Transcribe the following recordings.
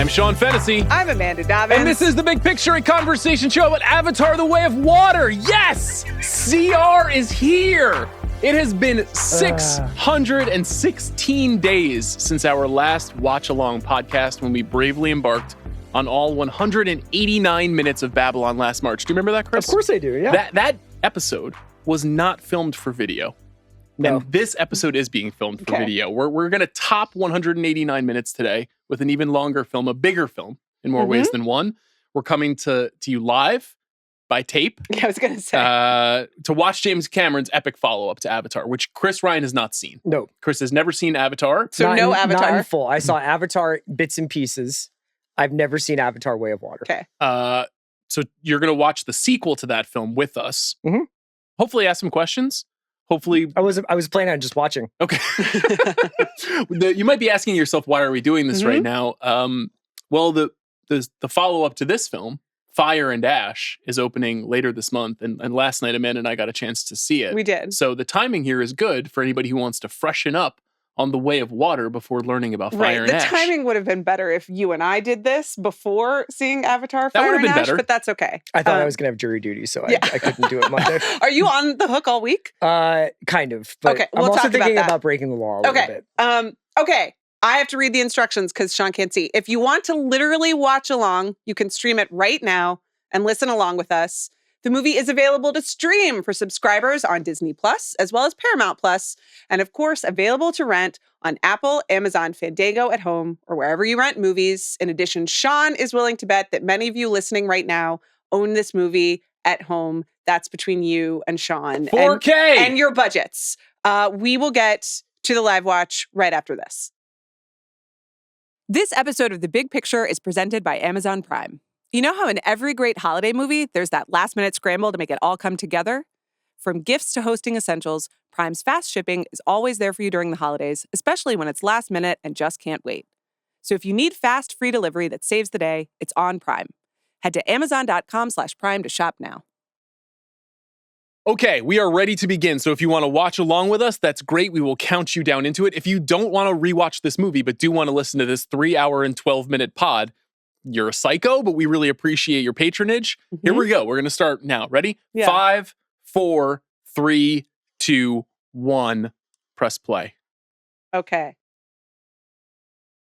I'm Sean Fennessey. I'm Amanda Dobbins. And this is The Big Picture, a conversation show about Avatar: The Way of Water. Yes! CR is here! It has been 616 days since our last watch-along podcast when we bravely embarked on all 189 minutes of Babylon last March. Do you remember that, Chris? Of course I do, yeah. That episode was not filmed for video. No. And this episode is being filmed for video. We're going to top 189 minutes today with an even longer film, a bigger film in more ways than one. We're coming to you live by tape. I was going to say. To watch James Cameron's epic follow-up to Avatar, which Chris Ryan has not seen. No. Chris has never seen Avatar. So no Avatar. Not in full. I saw Avatar bits and pieces. I've never seen Avatar: Way of Water. Okay. So you're going to watch the sequel to that film with us. Mm-hmm. Hopefully ask some questions. Hopefully, I was planning on just watching. Okay. You might be asking yourself, why are we doing this right now? Well, the follow-up to this film, Fire and Ash, is opening later this month. And last night, Amanda and I got a chance to see it. We did. So the timing here is good for anybody who wants to freshen up on The Way of Water before learning about Fire and Ash. The timing would have been better if you and I did this before seeing Avatar: Fire and Ash, better. But that's okay. I thought I was going to have jury duty, so I couldn't do it Monday. Are you on the hook all week? Kind of. But Okay, I'm we'll also talk about thinking that. about breaking the law a little bit. Okay. I have to read the instructions because Sean can't see. If you want to literally watch along, you can stream it right now and listen along with us. The movie is available to stream for subscribers on Disney Plus, as well as Paramount Plus, and of course, available to rent on Apple, Amazon, Fandango, at home, or wherever you rent movies. In addition, Sean is willing to bet that many of you listening right now own this movie at home. That's between you and Sean. 4K! And your budgets. We will get to the live watch right after this. This episode of The Big Picture is presented by Amazon Prime. You know how in every great holiday movie, there's that last-minute scramble to make it all come together? From gifts to hosting essentials, Prime's fast shipping is always there for you during the holidays, especially when it's last minute and just can't wait. So if you need fast, free delivery that saves the day, it's on Prime. Head to amazon.com/prime to shop now. Okay, we are ready to begin. So if you want to watch along with us, that's great. We will count you down into it. If you don't want to rewatch this movie, but do want to listen to this 3-hour and 12-minute pod, you're a psycho, but we really appreciate your patronage. Here we go. We're going to start now. Ready? Yeah. 5, 4, 3, 2, 1. Press play. Okay.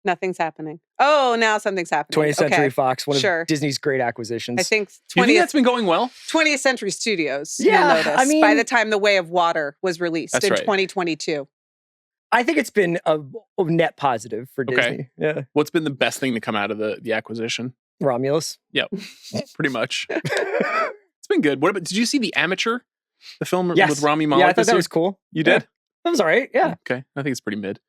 Nothing's happening. Oh, now something's happening. 20th Century Fox, one Sure. of Disney's great acquisitions. I think You think that's been going well? 20th Century Studios. Yeah, you'll notice, I mean- by the time The Way of Water was released That's in right. 2022. I think it's been a net positive for Okay. Disney. Yeah. What's been the best thing to come out of the acquisition? Romulus. Yep, pretty much. It's been good. What about, did you see The Amateur? The film Yes. with Rami Malek Yeah, I thought this that year? was cool. You did? That was all right. Yeah. Okay, I think it's pretty mid.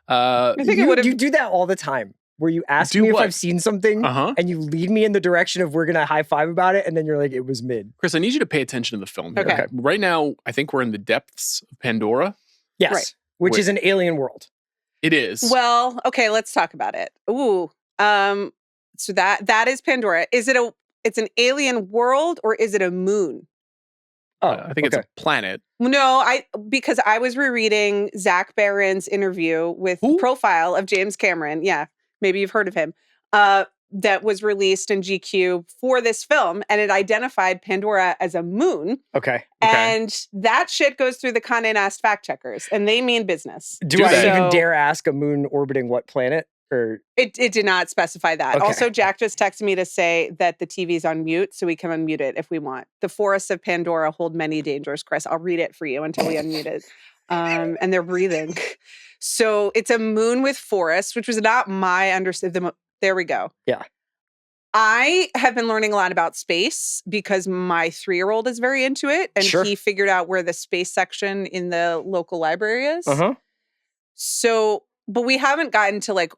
I think it would have. You do that all the time, where you ask Do me what? if I've seen something, Uh-huh. and you lead me in the direction of we're going to high five about it, and then you're like, it was mid. Chris, I need you to pay attention to the film here. Okay. Right now, I think we're in the depths of Pandora. Yes. Right. Which Wait. is an alien world. It is. Well, okay, let's talk about it. Ooh. So that is Pandora. It's an alien world or is it a moon? I think it's a planet. No, because I was rereading Zach Barron's interview with Who? Profile of James Cameron. Yeah, maybe you've heard of him. That was released in GQ for this film, and it identified Pandora as a moon. Okay. And that shit goes through the Condé Nast fact checkers, and they mean business. Do Do I they? even So- dare ask a moon orbiting what planet? Or It did not specify that. Okay. Also, Jack just texted me to say that the TV's on mute, so we can unmute it if we want. The forests of Pandora hold many dangers, Chris. I'll read it for you until we unmute it. And they're breathing. So it's a moon with forests, which was not my understanding. There we go. Yeah. I have been learning a lot about space because my 3-year-old is very into it, and Sure. he figured out where the space section in the local library is. uh-huh. So, but we haven't gotten to like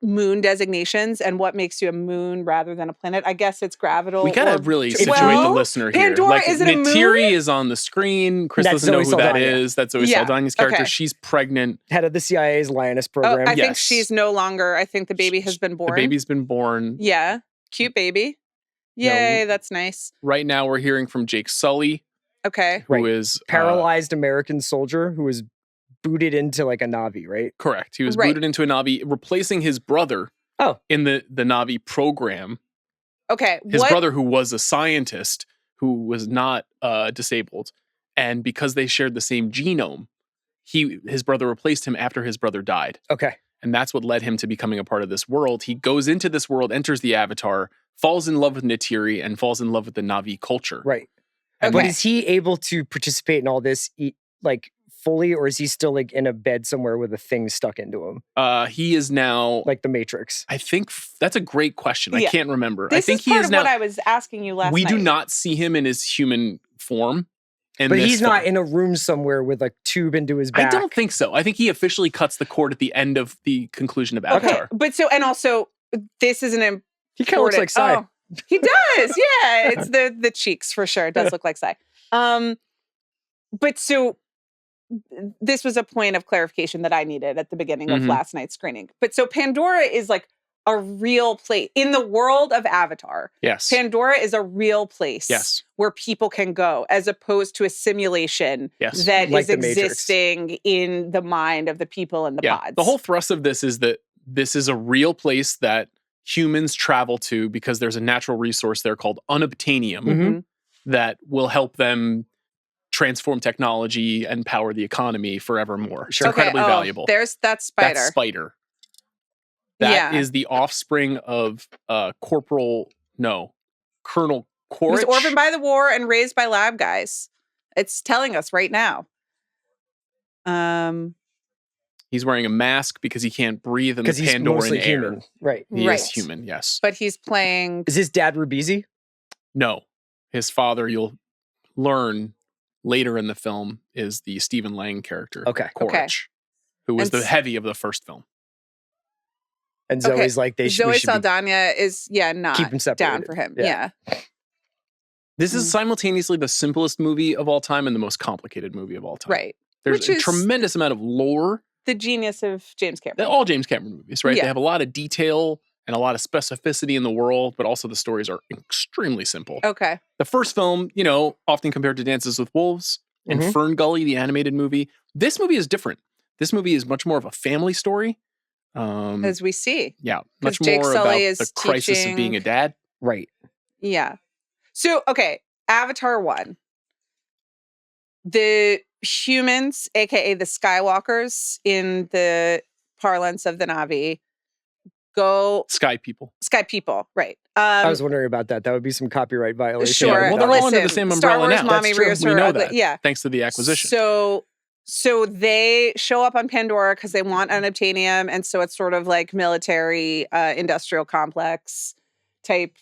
moon designations and what makes you a moon rather than a planet. I guess it's gravital. We gotta or- really Well, situate the listener here. Pandora, Like, is it a moon? Neytiri is on the screen. Chris That's doesn't know Zoe who that Saldana. is. That's Zoe Yeah, Saldana's character. okay. She's pregnant. Head of the CIA's Lioness Oh, program. I think Yes. she's no longer. I think the baby has been born. The baby's been born. Yeah. Cute baby. Yay, that's nice. Right now, we're hearing from Jake Sully, Okay. who Right. is Paralyzed American soldier who was booted into like a Navi, right? correct. He was Right. booted into a Navi, replacing his brother, in the Na'vi program. Okay. His brother, who was a scientist, who was not disabled, and because they shared the same genome, his brother replaced him after his brother died. Okay. And that's what led him to becoming a part of this world. He goes into this world, enters the Avatar, falls in love with Neytiri, and falls in love with the Na'vi culture. Right. Okay. But is he able to participate in all this, like, fully, or is he still, like, in a bed somewhere with a thing stuck into him? He is now... Like the Matrix. I think that's a great question. Yeah. I can't remember. This I think is part he is of now... what I was asking you last We night. do not see him in his human form. But he's not in a room somewhere with a tube into his back. I don't think so. I think he officially cuts the cord at the end of the conclusion of Avatar. Okay. But so, and also, this is an important... He kind of looks like Sai. Oh, he does, yeah. It's the cheeks, for sure. It does look like Sai. But so... This was a point of clarification that I needed at the beginning of last night's screening. But so Pandora is like a real place in the world of Avatar. Yes. Pandora is a real place Yes. where people can go, as opposed to a simulation Yes. that Like is the Matrix. existing in the mind of the people in the pods. The whole thrust of this is that this is a real place that humans travel to because there's a natural resource there called unobtainium Mhm. that will help them transform technology and power the economy forevermore. It's Sure. incredibly valuable. There's that spider. That's Spider. That Yeah. is the offspring of Colonel He Quaritch. was orphaned by the war and raised by lab guys. It's telling us right now. He's wearing a mask because he can't breathe in the Because he's Pandoran mostly air. human. Right. He Right. is human, yes. But he's playing... Is his dad Rubisi? No. His father, you'll learn later in the film, is the Stephen Lang character, Okay. Quaritch, who was And the heavy of the first film. And Zoe's like, we Zoe should be, Saldana is, not keep him separated. down for him. Yeah. Yeah. This is simultaneously the simplest movie of all time and the most complicated movie of all time. Right. There's Which a is tremendous amount of lore. the genius of James Cameron. They're all James Cameron movies, right? Yeah. They have a lot of detail and a lot of specificity in the world, but also the stories are extremely simple. Okay. The first film, often compared to Dances with Wolves and Mhm. Fern Gully, the animated movie. This movie is different. This movie is much more of a family story. As we see. Yeah, 'Cause much Jake more Sully about is the crisis teaching- of being a dad. Right. Yeah. So, okay. Avatar 1. The humans, aka the Skywalkers in the parlance of the Na'vi, go Sky people. Sky people, right? I was wondering about that. That would be some copyright violation. Sure. Yeah, well, they're all under the same Star umbrella Wars now. mommy That's true. rears We her know ugly. that. Yeah. Thanks to the acquisition. So they show up on Pandora because they want unobtainium, and so it's sort of like military industrial complex type,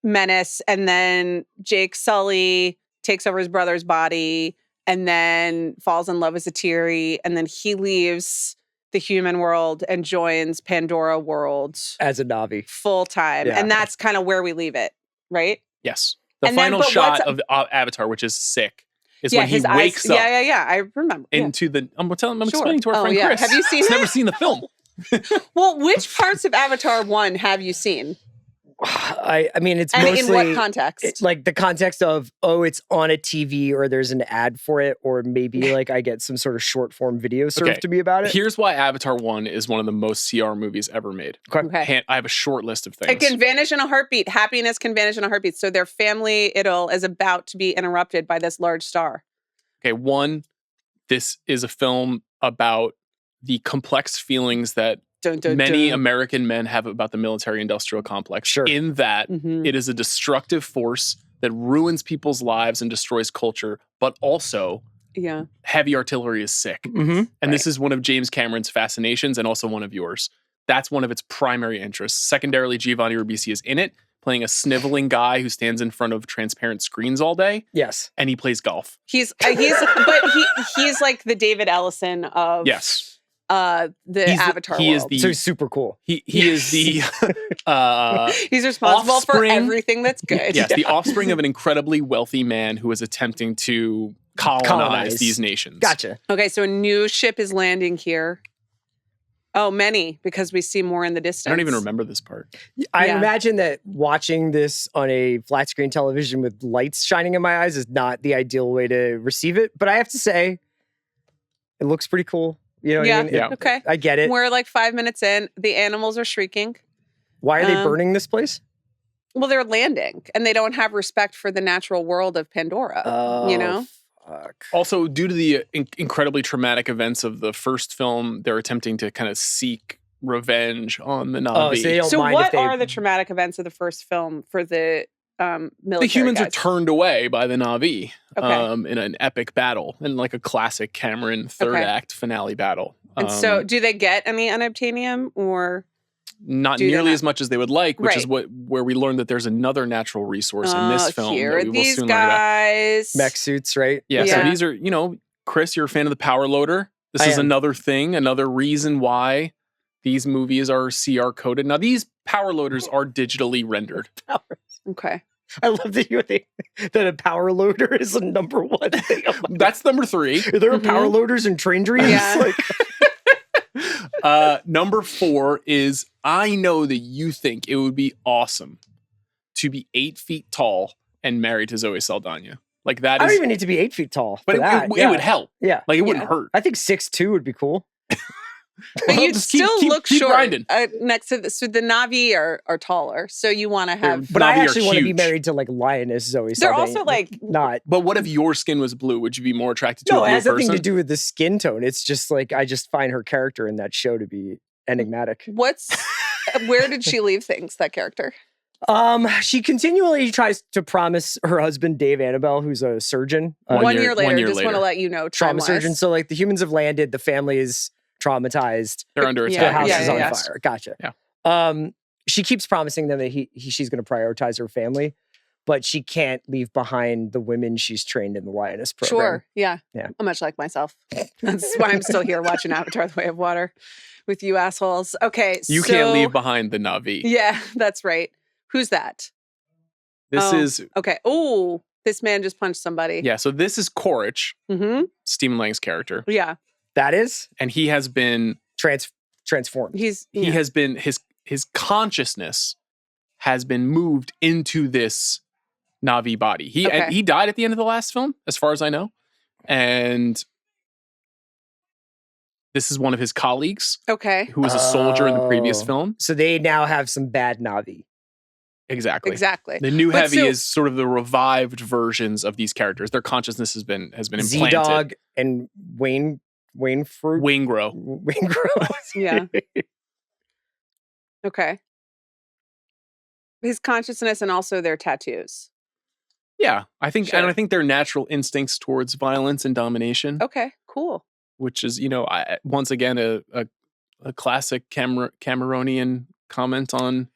menace. And then Jake Sully takes over his brother's body and then falls in love with Neytiri, and then he leaves the human world and joins Pandora world As a Na'vi. full time. Yeah. And that's kind of where we leave it, right? Yes. The And then- final but shot what's- of Avatar, which is sick, is Yeah, when he his wakes eyes. up Yeah. I remember. Yeah. into the. I'm Sure. explaining to our Oh, friend yeah. Chris. Have you seen He's it? never seen the film. Well, which parts of Avatar 1 have you seen? I mean, it's And mostly in what context? like the context of, it's on a TV or there's an ad for it, or maybe like I get some sort of short form video served Okay. to me about it. Here's why Avatar 1 is one of the most CR movies ever made. Okay. I have a short list of things. It can vanish in a heartbeat. Happiness can vanish in a heartbeat. So their family idyll is about to be interrupted by this large star. Okay, one, this is a film about the complex feelings that Dun, dun, many dun. American men have about the military-industrial complex. Sure. In that, Mhm. it is a destructive force that ruins people's lives and destroys culture, but also Yeah. heavy artillery is sick. Mm-hmm. And this is one of James Cameron's fascinations and also one of yours. That's one of its primary interests. Secondarily, Giovanni Ribisi is in it, playing a sniveling guy who stands in front of transparent screens all day, Yes. and he plays golf. He's like the David Ellison of Yes. the Avatar he world. is the So he's super cool. he is the He's responsible for offspring- everything that's good. yes, the offspring of an incredibly wealthy man who is attempting to colonize these nations. Gotcha. Okay, so a new ship is landing here. Oh, many, because we see more in the distance. I don't even remember this part. I Yeah. imagine that watching this on a flat screen television with lights shining in my eyes is not the ideal way to receive it. But I have to say, it looks pretty cool. You know what I mean? Yeah. Okay. I get it. We're like 5 minutes in. The animals are shrieking. Why are they burning this place? Well, they're landing, and they don't have respect for the natural world of Pandora. You know? Fuck. Also, due to the incredibly traumatic events of the first film, they're attempting to kind of seek revenge on the Na'vi. So they don't So mind what if they... are the traumatic events of the first film for the military The humans guys? are turned away by the Na'vi Okay. in an epic battle, in like a classic Cameron third act finale battle. And so do they get any unobtainium or... Not do they nearly not? as much as they would like, which is Right. where we learned that there's another natural resource in this film Here that are we will these soon learn about. guys. mech suits, right? Yeah, Yeah. so these are, Chris, you're a fan of the power loader. This I is am. another thing, another reason why these movies are CR coded. Now, these power loaders are digitally rendered. Okay. I love that a power loader is a number one thing. That's number 3. Are there power loaders in train dreams? Yeah. Number 4 is, I know that you think it would be awesome to be 8 feet tall and married to Zoe Saldana. Like that I is, don't even need to be 8 feet tall. but for that. it would help. Yeah. Like it wouldn't hurt. I think 6'2" would be cool. But you'd Just keep- still keep- look keep short grinding. next to so the Na'vi are taller. So you want to have... But I Na'vi are actually want to be huge. married to like Lioness Zoe They're Saldana. also like... Not. But what if your skin was blue? Would you be more attracted to No, a it blue has nothing person? to do with the skin tone. It's just like I just find her character in that show to be enigmatic. Where did she leave things, that character? She continually tries to promise her husband Dave Annabelle, who's a surgeon, One year later, just later. want to let you know, trauma time-wise. surgeon. So like the humans have landed, the family is traumatized, They're under Yeah, the attack. house is on yeah. fire. Gotcha. Yeah. She keeps promising them that she's going to prioritize her family, but she can't leave behind the women she's trained in the Lioness program. Sure. Yeah. Yeah. Much like myself. That's why I'm still here watching Avatar: The Way of Water with you assholes. Okay. You so, can't leave behind the Na'vi. Yeah, that's right. Who's that? This is, Okay. Oh, this man just punched somebody. yeah, so this is Quaritch, Mm-hmm. Stephen Lang's character. Yeah. That is And he has been, transformed. he has been, his consciousness has been moved into this Na'vi body. Okay. He died at the end of the last film, as far as I know. And this is one of his colleagues Okay. who was a soldier in the previous Oh. film. So they now have some bad Na'vi. Exactly. Exactly. The new But Heavy so- is sort of the revived versions of these characters. Their consciousness has been implanted. Z-Dog and Wayne Fruit. Wingro. Wayne Grow. Yeah. Okay. His consciousness and also their tattoos. Yeah, I think, Sure. and I think their natural instincts towards violence and domination, Okay. Cool. which is, once again a classic Cameronian comment on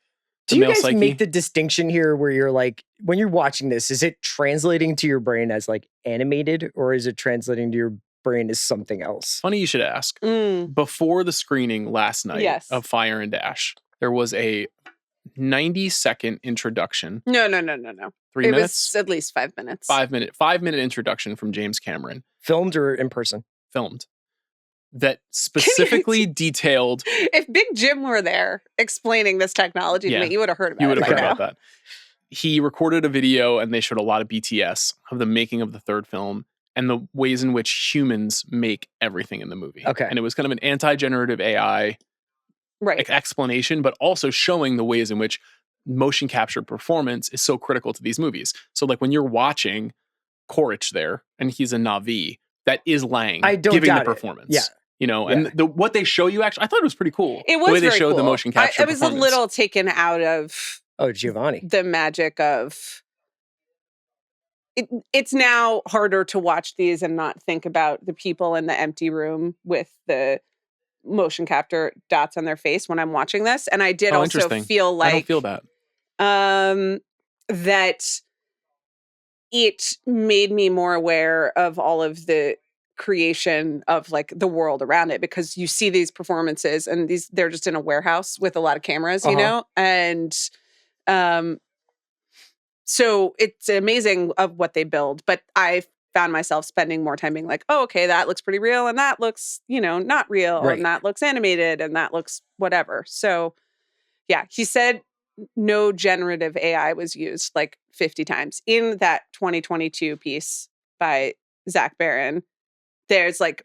the Do you male guys psyche. make the distinction here where you're like, when you're watching this, is it translating to your brain as like animated or is it translating to your brain as something else? Funny you should ask. Mm. Before the screening last night Yes. of Fire and Dash, there was a 90-second introduction. No. 3 It minutes? was at least 5 minutes. 5-minute introduction from James Cameron, Filmed or in person? filmed, that specifically detailed. If Big Jim were there explaining this technology Yeah. to me, you would have heard about You it would have by heard now. about that. He recorded a video and they showed a lot of BTS of the making of the third film and the ways in which humans make everything in the movie. Okay. And it was kind of an anti-generative AI Right. explanation, but also showing the ways in which motion capture performance is so critical to these movies. So like when you're watching Quaritch there and he's a Na'vi, that is Lang I don't giving the doubt it. performance. Yeah. And what they show you, actually, I thought it was pretty cool. It was the way they very showed cool. the motion capture I was a performance. little taken out of Oh, Giovanni. the magic of it's now harder to watch these and not think about the people in the empty room with the motion capture dots on their face when I'm watching this. And I did also interesting. feel like I don't feel that. that it made me more aware of all of the creation of like the world around it, because you see these performances and they're just in a warehouse with a lot of cameras, you know, and so it's amazing of what they build. But I found myself spending more time being like, oh, okay, that looks pretty real, and that looks, not real, Right. and that looks animated, and that looks whatever. So yeah, he said no generative AI was used like 50 times in that 2022 piece by Zach Barron. There's like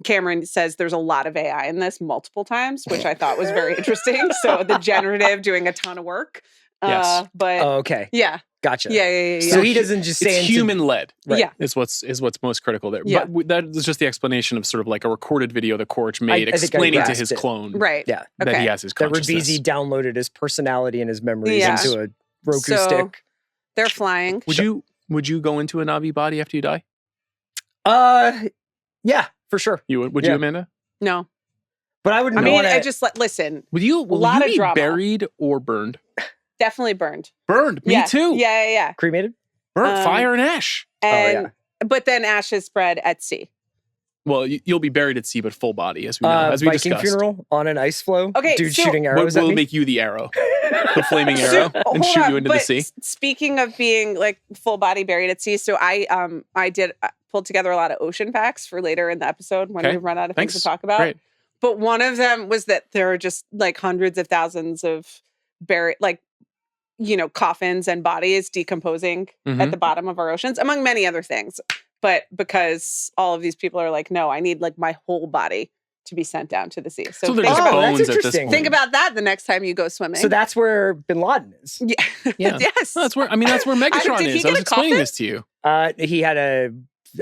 Cameron says there's a lot of AI in this multiple times, which I thought was very interesting. So the generative doing a ton of work. Yes. But okay. yeah. Gotcha. Yeah. So he doesn't just say it's human led. Right. Yeah. Is what's most critical there. Yeah. But that is just the explanation of sort of like a recorded video that Korich made I think I explaining to grasped his it. clone Right. Yeah. that he has his That consciousness. Ribisi downloaded his personality and his memories Yeah. into a Roku So- stick. They're flying. Would you go into a Navi body after you die? Yeah, for sure. You would Yeah. you, Amanda? No. But I wouldn't I mean, want I to. just listen. Will you lot of be drama. buried or burned? Definitely burned. Burned. Me Yeah. too. Yeah. Cremated? Burnt, fire and ash. And but then ashes spread at sea. Well, you'll be buried at sea, but full body, as we know, as we Viking discussed. funeral on an ice floe. Okay, Dude so- shooting arrows We'll at me. make you the arrow, the flaming arrow, and Hold shoot on, you into the but sea. Speaking of being like full body buried at sea, so I did pulled together a lot of ocean facts for later in the episode when Okay. we run out of things Thanks. to talk about. Great. But one of them was that there are just like hundreds of thousands of buried, like, coffins and bodies decomposing at the bottom of our oceans, among many other things. But because all of these people are like, no, I need like my whole body to be sent down to the sea. So think they're just about, that's bones at this interesting. point. think about that the next time you go swimming. So that's where Bin Laden is. yeah. Yeah. Yes. Well, that's where Megatron did he is. get I was a explaining coffin? this to you. He had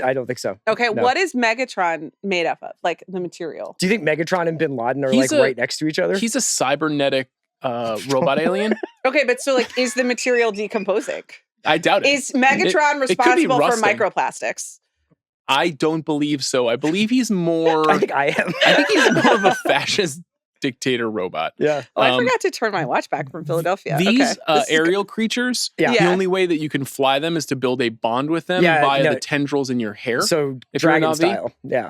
I don't think so. Okay, No. what is Megatron made up of? Like the material? Do you think Megatron and Bin Laden are He's right next to each other? He's a cybernetic robot alien. Okay, but so like, is the material decomposing? I doubt it. Is Megatron It could be responsible for rusting. microplastics? I don't believe so. I believe he's more. I think I am. I think he's more of a fascist dictator robot. Yeah. Oh, I forgot to turn my watch back from Philadelphia. These Okay. This is aerial creatures, Yeah. the Yeah. only way that you can fly them is to build a bond with them Yeah, via no. the tendrils in your hair. So If you're a dragon Navi, style. Yeah.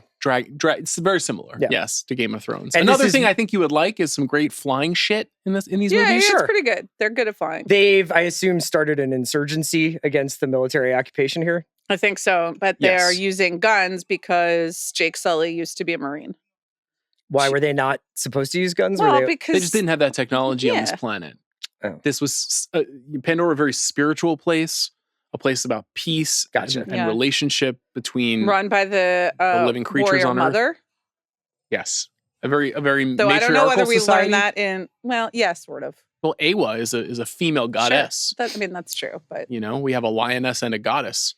it's very similar, Yeah. yes, to Game of Thrones. And Another this is- thing I think you would like is some great flying shit in these yeah, movies. it's Sure. pretty good. They're good at flying. They've, I assume, started an insurgency against the military occupation here. I think so, but they're Yes. using guns because Jake Sully used to be a Marine. Why were they not supposed to use guns? Well, Were they, because They just didn't have that technology on this Yeah. planet. Oh. This was Pandora, a very spiritual place, a place about peace Gotcha. and Yeah. relationship between run by the living creatures warrior on Earth. mother. yes, a very Though I don't know whether matriarchal we society. learned that in sort of. Well, Awa is a female goddess. Sure. That's true, but You know, we have a lioness and a goddess.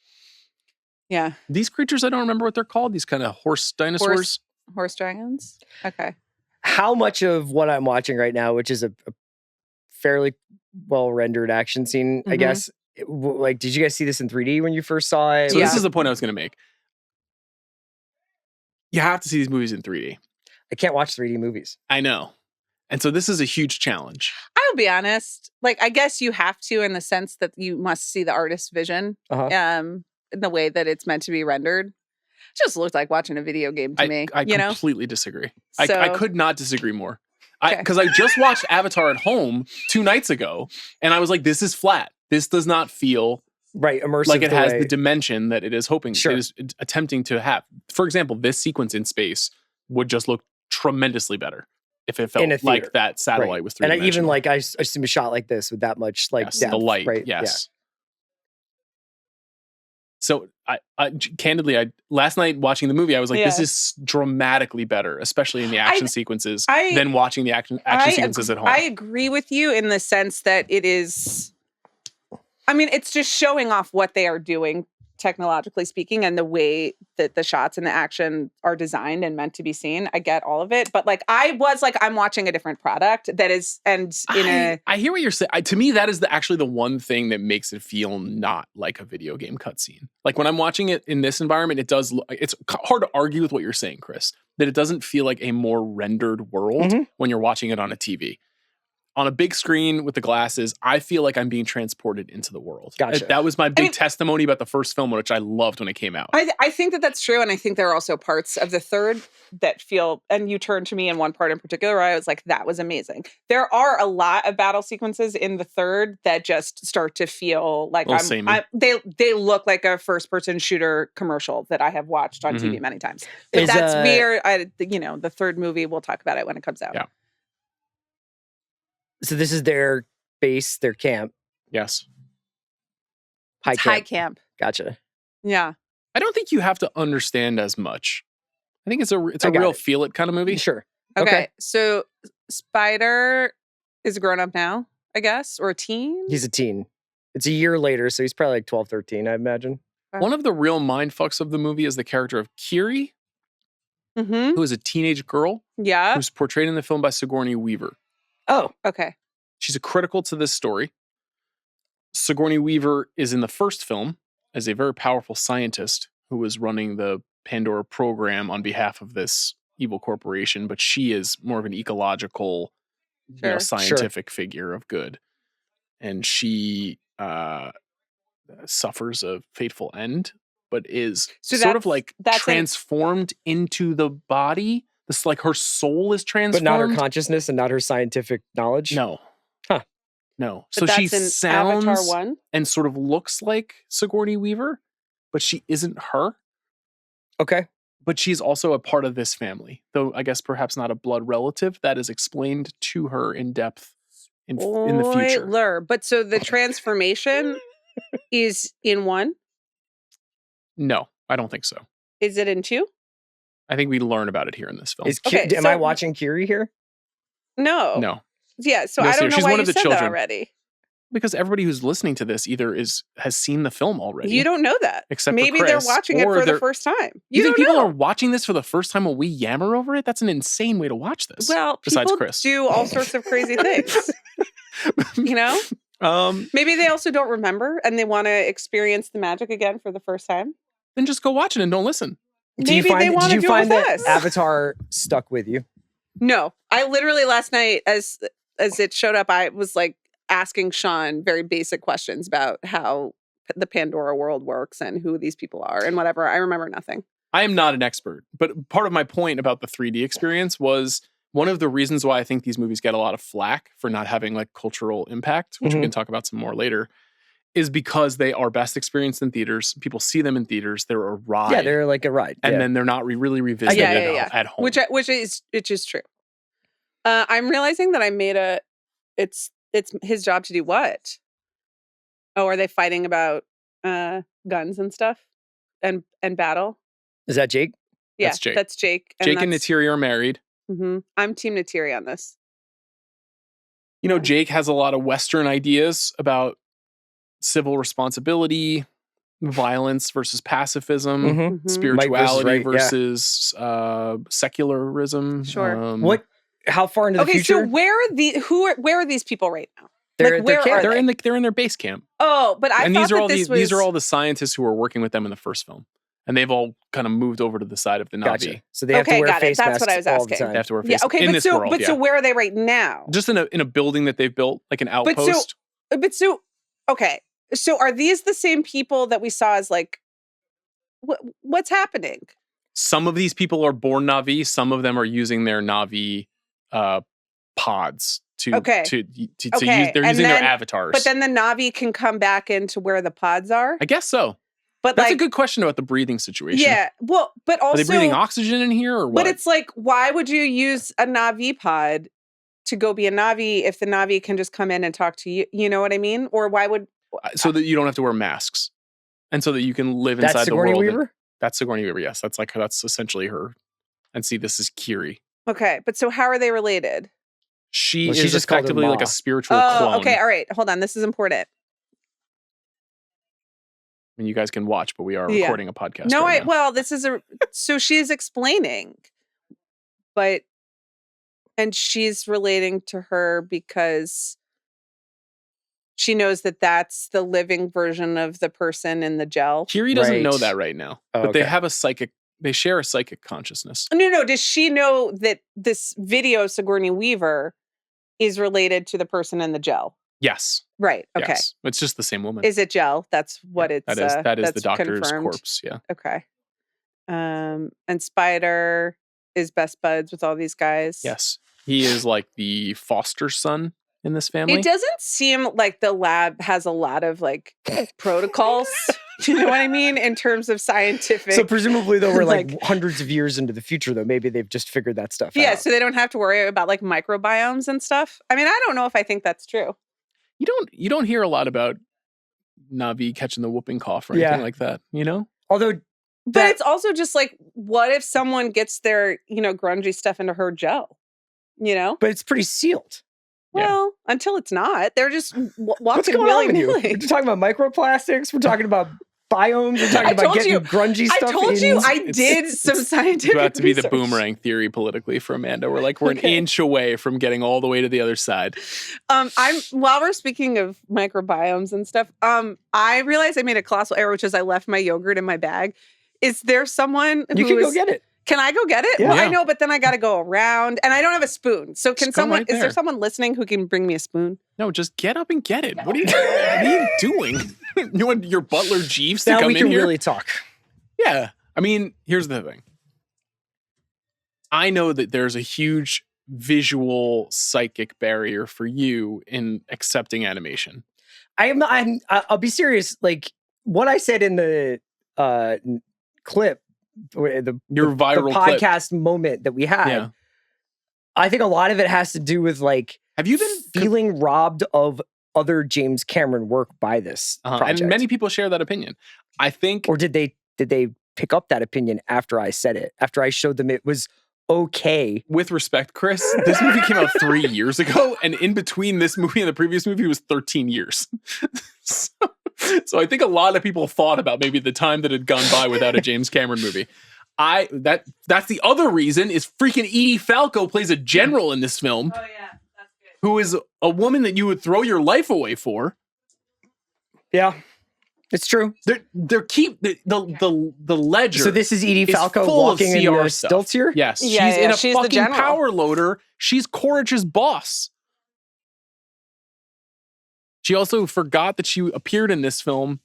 yeah, These creatures, I don't remember what they're called. These kind of horse dinosaurs. horse dragons. Okay. how much of what I'm watching right now, which is a fairly well rendered action scene, I Mhm. guess. Like, did you guys see this in 3D when you first saw it? So Yeah. this is the point I was going to make. You have to see these movies in 3D. I can't watch 3D movies. I know. And so this is a huge challenge. I'll be honest. Like, I guess you have to, in the sense that you must see the artist's vision, Uh-huh. in the way that it's meant to be rendered. It just looked like watching a video game to me. I you know, completely disagree. So- I could not disagree more. Okay. Because I just watched Avatar at home 2 nights ago, and I was like, this is flat. This does not feel Right, immersive. like it the has way- the dimension that it is hoping, Sure. it is attempting to have. For example, this sequence in space would just look tremendously better if it felt In a theater. like that satellite Right. was And I three-dimensional. even like I assume a shot like this with that much like Yes, depth, the light, right? yes. So candidly, last night watching the movie, I was like, this Yeah. is dramatically better, especially in the action sequences, I- than watching the action sequences at home. I agree with you in the sense that it is. I mean, it's just showing off what they are doing, technologically speaking, and the way that the shots and the action are designed and meant to be seen. I get all of it, but like I was like, I'm watching a different product that is, and in a I hear what you're saying. To me, that is actually the one thing that makes it feel not like a video game cutscene. Like when I'm watching it in this environment, it does. It's hard to argue with what you're saying, Chris. That it doesn't feel like a more rendered world Mhm. when you're watching it on a TV. On a big screen with the glasses, I feel like I'm being transported into the world. Gotcha. That was my big mean- testimony about the first film, which I loved when it came out. I think that that's true. And I think there are also parts of the third that feel, and you turned to me in one part in particular where I was like, that was amazing. There are a lot of battle sequences in the third that just start to feel like Little samey. they look like a first person shooter commercial that I have watched on Mm-hmm. TV many times. But Is, that's where, the third movie, we'll talk about it when it comes out. Yeah. So this is their base, their camp, Yes. high It's camp. high camp. Gotcha. Yeah. I don't think you have to understand as much I think it's a got real it. feel it kind of movie. Sure. Okay. So Spider is a grown up now, I guess, or a teen. He's a teen. It's a year later, so he's probably like 12, 13, I imagine. One of the real mindfucks of the movie is the character of Kiri, Mm-hmm. who is a teenage girl Yeah. who's portrayed in the film by Sigourney Weaver. Oh, Okay. She's critical to this story. Sigourney Weaver is in the first film as a very powerful scientist who was running the Pandora program on behalf of this evil corporation, but she is more of an ecological, Sure. scientific figure of good. And she suffers a fateful end, but is So sort of that's- like that's an- transformed into the body. This like her soul is transformed. but not her consciousness and not her scientific knowledge. No. Huh. No. But So she that's in sounds Avatar 1. and sort of looks like Sigourney Weaver, but she isn't her. Okay. But she's also a part of this family, though I guess perhaps not a blood relative. That is explained to her in depth in the future. Spoiler. But so the transformation is in 1? No, I don't think so. Is it in 2? I think we learn about it here in this film. Okay, Am I so- watching Kiri here? No. No, Yeah, so No, I don't Sarah, know she's why one you of the said that children. already. because everybody who's listening to this either has seen the film already. You don't know that. Except for Maybe Chris, they're watching it or for the they're- first time. You think don't people know. are watching this for the first time while we yammer over it? That's an insane way to watch this. Well, besides people Chris. do all sorts of crazy things. You know? Maybe they also don't remember and they want to experience the magic again for the first time. Then just go watch it and don't listen. Maybe they want to Did you do find it with that us. Avatar stuck with you? No, I literally last night, as it showed up, I was like asking Sean very basic questions about how the Pandora world works and who these people are and whatever. I remember nothing. I am not an expert, but part of my point about the 3D experience was one of the reasons why I think these movies get a lot of flack for not having like cultural impact, which we can talk about some more later, is because they are best experienced in theaters. People see them in theaters. They're a ride. Yeah, they're like a ride. And yeah. then they're not really revisited at home. Which is true. I'm realizing that I made it's his job to do what? Oh, are they fighting about guns and stuff and battle? Is that Jake? Yeah, That's Jake. That's Jake. Jake and Natiri are married. Mm-hmm. I'm Team Natiri on this. You know, Jake has a lot of Western ideas about civil responsibility, violence versus pacifism, Mm-hmm. spirituality Mike versus versus secularism. Sure. How far into the future? So where are these people right now? They're, Like, where they're are camping. They're in their base camp. Oh, but I And thought these are all this these are all the scientists who were working with them in the first film. And they've all kind of moved over to the side of the Navi. Gotcha. So they have to wear got it. face That's masks what I was all the asking. time. They have to wear face Yeah, okay, in but this so world. so where are they right now? Just in a building that they've built, like an outpost. Okay. So are these the same people that we saw as like what's happening? Some of these people are born Navi. Some of them are using their Navi pods to use. They're using their avatars. But then the Navi can come back into where the pods are. I guess so. But That's like, a good question about the breathing situation. Yeah. Well, but also are they breathing oxygen in here or what? But it's like, why would you use a Navi pod to go be a Navi if the Navi can just come in and talk to you? You know what I mean? Or why would so that you don't have to wear masks, and so that you can live inside That's the Sigourney world. Weaver? That's Sigourney Weaver. Yes, that's essentially her. And see, this is Kiri. Okay, but so how are they related? She Well, she is just called her effectively like Ma. a spiritual clone. Okay, all right. Hold on. This is important. I mean, you guys can watch, but we are recording a podcast. No, right now. well, this is so she's explaining, and she's relating to her because she knows that that's the living version of the person in the gel. Kiri doesn't know Right. that right now, Oh, but they okay. have they share a psychic consciousness. No. Does she know that this video of Sigourney Weaver is related to the person in the gel? Yes. Right. Okay. Yes. It's just the same woman. Is it gel? That's what Yeah, it's. that is that's the doctor's confirmed. corpse. Yeah. Okay. And Spider is best buds with all these guys. Yes. He is like the foster son in this family. It doesn't seem like the lab has a lot of like protocols. You know what I mean? In terms of scientific. So presumably, though, we're like, like- hundreds of years into the future, though. Maybe they've just figured that stuff yeah, out. so they don't have to worry about like microbiomes and stuff. I mean, I don't know if I think that's true. You don't hear a lot about Navi catching the whooping cough or anything like that, you know? Although But it's also just like, what if someone gets their, grungy stuff into her gel? But it's pretty sealed. Well, until it's not. They're just walking What's going on with you? willy-nilly. We're talking about microplastics. We're talking about biomes. We're talking about getting grungy stuff. I told you I did some scientific It's about to be research. the boomerang theory politically for Amanda. We're an inch away from getting all the way to the other side. While we're speaking of microbiomes and stuff, I realized I made a colossal error, which is I left my yogurt in my bag. Is there someone who You can go get it. Can I go get it? Yeah. Well, I know, but then I got to go around, and I don't have a spoon. So Just go right is there there. someone listening who can bring me a spoon? No, just get up and get it. What are you doing? You want your butler Jeeves to Now come we in can here? really talk. Yeah. I mean, here's the thing. I know that there's a huge visual psychic barrier for you in accepting animation. I'll be serious. Like what I said in the clip, the Viral podcast moment that we had. Yeah. I think a lot of it has to do with like Have you been feeling robbed of other James Cameron work by this project. And many people share that opinion. I think, or did they pick up that opinion after I said it? After I showed them it was okay. with respect, Chris, this movie came out 3 years ago, and in between this movie and the previous movie was 13 years. So I think a lot of people thought about maybe the time that had gone by without a James Cameron movie. That's the other reason is freaking Edie Falco plays a general in this film. Oh yeah, that's good. Who is a woman that you would throw your life away for. Yeah, it's true. The ledger. So this is Edie is Falco full of walking in CR the stuff. stilts here? Yes, Yeah, she's in a she's the fucking general. power loader. She's Quaritch's boss. She also forgot that she appeared in this film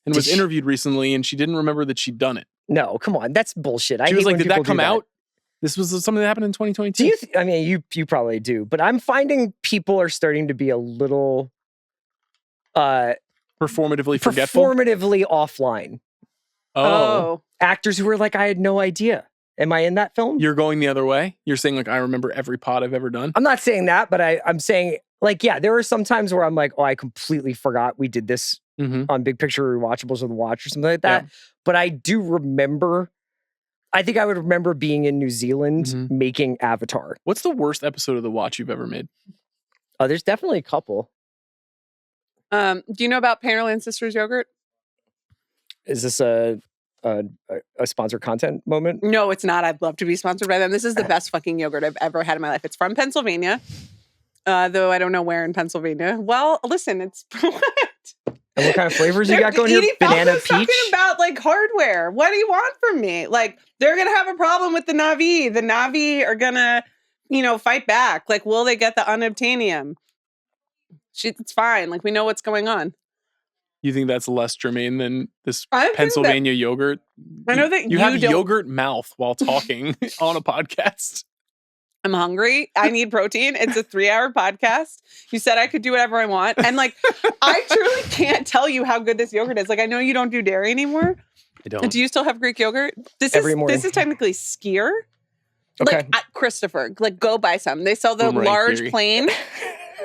and was interviewed recently, and she didn't remember that she'd done it. No, come on. That's bullshit. She was like, did that come out? out? This was something that happened in 2022. Do you I mean, you probably do, but I'm finding people are starting to be a little Performatively forgetful? performatively offline. Oh. Actors who are like, I had no idea. Am I in that film? You're going the other way? You're saying, like, I remember every pod I've ever done? I'm not saying that, but I'm saying, like, yeah, there are some times where I'm like, oh, I completely forgot we did this Mm-hmm. on Big Picture Rewatchables of the Watch or something like that. Yeah. But I do remember, I think I would remember being in New Zealand Mhm. making Avatar. What's the worst episode of The Watch you've ever made? Oh, there's definitely a couple. Do you know about Painterland Sisters yogurt? Is this a sponsored content moment? No, it's not. I'd love to be sponsored by them. This is the best fucking yogurt I've ever had in my life. It's from Pennsylvania, though I don't know where in Pennsylvania. Well, listen, it's And what kind of flavors you got going here? Edie Banana Falco's peach? talking about like hardware. What do you want from me? Like they're gonna have a problem with the Na'vi. The Na'vi are gonna, fight back. Like, will they get the unobtainium? It's fine. Like we know what's going on. You think that's less germane than this I think that- Pennsylvania yogurt? I know that you have don't- yogurt mouth while talking on a podcast. I'm hungry. I need protein. It's a 3-hour podcast. You said I could do whatever I want. And like, I truly can't tell you how good this yogurt is. Like, I know you don't do dairy anymore. I don't. Do you still have Greek yogurt? Every morning. This is technically skyr. Okay. Like, Christopher, like go buy some. They sell the Boomerang large theory. plain.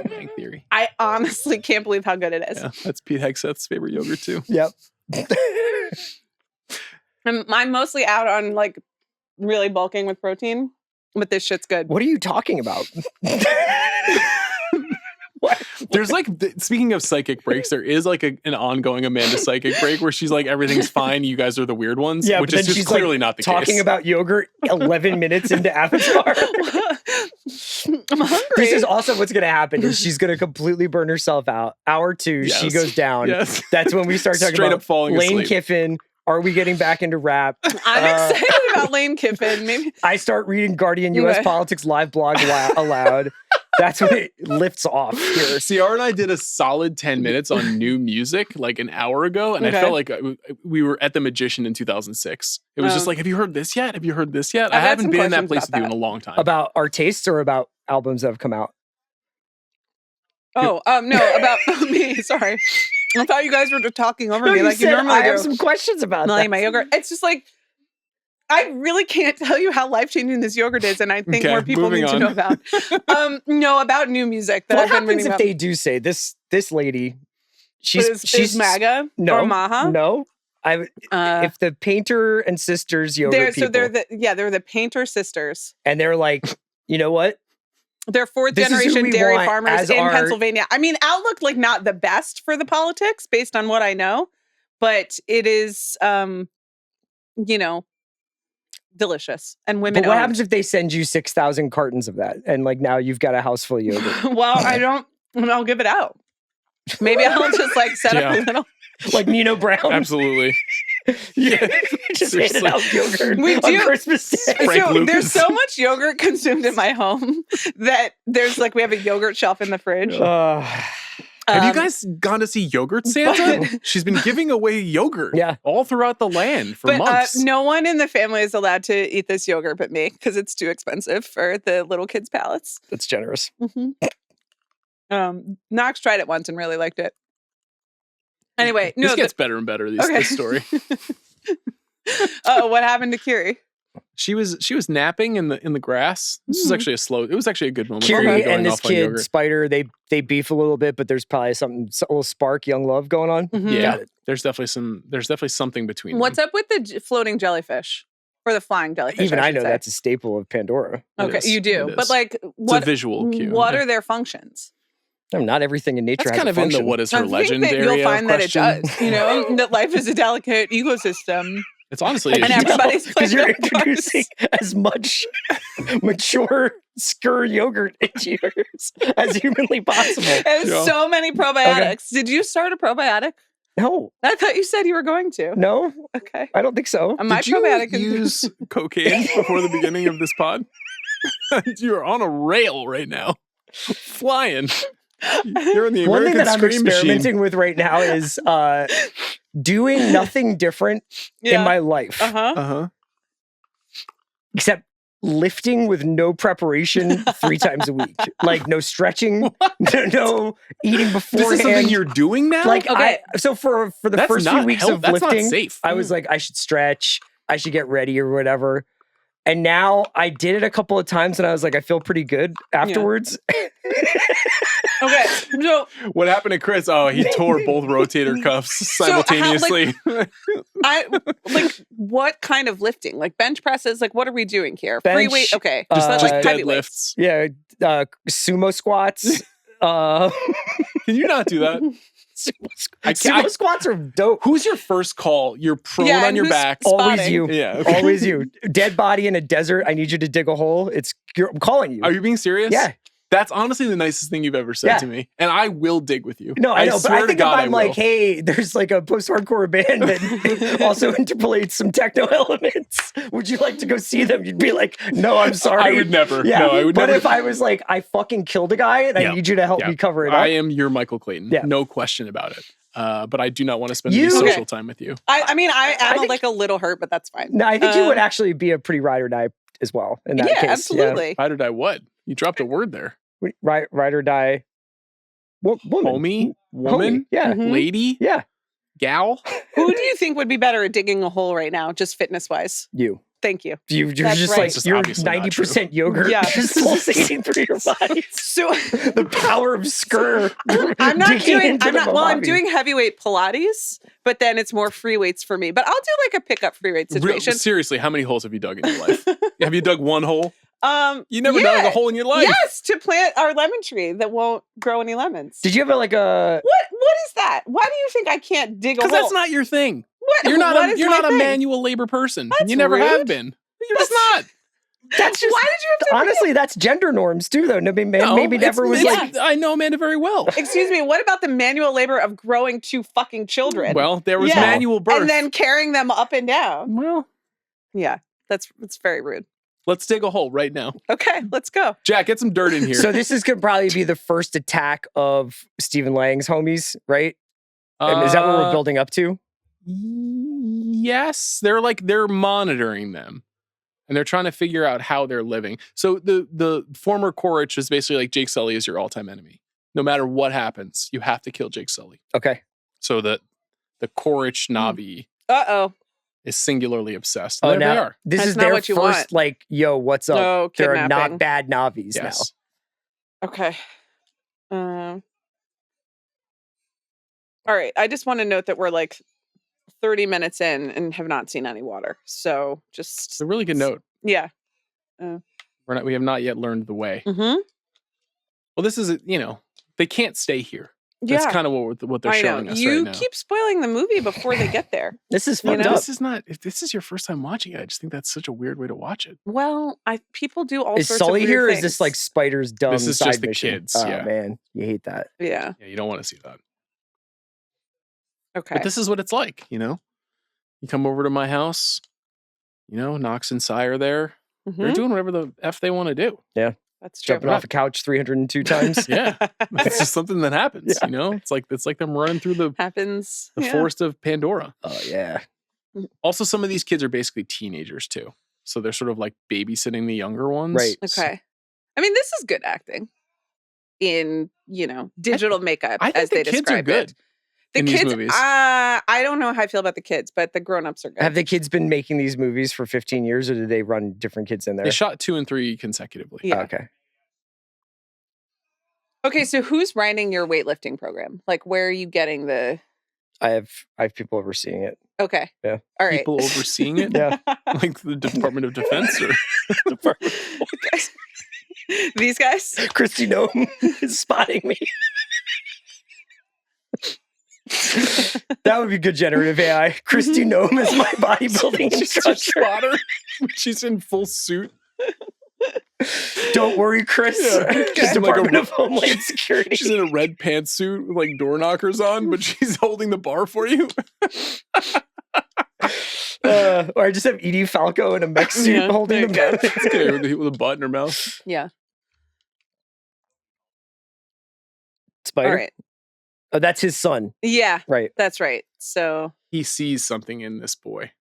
Boomerang theory. I honestly can't believe how good it is. Yeah, that's Pete Hegseth's favorite yogurt too. Yep. I'm mostly out on like really bulking with protein, but this shit's good. What are you talking about? What? There's like, speaking of psychic breaks, there is like an ongoing Amanda psychic break where she's like, everything's fine. You guys are the weird ones, Yeah, which but is then just she's, clearly like, not the Talking case. about yogurt 11 minutes into Avatar. I'm hungry. This is also what's going to happen is she's going to completely burn herself out. Hour 2, she Yes. goes down. Yes. That's when we start talking Straight about up falling Lane asleep. Kiffin. Are we getting back into rap? I'm excited about Lane Kiffin. Maybe I start reading Guardian U.S. Okay. Politics live blog aloud. That's when it lifts off here. CR and I did a solid 10 minutes on new music like an hour ago, and Okay. I felt like we were at the Magician in 2006. It was just like, have you heard this yet? Have you heard this yet? I I've had haven't some been in that questions place with about you in that. a long time. About our tastes or about albums that have come out? no, about me. Sorry. I thought you guys were just talking over me like you said, normally I do. have some questions about Like that. my yogurt. It's just like I really can't tell you how life-changing this yogurt is, and I think Okay, more people moving need to on. know about. No, about new music that What I've been happens reading if about. they do say this lady? Is MAGA no or Maha? No, If the Painter and Sisters yogurt people, they're the Painter sisters, and they're like, you know what? They're fourth This is who generation we dairy want farmers as in our- Pennsylvania. I mean, outlook like not the best for the politics based on what I know, but it is, delicious and women. But what happens if they send you 6,000 cartons of that, and like now you've got a house full of yogurt? Well, I'll give it out. Maybe I'll just like set up a little. Like Nino Brown. Absolutely. Yeah, just handing out yogurt on Christmas Day. There's so much yogurt consumed in my home that there's like we have a yogurt shelf in the fridge. Have you guys gone to see Yogurt Santa? She's been giving away yogurt all throughout the land for months. No one in the family is allowed to eat this yogurt but me because it's too expensive for the little kids' palates. That's generous. Mm-hmm. Knox tried it once and really liked it. Anyway, this gets better and better. This story. Oh, what happened to Kiri? She was napping in the grass. This was actually it was actually a good moment. Kiri and this kid Spider, they beef a little bit, but there's probably a little spark, young love going on. Mm-hmm. Yeah, there's definitely something between. What's up with the floating jellyfish or the flying jellyfish? Even I know that's a staple of Pandora. Okay, you do, but like, it's a visual cue. What are their functions? Not everything in nature. That's has kind a of function. in the what is her legend that area. You'll find that it does. That life is a delicate ecosystem. It's honestly, and everybody's because you're introducing as much mature skyr yogurt into yours as humanly possible. And so many probiotics. Okay. Did you start a probiotic? No. I thought you said you were going to. No. Okay. I don't think so. Did you use cocaine before the beginning of this pod? You're on a rail right now. Flying. You're in the American One thing that I'm experimenting machine. with right now is doing nothing different in my life. Except lifting with no preparation 3 times a week. Like no stretching, no eating beforehand. This is something you're doing now? Like so for the first few weeks of lifting, safe. I was like, I should stretch, I should get ready or whatever. And now I did it a couple of times and I was like, I feel pretty good afterwards. Yeah. Okay, so what happened to Chris? Oh, he tore both rotator cuffs simultaneously. What kind of lifting? Like bench presses? Like what are we doing here? Free weight? Okay, just like deadlifts. Yeah, sumo squats. Can you not do that? Sumo squats are dope. Who's your first call? You're prone on your back. Always you. Yeah, okay. Always you. Dead body in a desert. I need you to dig a hole. I'm calling you. Are you being serious? Yeah. That's honestly the nicest thing you've ever said to me. And I will dig with you. No, I know. But I think God, if I'm like, hey, there's like a post-hardcore band that also interpolates some techno elements. Would you like to go see them? You'd be like, no, I'm sorry. I would never. Yeah. No, I would never. But if I was like, I fucking killed a guy and I need you to help me cover it up. I am your Michael Clayton. Yeah. No question about it. But I do not want to spend any social time with you. I mean, I am like a little hurt, but that's fine. No, I think you would actually be a pretty ride or die as well. In that case. Absolutely. Yeah. Ride or die what? You dropped a word there. Ride or die. Woman. Homie? Woman? Yeah. Lady? Yeah. Gal? Who do you think would be better at digging a hole right now, just fitness wise? You. Thank you. You're just like, you're 90% yogurt just pulsating through your body. So the power of skyr. I'm doing heavyweight Pilates, but then it's more free weights for me. But I'll do like a pickup free weight situation. Seriously, how many holes have you dug in your life? Have you dug one hole? You never dug a hole in your life. Yes, to plant our lemon tree that won't grow any lemons. Did you ever like a What is that? Why do you think I can't dig a hole? Because that's not your thing. What? You're not a manual labor person. That's you never rude. have been. You're just not. That's just, why did you have to honestly, that's gender norms too, though. Maybe never was like. I know Amanda very well. Excuse me. What about the manual labor of growing 2 fucking children? Well, there was manual birth, and then carrying them up and down. Well, yeah, that's very rude. Let's dig a hole right now. Okay, let's go. Jack, get some dirt in here. So this could probably be the first attack of Stephen Lang's homies, right? Is that what we're building up to? Yes, they're monitoring them. And they're trying to figure out how they're living. So the former Quaritch is basically like Jake Sully is your all-time enemy. No matter what happens, you have to kill Jake Sully. Okay. So that the Quaritch Navi is singularly obsessed. Oh, there now they are. This That's is not their what you first want. like, yo, what's up? No, They're kidnapping. not bad Navis Yes. Okay. All right. I just want to note that we're like 30 minutes in and have not seen any water. So just It's a really good note. Yeah. We have not yet learned the way. Mm-hmm. Well, this is, they can't stay here. That's kind of what they're showing us you right now. keep spoiling the movie before they get there. This is fucked up. This is not. If this is your first time watching it, I just think that's such a weird way to watch it. Well, people do all is sorts Sully of weird here? Or things. is this like Spider's dumb This is side just the mission? kids. Oh Yeah. man, you hate that. Yeah. Yeah, you don't want to see that. Okay. But this is what it's like, You come over to my house, Knox and Cy are there. Mm-hmm. They're doing whatever the F they want to do. Yeah. That's true. Jumping off a couch 302 times. Yeah. It's just something that happens, It's like them running through the forest of Pandora. Oh yeah. Also, some of these kids are basically teenagers too. So they're sort of like babysitting the younger ones. Right. Okay. I mean, this is good acting in, digital makeup I think as they the kids describe are good it. The in kids, these movies. I don't know how I feel about the kids, but the grown-ups are good. Have the kids been making these movies for 15 years, or did they run different kids in there? They shot 2 and 3 consecutively. Yeah. Oh, okay. Okay, so who's running your weightlifting program? Like, where are you getting the... I have people overseeing it. Okay. Yeah. All right. People overseeing it? Yeah. Like the Department of Defense? Or These guys? Christy Nome is spotting me. That would be good generative AI. Christy Nome is my bodybuilding instructor. Spotter. She's in full suit. Don't worry, Chris. Yeah. She's Department of Homeland Security. She's in a red pantsuit with like door knockers on, but she's holding the bar for you. Or I just have Edie Falco in a mech suit holding the bar. It's okay with a butt in her mouth. Yeah. Spider? All right. Oh, that's his son. Yeah. Right. That's right. So. He sees something in this boy.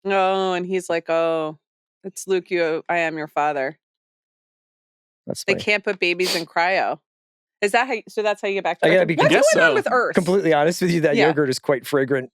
Oh, and he's like, oh, it's Luke. I am your father. That's They funny. can't put babies in cryo. Is that how? So that's how you get back to I gotta Earth? be What's going on with Earth? completely honest with you. That yogurt is quite fragrant.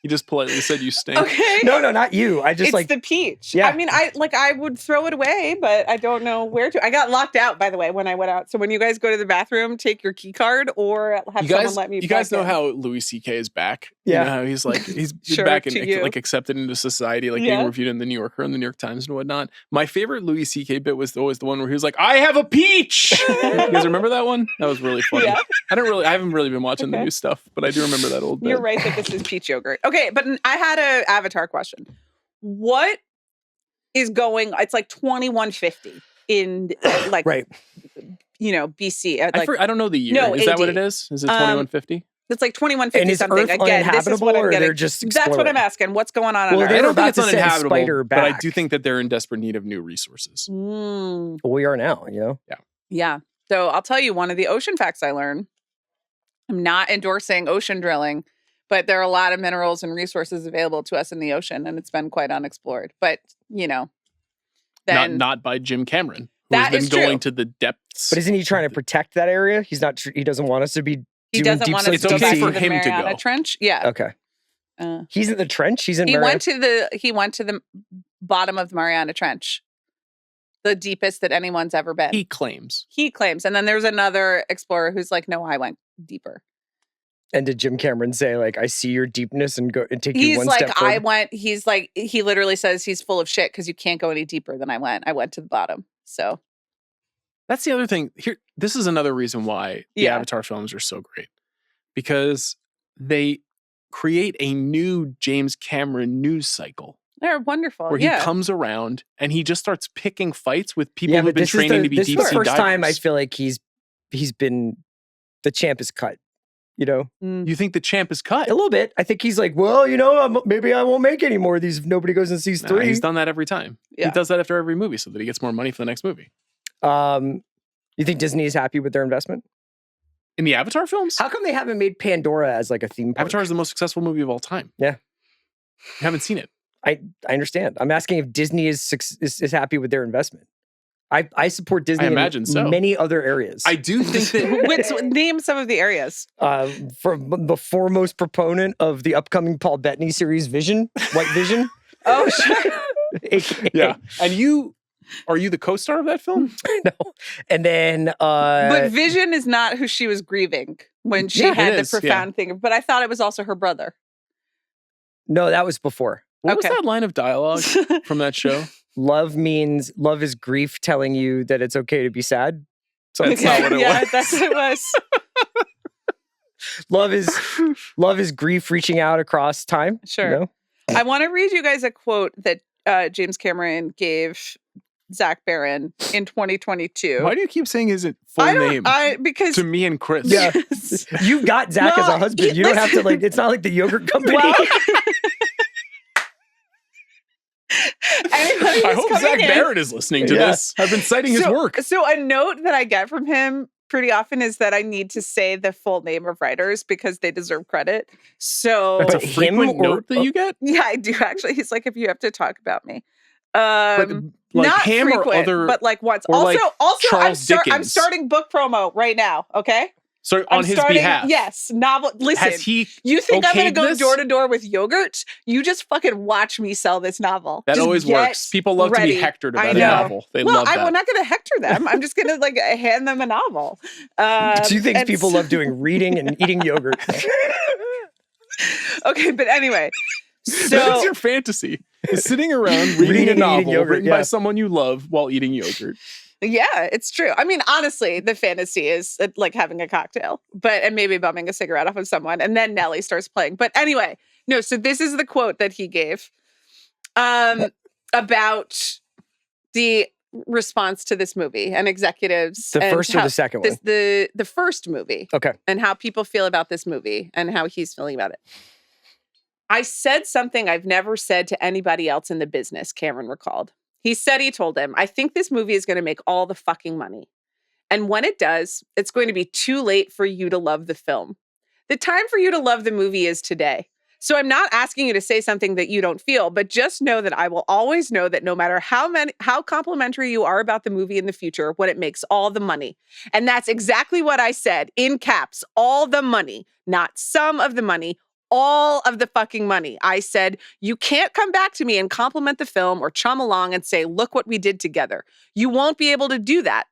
He just politely said you stink. Okay. No, not you. I just it's the peach. Yeah. I mean, I would throw it away, but I don't know where to. I got locked out, by the way, when I went out. So when you guys go to the bathroom, take your key card or have someone let me. You guys know in. how Louis C.K. is back. Yeah. You know how he's like he's Sure, back to and you. like accepted into society, like being reviewed in the New Yorker and the New York Times and whatnot. My favorite Louis C.K. bit was always the one where he was like, "I have a peach." You guys remember that one? That was really funny. Yeah. I haven't really been watching the new stuff, but I do remember that old bit. You're right that this is peach yogurt. Okay, but I had an Avatar question. What is going? It's like 2150 in like right. BC. I don't know the year. No, is that AD. what it is? Is it 2150? It's like 2150 And is something. Earth Again, this is what uninhabitable, I'm or getting. they're just That's what exploring? I'm asking. What's going on Well, Earth? they I were don't think about it's to send uninhabitable, Spider but I back. do think that they're in desperate need of new resources. Mm, Well, we are now, yeah. So I'll tell you one of the ocean facts I learned. I'm not endorsing ocean drilling, but there are a lot of minerals and resources available to us in the ocean, and it's been quite unexplored. But then not by Jim Cameron, who That has is been true. going to the depths. But isn't he trying to protect that area? He's not. He doesn't want us to be. he doing doesn't deep want us It's to go okay back for to the him to Mariana go. Trench. Yeah. Okay. Uh, He's in the trench. He's in. he Mariana- went to the bottom of the Mariana Trench, the deepest that anyone's ever been. He claims. He claims, and then there's another explorer who's like, "No, I went deeper." And did Jim Cameron say like, "I see your deepness and go and take you He's one like, step forward"? "I went." He's like, he literally says he's full of shit because you can't go any deeper than I went. I went to the bottom. So That's the other thing. Here, this is another reason why the Yeah. Avatar films are so great. Because they create a new James Cameron news cycle they're wonderful. where Yeah. he comes around and he just starts picking fights with people Yeah, who've but been this is training to be this deep is sea the first divers. time I feel like he's been the champ is cut. You think the champ is cut? A little bit. I think he's like, well, maybe I won't make any more of these. If nobody goes and sees Nah, 3. he's done that every time. Yeah. He does that after every movie so that he gets more money for the next movie. You think Disney is happy with their investment? In the Avatar films? How come they haven't made Pandora as like a theme park? Avatar is the most successful movie of all time. Yeah. You haven't seen it. I understand. I'm asking if Disney is happy with their investment. I support Disney imagine in so. many other areas. I do think that Name some of the areas. From the foremost proponent of the upcoming Paul Bettany series, Vision, White Vision. Oh, sure. AKA yeah. And you Are you the co-star of that film? No. And then But Vision is not who she was grieving when she had the profound thing. But I thought it was also her brother. No, that was before. What was that line of dialogue from that show? Love is grief telling you that it's okay to be sad. So that's not what it was. Yeah, that's what it was. Love is grief reaching out across time. Sure. You know? I want to read you guys a quote that James Cameron gave Zach Baron in 2022. Why do you keep saying his full name? Because to me and Chris. Yeah. You've got Zach as a husband. You don't have to it's not like the yogurt company. Well, I hope Zach Baron is listening to this. I've been citing his work. So a note that I get from him pretty often is that I need to say the full name of writers because they deserve credit. So that's a frequent note that you get? Yeah, I do actually. He's like, if you have to talk about me. But like not him frequent, or other, but like once. Or also, Charles I'm starting book promo right now. Okay. So on his behalf. Yes. Novel. Listen. You think I'm going to go door to door with yogurt? You just fucking watch me sell this novel. That just always works. People love to be hectored about a novel. They love that. I'm not going to hector them. I'm just going to hand them a novel. 2 things people love doing: reading and eating yogurt. Okay, but anyway. So that's your fantasy. Is sitting around reading a novel written by someone you love while eating yogurt. Yeah, it's true. I mean, honestly, the fantasy is like having a cocktail, and maybe bumming a cigarette off of someone, and then Nelly starts playing. But anyway, no. So this is the quote that he gave about the response to this movie and executives. The first or the second one? The first movie. Okay. And how people feel about this movie and how he's feeling about it. I said something I've never said to anybody else in the business, Cameron recalled. He said he told him, I think this movie is going to make all the fucking money. And when it does, it's going to be too late for you to love the film. The time for you to love the movie is today. So I'm not asking you to say something that you don't feel, but just know that I will always know that no matter how complimentary you are about the movie in the future, when it makes all the money. And that's exactly what I said, in caps, all the money, not some of the money, all of the fucking money. I said, you can't come back to me and compliment the film or chum along and say, look what we did together. You won't be able to do that.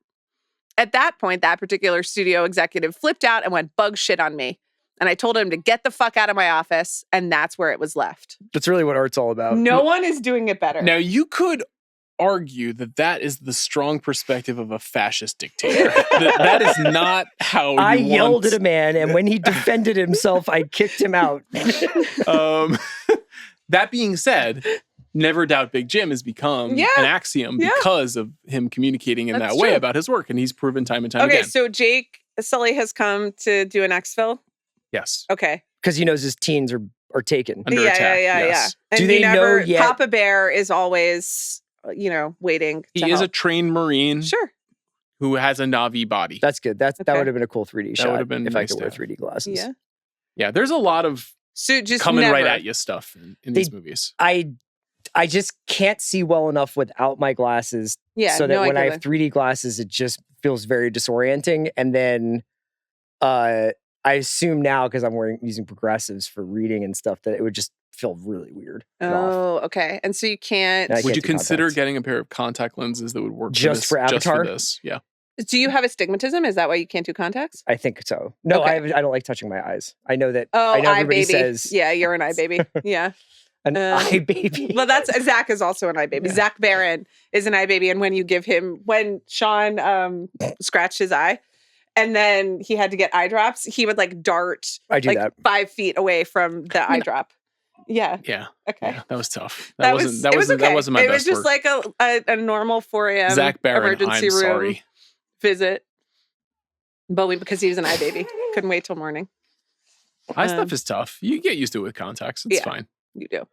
At that point, that particular studio executive flipped out and went bug shit on me. And I told him to get the fuck out of my office. And that's where it was left. That's really what art's all about. No one is doing it better. Now, you could argue that is the strong perspective of a fascist dictator. that is not how you I yelled at a man, and when he defended himself, I kicked him out. That being said, never doubt Big Jim has become an axiom because of him communicating in that way about his work, and he's proven time and time again. Okay, so Jake Sully has come to do an exfill? Yes. Okay. Because he knows his teens are taken. Under attack. Yeah. And do they know yet? Papa Bear is always, waiting. He is a trained Marine. Sure. Who has a Na'vi body. That's good. That would have been a cool 3D shot. Would have been if nice I could wear 3D glasses. Yeah. Yeah, there's a lot of coming right at you stuff in these movies. I just can't see well enough without my glasses. Yeah. So that when I have 3D glasses, it just feels very disorienting. And then I assume now, because I'm using progressives for reading and stuff, that it would just feel really weird. Oh, okay. And so you can't. Would you consider getting a pair of contact lenses that would work just for Avatar? Just for this? Yeah. Do you have astigmatism? Is that why you can't do contacts? I think so. No, I don't like touching my eyes. I know that. Oh, I know eye everybody baby. says. Yeah, you're an eye baby. Yeah. An eye baby. Well, Zach is also an eye baby. Yeah. Zach Baron is an eye baby. And when Sean scratched his eye, and then he had to get eye drops, he would dart that 5 feet away from the eye drop. Yeah. Yeah. Okay. Yeah, that was tough. That wasn't my best work. It was just like a normal 4 a.m. Zach Baron, emergency room sorry. visit. But because he was an eye baby. Couldn't wait till morning. Eye stuff is tough. You get used to it with contacts. It's fine. You do.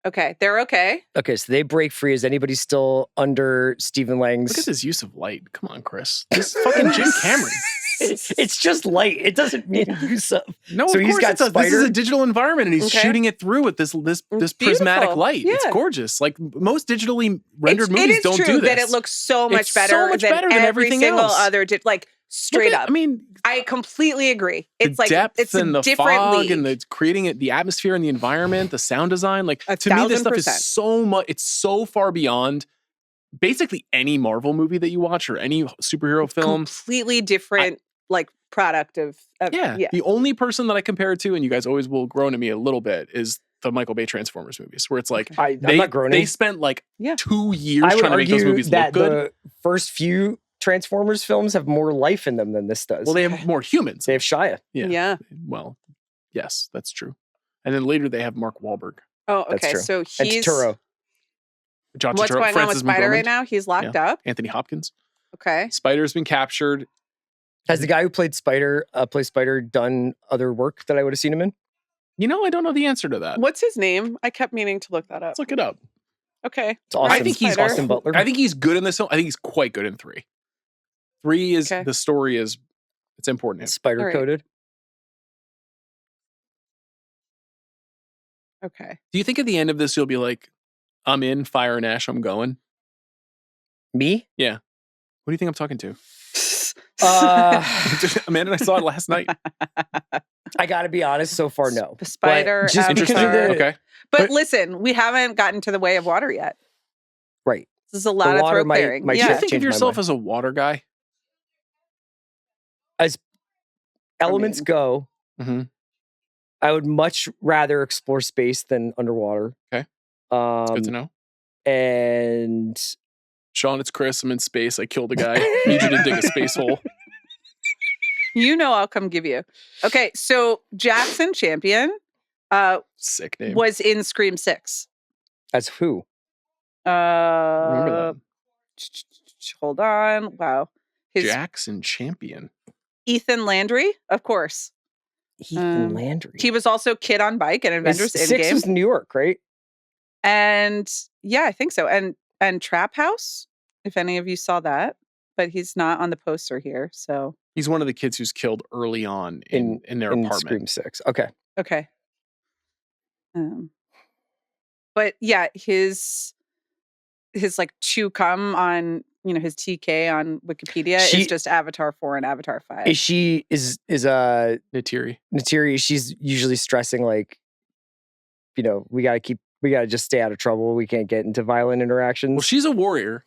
Okay. They're okay. Okay, so they break free. Is anybody still under Stephen Lang's? Look at this use of light. Come on, Chris. This is fucking Jim Cameron. It's just light. It doesn't mean use of. No, so he's got This is a digital environment, and he's shooting it through with this prismatic light. Yeah. It's gorgeous. Like most digitally rendered movies don't do this. It is true that it looks so much better than everything else. Straight up. I mean, I completely agree. It's the depth it's and a the different fog league. and creating the atmosphere and the environment, the sound design. To me, this stuff is so much. It's so far beyond basically any Marvel movie that you watch or any superhero film. Completely different like product of Yeah. The only person that I compare it to, and you guys always will groan at me a little bit, is the Michael Bay Transformers movies, where it's like I'm not groaning. They spent like 2 years trying to make those movies that look good. The first few Transformers films have more life in them than this does. Well, they have more humans. They have Shia. Yeah. Well, yes, that's true. And then later they have Mark Wahlberg. Oh, okay. That's true. So And he's Turturro. John what's Turturro, going on Francis with Spider McDormand, right now? He's locked up. Anthony Hopkins. Okay. Spider's been captured. Has the guy who played Spider, done other work that I would have seen him in? You know, I don't know the answer to that. What's his name? I kept meaning to look that up. Let's look it up. Okay. It's Austin, I think he's Austin Butler. I think he's good in this film. I think he's quite good in 3. 3 is the story is it's important. Spider coded. Okay. Do you think at the end of this you'll be like, I'm in, Fire and Ash, I'm going? Me? Yeah. Who do you think I'm talking to? Uh, Amanda and I saw it last night. I gotta be honest, so far, no. The Spider. But just because of Avatar. the, Okay. But listen, we haven't gotten to the Way of Water yet. Right. This is a lot of water throat might- clearing. might Do you Yeah. change think of my yourself mind. as a water guy? As elements go, Mm-hmm. I would much rather explore space than underwater. Okay. Good to know. And Sean, it's Chris. I'm in space. I killed a guy. Need you to dig a space hole. You know I'll come give you. Okay, so Jackson Champion Sick name. was in Scream 6. as who? Remember that. Hold on. Wow. Jackson Champion. Ethan Landry, of course. Ethan Landry. He was also Kid on Bike and Avengers Six Endgame. was New York, right? And yeah, I think so. And Trap House, if any of you saw that, but he's not on the poster here. So He's one of the kids who's killed early on in their apartment. Scream 6. Okay. okay. But yeah, his like to come on, his TK on Wikipedia is just Avatar 4 and Avatar 5. Is Natiri. Natiri, she's usually stressing like, we gotta just stay out of trouble. We can't get into violent interactions. Well, she's a warrior.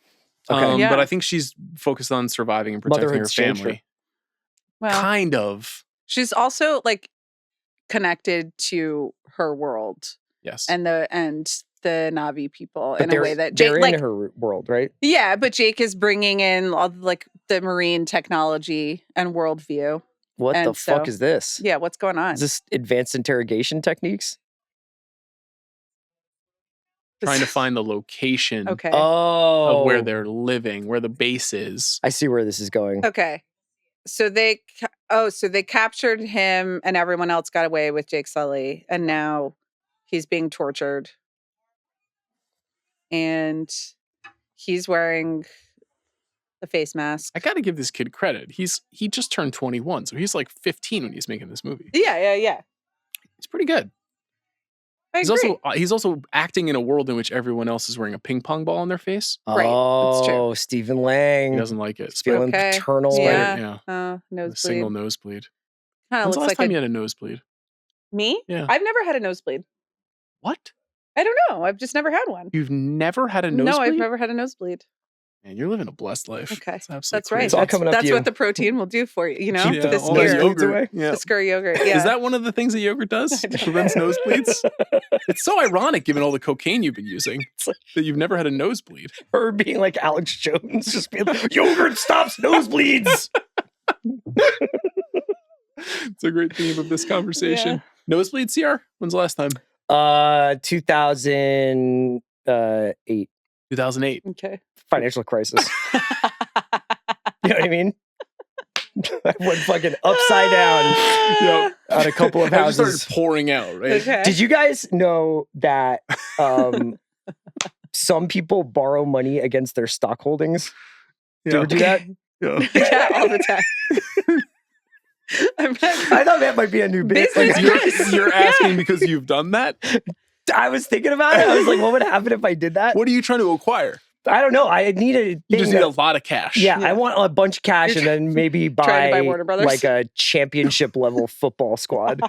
Okay. But I think she's focused on surviving and protecting Motherhood's her changed her. family. Well, Kind of. she's also like connected to her world Yes. and the Na'vi people But in a way that they're Jake, in her world, right? yeah, but Jake is bringing in all like the marine technology and worldview. What And the fuck so- is this? Yeah, what's going on? Is this advanced interrogation techniques? Trying to find the location Okay. Oh, of where they're living, where the base is. I see where this is going. Okay. So they captured him and everyone else got away with Jake Sully and now he's being tortured. And he's wearing a face mask. I got to give this kid credit. He just turned 21, so he's like 15 when he's making this movie. Yeah. He's pretty good. I agree. He's also acting in a world in which everyone else is wearing a ping pong ball on their face. Right, that's true. Oh, Stephen Lang. He doesn't like it. He's feeling Okay. paternal. Yeah. A Nosebleed. single nosebleed. Kind of When's the looks last like time you had a nosebleed? me? Yeah. I've never had a nosebleed. What? I don't know. I've just never had one. You've never had a nosebleed? No, I've never had a nosebleed. Man, you're living a blessed life. Okay. It's absolutely That's right. crazy. It's all coming up That's you. what the protein will do for you, Keep the all that scare. yogurt. yogurt. away. Yeah. The scare yogurt. Yeah. Is that one of the things that yogurt does? It prevents nosebleeds? It's so ironic given all the cocaine you've been using that you've never had a nosebleed. Her being like Alex Jones, just being like, yogurt stops nosebleeds. It's a great theme of this conversation. Nosebleed, CR? When's the last time? 2008 2008. Okay. financial crisis. You know what I mean? I went fucking upside down on a couple of It just houses. started pouring out, right? Okay. Did you guys know that some people borrow money against their stock holdings? Do you ever do that? Yeah. Yeah, all the time. I thought that might be a new bit. Business You're asking because you've done that? I was thinking about it. I was like, what would happen if I did that? What are you trying to acquire? I don't know. I need a You just need a lot of cash. Yeah, I want a bunch of cash and then maybe trying to buy buy Warner Brothers? like a championship level football squad.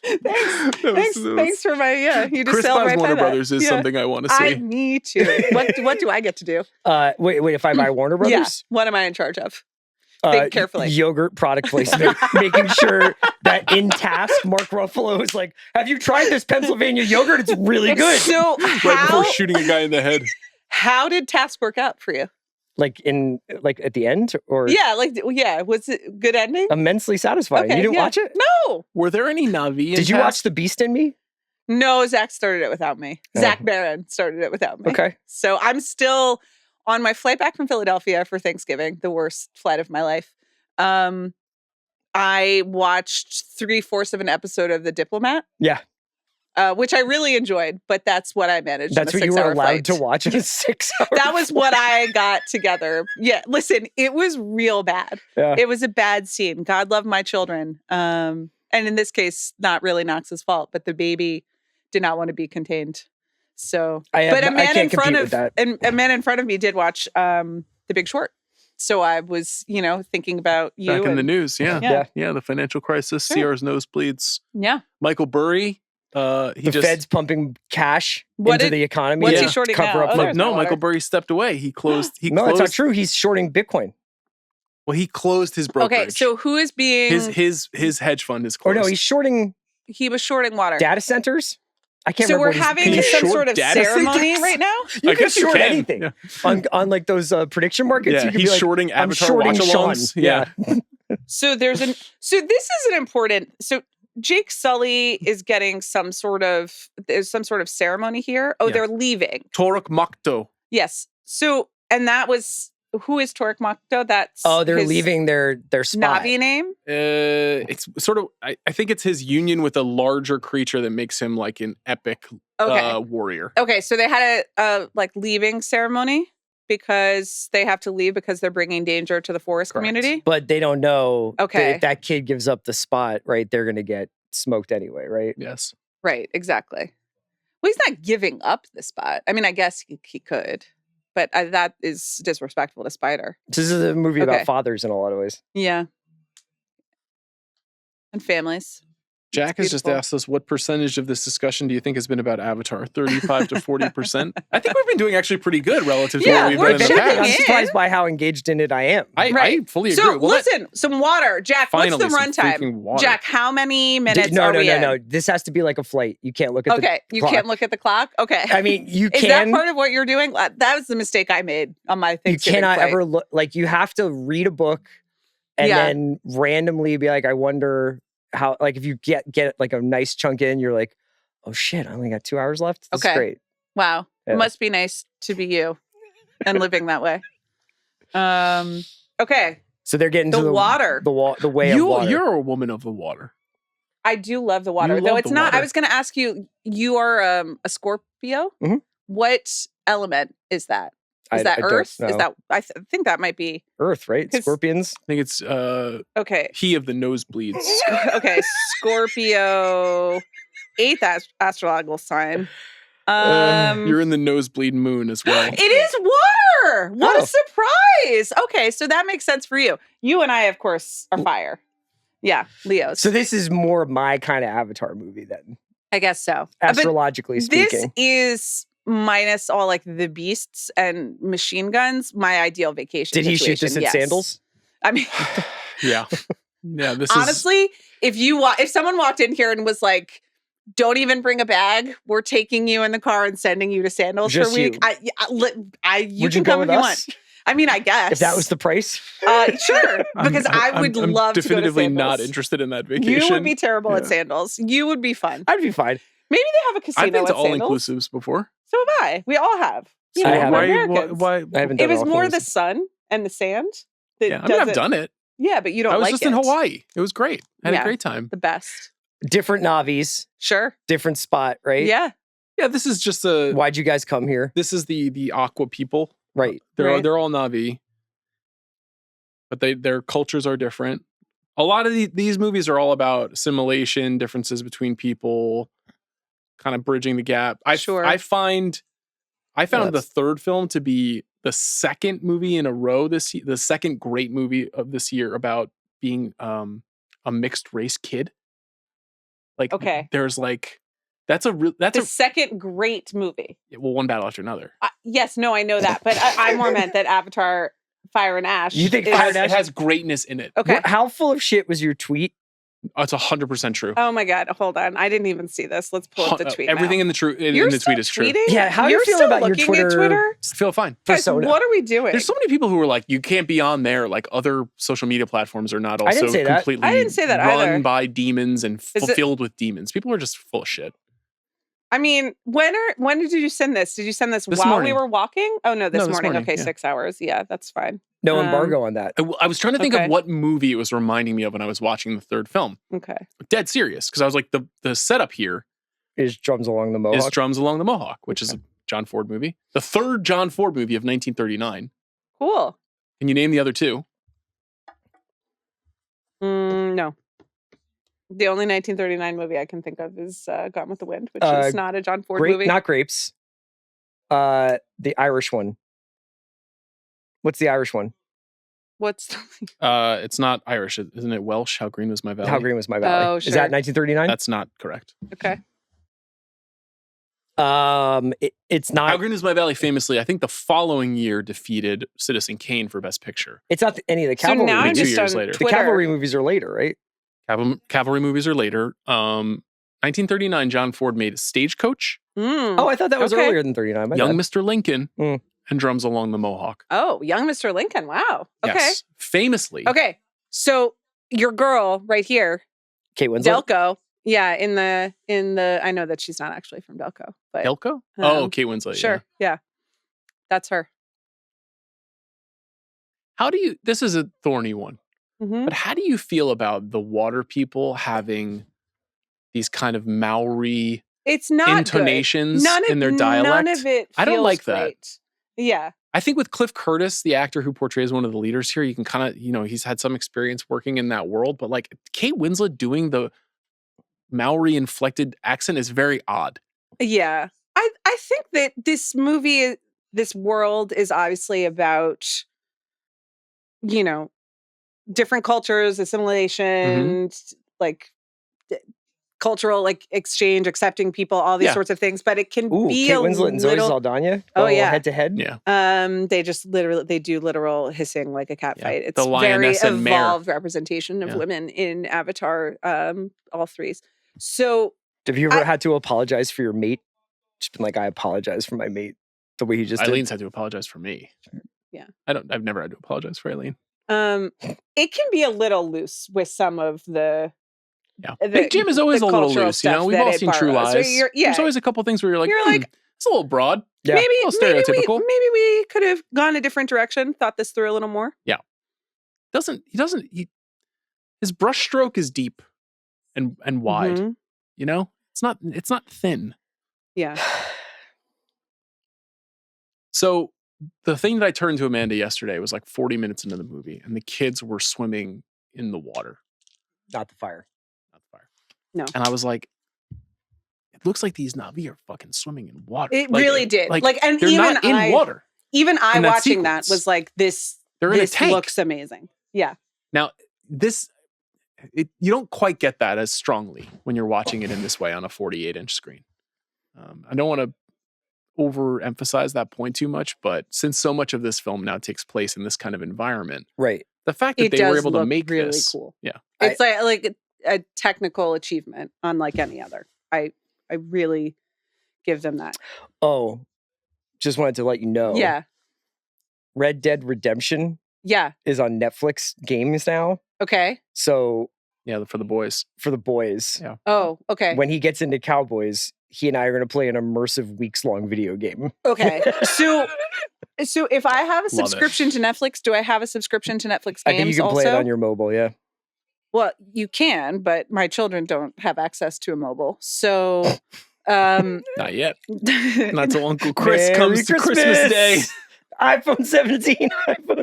Thanks for my You just Chris sailed buys right Warner by Brothers that. is something I want to see. I need to. What do I get to do? Wait, if I buy Warner Yeah. Brothers? What am I in charge of? Think carefully. Yogurt product placement, making sure that in task, Mark Ruffalo is like, have you tried this Pennsylvania yogurt? It's really good. So Right before shooting a guy in the head. how did Task work out for you? Like at the end, or was it good ending? immensely satisfying. You didn't watch it? No. Were there any Na'vi in Did you Task? watch The Beast in Me? No, Zach started it without me. Oh. Zach Barron started it without me. Okay. So I'm still on my flight back from Philadelphia for Thanksgiving, the worst flight of my life. I watched 3/4 of an episode of The Diplomat. Yeah. Which I really enjoyed, but that's what I managed. That's in a what you were 6-hour allowed flight. to watch in a 6 hour. That was what I got together. Yeah, listen, it was real bad. Yeah. It was a bad scene. God love my children. And in this case, not really Knox's fault, but the baby did not want to be contained. So, I can't compete with that. a man in front of me did watch The Big Short. So I was, thinking about you. Back in the news, Yeah. Yeah, the financial crisis, Sure. Sierra's nosebleeds. Yeah. Michael Burry, Fed's pumping cash into the economy. What's to he shorting cover now? up Oh, for- there's no Michael water. Burry stepped away. He closed. No, that's not true. He's shorting Bitcoin. Well, he closed his brokerage. Okay, so who is being... his hedge fund is Or closed. no, he's shorting He was shorting water. data centers. I can't So remember. we're what having Can you some short sort of data ceremony centers? right now? you I can guess you short can. anything Yeah. on like those prediction markets. Yeah, You can he's be like, shorting I'm Avatar shorting watch-alongs. Sean. Yeah. So this is an important. So Jake Sully is getting there's some sort of ceremony here. Oh, Yeah. they're leaving. Toruk Makto. Yes. So, and that was, who is Torek Makto? That's they're his leaving their spot. Navi name. It's sort of. I think it's his union with a larger creature that makes him like an epic Okay. warrior. Okay. So they had a leaving ceremony because they have to leave because they're bringing danger to the forest Correct. community. But they don't know that Okay. if that kid gives up the spot, right, they're going to get smoked anyway, right? Yes. Right. Exactly. Well, he's not giving up the spot. I mean, I guess he could, but that is disrespectful to Spider. This is a movie Okay. about fathers in a lot of ways. Yeah. And families. Jack has just beautiful. asked us, what percentage of this discussion do you think has been about Avatar? 35 to 40%? I think we've been doing actually pretty good relative to Yeah, what we've we're done in the checking past. I'm in. surprised by how engaged in it I am. I fully agree. So Well, listen, some water. Jack, finally, what's the some freaking runtime? water. Jack, how many minutes no, are no, we no, in? no. This has to be like a flight. You can't look at the Okay, you clock. can't look at the clock? Okay. I mean, you Is can. that part of what you're doing? That was the mistake I made on my You Thanksgiving cannot flight. ever look. Like, you have to read a book and Yeah. then randomly be like, I wonder how, like, if you get like a nice chunk in, you're like, oh shit, I only got 2 hours left. This Okay. is great. Wow. Yeah. It must be nice to be you and living that way. Okay. So they're getting The to water. the way of water. You're a woman of the water. I do love the water. You Though love it's the not, I water. was going to ask you, you are a Scorpio? Mhm. What element is that? Is I that don't Earth? Is know. that, I think that might be, Earth, right? 'Cause- Scorpions. I think it's okay. he of the nosebleeds. Okay, Scorpio, 8th astrological sign. You're in the nosebleed moon as well. It is water. What Oh. a surprise. Okay, so that makes sense for you. You and I, of course, are fire. Yeah, Leos. So this is more my kind of Avatar movie then, I guess so. astrologically This speaking. is minus all like the beasts and machine guns, my ideal vacation. Did he shoot situation, this in yes. sandals? I mean, Yeah. Yeah, this is honestly, if someone walked in here and was like, "Don't even bring a bag. We're taking you in the car and sending you to sandals Just for a week." you. You Would can you go come with if you us? want. I mean, I guess If that was the price? sure, because I would I'm love to go to definitively sandals. not interested in that vacation. You would be terrible at Yeah. sandals. You would be fun. I'd be fine. Maybe they have a casino I've been to at all sandals. inclusives before. So have I. We all have. You I know, haven't. we're Why? Americans. Why? I haven't It done was all more the things. sun and the sand. That Yeah, I mean, does I've it. done it. Yeah, but you don't I was like just it. in Hawaii. It was great. I had Yeah. a great time. The best. Different Navis, Sure. different spot, right? Yeah. Yeah, this is just a. Why'd you guys come here? This is the Aqua people. Right. Right. They're all Na'vi, but their cultures are different. A lot of these movies are all about assimilation, differences between people, kind of bridging the gap. Sure. I found the that's- third film to be the second movie in a row the second great movie of this year about being a mixed race kid. Like, Okay. there's like that's the second great movie. Well, one battle after another. Yes, no, I know that, but I more meant that Avatar: Fire and Ash. You think It has greatness in it. Okay. How full of shit was your tweet? It's 100% true. Oh my God, hold on. I didn't even see this. Let's pull up the tweet. Everything now. in the tweet is true. Yeah, how are you feeling about your Twitter? I feel fine. Guys, what are we doing? There's so many people who are like, you can't be on there. Like, other social media platforms are not also completely I didn't say that run either. by demons and filled with demons. People are just full of shit. I mean, when did you send this? Did you send this while morning. we were walking? Oh no, this morning. Okay, yeah. 6 hours. Yeah, that's fine. No embargo on that. I was trying to think of what movie it was reminding me of when I was watching the third film. Okay. Dead serious, because I was like, the setup here is Drums Along the Mohawk. Is Drums Along the Mohawk, which is a John Ford movie. The third John Ford movie of 1939. Cool. Can you name the other two? No. The only 1939 movie I can think of is Gone with the Wind, which is not a John Ford movie. Not Grapes. The Irish one. What's the Irish one? It's not Irish, isn't it? Welsh. How Green Was My Valley? How Green Was My Valley? Oh, sure. Is that 1939? That's not correct. Okay. It's not. How Green Was My Valley famously, I think the following year defeated Citizen Kane for Best Picture. It's not any of the cavalry. So now I'm 2 just years on later. The Twitter. cavalry movies are later, right? Cavalry movies are later. 1939, John Ford made Stagecoach, Oh, I thought that was earlier than 39. My Young bad. Mr. Lincoln, and Drums Along the Mohawk. Oh, Young Mr. Lincoln. Wow. Okay. Yes, famously. Okay. So your girl right here, Kate Winslet. Delco. Yeah, in the I know that she's not actually from Delco, but Delco? Kate Winslet. Sure. Yeah. That's her. How do you, this is a thorny one, Mm-hmm. but how do you feel about the water people having these kind of Maori It's not intonations in their dialect? None of it I don't feels like that. great. Yeah. I think with Cliff Curtis, the actor who portrays one of the leaders here, you can kind of, he's had some experience working in that world, but like Kate Winslet doing the Maori inflected accent is very odd. Yeah. I think that this movie, this world is obviously about, different cultures, assimilation, like cultural cultural exchange, accepting people, all these sorts of things. But it can be Kate a Winslet and Zoe little. Saldana. Oh yeah, head to head. Yeah. They do literal hissing like a cat fight. It's The very lioness and mare. evolved representation of women in Avatar. All threes. So Have you ever had to apologize for your mate? Just been like, I apologize for my mate. The way he just Eileen's had to apologize for me. Yeah. I've never had to apologize for Eileen. it can be a little loose with some of the. Yeah. Big Jim is always a little loose, We've all seen True Lies. There's always a couple things where you're like, it's a little broad. Yeah. Maybe a little stereotypical. Maybe we could have gone a different direction, thought this through a little more. Yeah. His brushstroke is deep and wide. Mm-hmm. It's not thin. Yeah. So the thing that I turned to Amanda yesterday was like 40 minutes into the movie, and the kids were swimming in the water. Not the fire. No. And I was like, it looks like these Na'vi are fucking swimming in water. It really did. And they're even not in water. Even I in that watching sequence. that was like, this looks amazing. Yeah. Now, you don't quite get that as strongly when you're watching it in this way on a 48-inch screen. I don't want to overemphasize that point too much, but since so much of this film now takes place in this kind of environment, right? The fact that they were able to make really this cool. Yeah. It's like a technical achievement unlike any other. I really give them that. Oh, just wanted to let you know. Yeah. Red Dead Redemption is on Netflix games now. Okay. So for the boys. Yeah. Oh, okay. When he gets into Cowboys, he and I are going to play an immersive weeks-long video game. Okay. So if I have a subscription to Netflix, do I have a subscription to Netflix games also? I think you can play it on your mobile, yeah. Well, you can, but my children don't have access to a mobile. So not yet. Not till Uncle Chris comes to Christmas Day. iPhone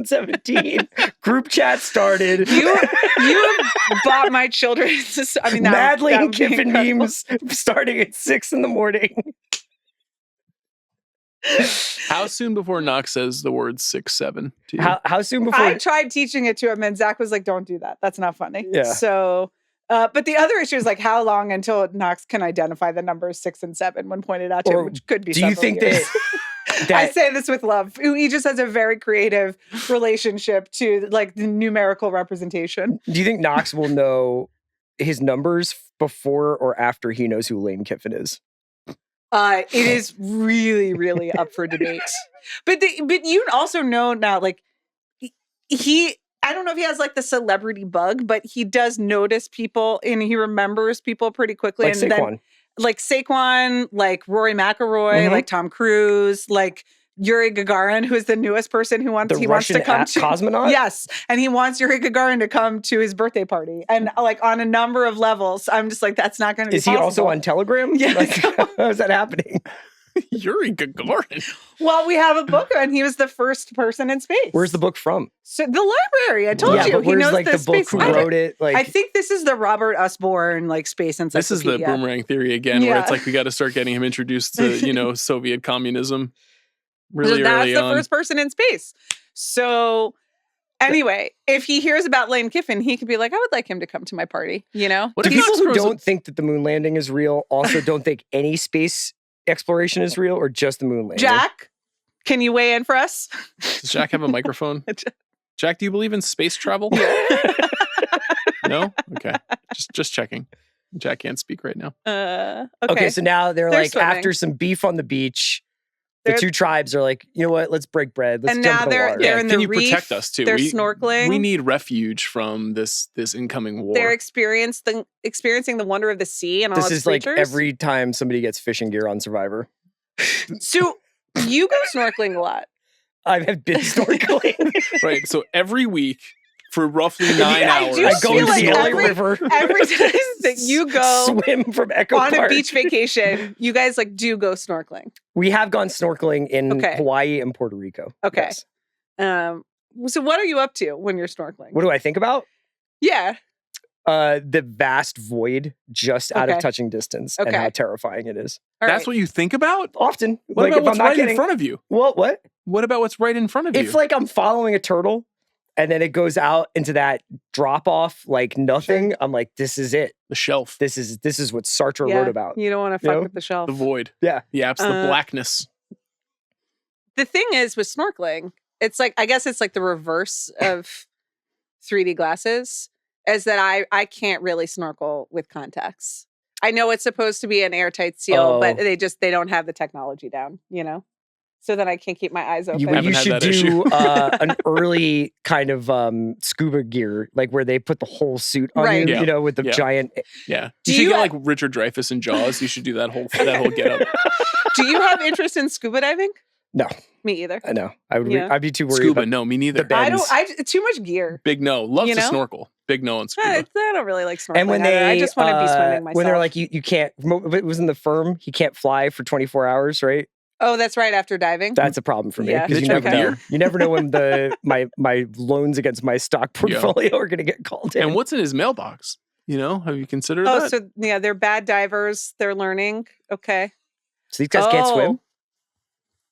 17. Group chat started. You have bought my children. Madly and Kiffin memes starting at 6 a.m. How soon before Knox says the word 6'7" to you? How soon before? I tried teaching it to him, and Zach was like, "Don't do that. That's not funny." Yeah. So, but the other issue is like, how long until Knox can identify the numbers 6 and 7 when pointed out to him, which could be. Do you think years. that I say this with love. He just has a very creative relationship to like the numerical representation. Do you think Knox will know his numbers before or after he knows who Lane Kiffin is? It is really, really up for debate. But you also know now, like he I don't know if he has like the celebrity bug, but he does notice people and he remembers people pretty quickly. Like and Saquon. Then, like Saquon, like Rory McIlroy, like Tom Cruise, like Yuri Gagarin, who is the newest person who wants to come to cosmonaut. Yes, and he wants Yuri Gagarin to come to his birthday party, and like on a number of levels, I'm just like, that's not going to be. Is he also on Telegram? Yeah, like, how is that happening? Yuri Gagarin. Well, we have a book, and he was the first person in space. Where's the book from? So the library. I told you. But He knows like the book space. who wrote it. Like, I think this is the Robert Usborne like space encyclopedia. This is the boomerang theory again, where it's like we got to start getting him introduced to Soviet communism really that's early the on. first person in space. So anyway, if he hears about Lane Kiffin, he could be like, I would like him to come to my party. You know, What do if people Knox who grows don't up- think that the moon landing is real also don't think any space exploration is real, or just the moon landing? Jack, can you weigh in for us? Does Jack have a microphone? Jack, do you believe in space travel? No? Okay. Just checking. Jack can't speak right now. Okay. So now they're like, swimming. after some beef on the beach, the two tribes are like, you know what? Let's break bread. Let's And jump now in the water. they're in the Can you reef. protect us too? They're snorkeling. We need refuge from this incoming war. They're experiencing the wonder of the sea and all This its is like creatures. every time somebody gets fishing gear on Survivor. So you go snorkeling a lot. I have been snorkeling. Right. So every week for roughly 9 hours. do I go feel to like the LA every- River. Every time that you go swim from Echo on Park. a beach vacation, you guys like do go snorkeling. We have gone snorkeling in Okay. Hawaii and Puerto Rico. Okay. Yes. So what are you up to when you're snorkeling? What do I think about? Yeah. The vast void just out of Okay. touching distance and Okay. how terrifying it is. All That's right. what you think about? Often. What like about if what's I'm not right getting in front of you? What? What about what's right in front of you? If like I'm following a turtle and then it goes out into that drop off like nothing, I'm like, this is it. The shelf, This is what Sartre Yeah, wrote about. You don't want to You fuck know? with the shelf. the void. Yeah. The apps, the blackness. The thing is with snorkeling, it's like, I guess it's like the reverse of 3D glasses, is that I can't really snorkel with contacts. I know it's supposed to be an airtight seal, but they don't have the technology down, you know? So then I can't keep my eyes open. You Haven't had should that do issue. an early kind of scuba gear, like where they put the whole suit on Right. you, Yeah. you know, with the Yeah. giant. Yeah. Do You should you get ha- like Richard Dreyfuss in Jaws. You should do that whole get up. Do you have interest in scuba diving? No, Me either. I know. Yeah. I'd be too worried. Scuba, about no, me neither. the bends. Too much gear. Big no. Love You to know? snorkel. Big no on I scuba. don't really like snorkeling. And when either. they, I just want to be swimming myself. when they're like, you can't. It was in the firm. He can't fly for 24 hours, right? oh, that's right after diving. That's a problem for me Yeah. because you Did you never have know. deer? You never know when my loans against my stock portfolio are going to get called in. And what's in his mailbox? You know, have you considered Oh, that? so yeah, they're bad divers. They're learning. Okay. So these guys can't swim.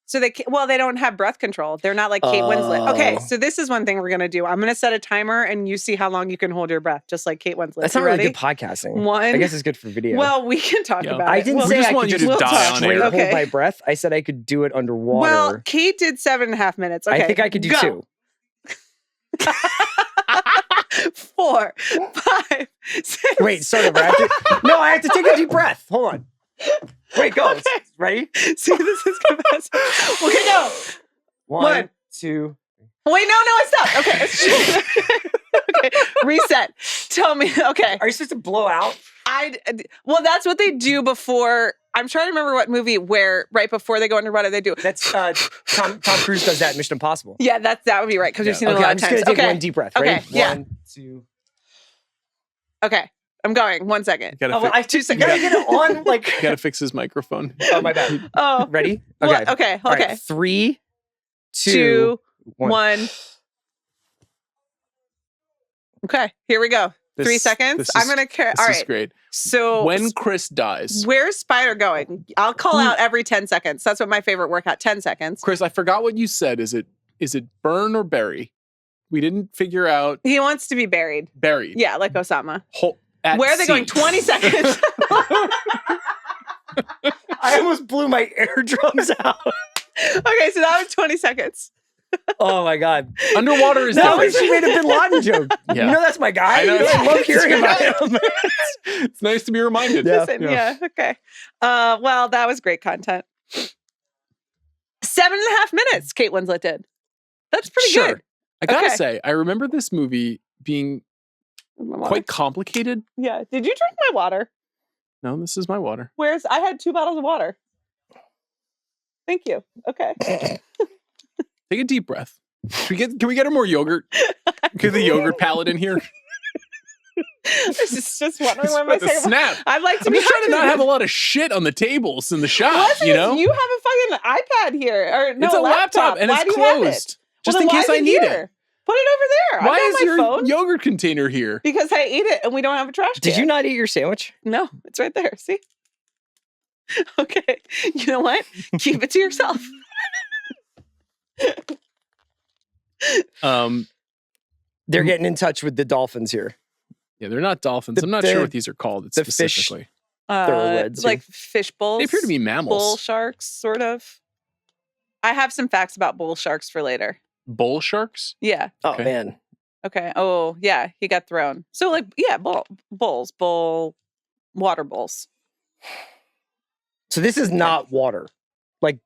So they don't have breath control. They're not like Kate Winslet. Okay, Oh. so this is one thing we're gonna do. I'm gonna set a timer, and you see how long you can hold your breath, just like Kate Winslet. That's You not really ready? good podcasting. One. I guess it's good for video. Well, we can talk Yeah. about I it. didn't Well, say just I want could you just to die on straight air. hold Okay. my breath. I said I could do it underwater. Well, Kate did 7.5 minutes. Okay, I think I could do go. 2. 4, 5, 6. Wait, sorry, but I have to take a deep breath. Hold on. Wait, go. Okay. Ready? See, this is capacity. Okay, go. 1, 2. Wait, no, I stopped. Okay. Okay, reset. Tell me. Okay. Are you supposed to blow out? Well, that's what they do before. I'm trying to remember what movie where right before they go underwater they do. That's Tom Cruise does that in Mission Impossible. Yeah, that would be right because we've seen it a Okay, lot I'm of just times. gonna take Okay. one deep breath. Okay, Ready? yeah. 1, 2. Okay, I'm going. 1 second. You gotta, Oh, I 2 I seconds. gotta get it on. Like, gotta fix his microphone. oh my bad. Oh, Ready? what? Okay. All Okay. right, 3, 2, 2, 1. 1. Okay, here we go. 3 seconds? I'm going to care. All This is right. great. So When Chris dies. where's Spider going? I'll call out every 10 seconds. That's what my favorite workout, 10 seconds. Chris, I forgot what you said. Is it burn or bury? We didn't figure out. He wants to be buried. Buried. Yeah, like Osama. At Where are they sea. going? 20 seconds. I almost blew my eardrums out. Okay, so that was 20 seconds. Oh my God. Underwater is That different. was you made a Bin Laden joke. Yeah. You know that's my guy. I know. I love hearing about him. It's nice to be reminded. Yeah. Listen, yeah, okay. Well, that was great content. 7.5 minutes, Kate Winslet did. That's pretty Sure. good. I gotta Okay. say, I remember this movie being My water. quite complicated. Yeah. Did you drink my water? No, this is my water. I had 2 bottles of water. Thank you. Okay. Take a deep breath. Can we get her more yogurt? Get the yogurt palette in here. I was just wondering when my About to second. snap. I'd like to I'm be just trying to not happy. have a lot of shit on the tables in the shop. What? You know, You have a fucking iPad here, or no, it's a laptop and Why it's do you have it? closed. Just Well, in then why case is I need here? it. Put it over there. Why I've is got my your phone yogurt container here? because I ate it and we don't have a trash can. Did you not eat your sandwich? No, it's right there. See? Okay. You know what? Keep it to yourself. They're getting in touch with the dolphins here. Yeah, they're not dolphins. I'm not sure what these are called. It's the fish- specifically. Thoroughbreds Like here. fish bowls. They appear to be mammals. Bull sharks, sort of. I have some facts about bull sharks for later. Bull sharks? Yeah. Oh Okay. man. Okay. Oh, yeah. He got thrown. So, like, yeah, water bowls. So this is not water. Like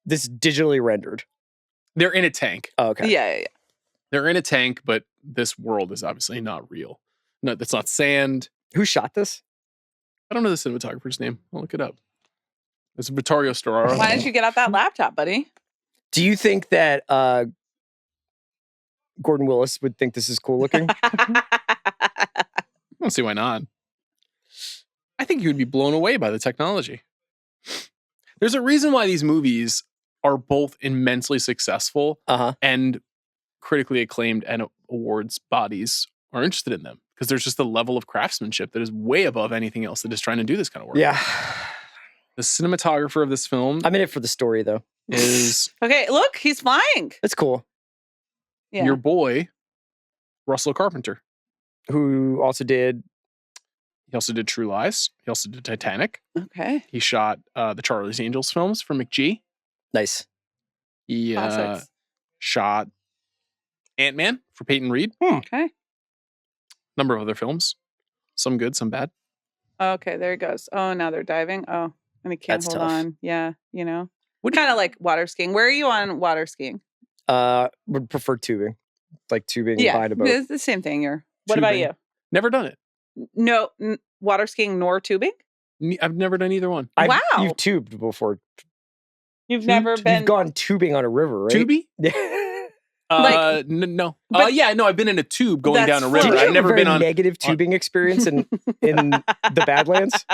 this is digitally rendered. They're in a tank. Oh, okay. Yeah. They're in a tank, but this world is obviously not real. No, that's not sand. Who shot this? I don't know the cinematographer's name. I'll look it up. It's Vittorio Storaro. Why didn't you get out that laptop, buddy? Do you think that Gordon Willis would think this is cool looking? I don't see why not. I think you would be blown away by the technology. There's a reason why these movies are both immensely successful and critically acclaimed, and awards bodies are interested in them because there's just a level of craftsmanship that is way above anything else that is trying to do this kind of work. Yeah. The cinematographer of this film I'm in it for the story though. is Okay, look, he's flying. That's cool. Yeah. your boy, Russell Carpenter. Who also did He also did True Lies. He also did Titanic. Okay. He shot the Charlie's Angels films for McG. nice. He Classics. shot Ant-Man for Peyton Reed. Okay. Number of other films. Some good, some bad. Okay, there he goes. Oh, now they're diving. Oh, and he can't That's hold tough. on. Yeah, you know. What Kind of like water skiing. Where are you on water skiing? Would prefer tubing. Like tubing Yeah, behind a boat. it's the same thing. What about Tubing. you? Never done it. No, water skiing nor tubing? I've never done either one. Wow. You've tubed before. You've never been. You've gone tubing on a river, right? Tubi? Yeah. No. But- Yeah, no, I've been in a tube going That's down a fun. river. Did you I've have never a very been on. negative tubing experience in the Badlands?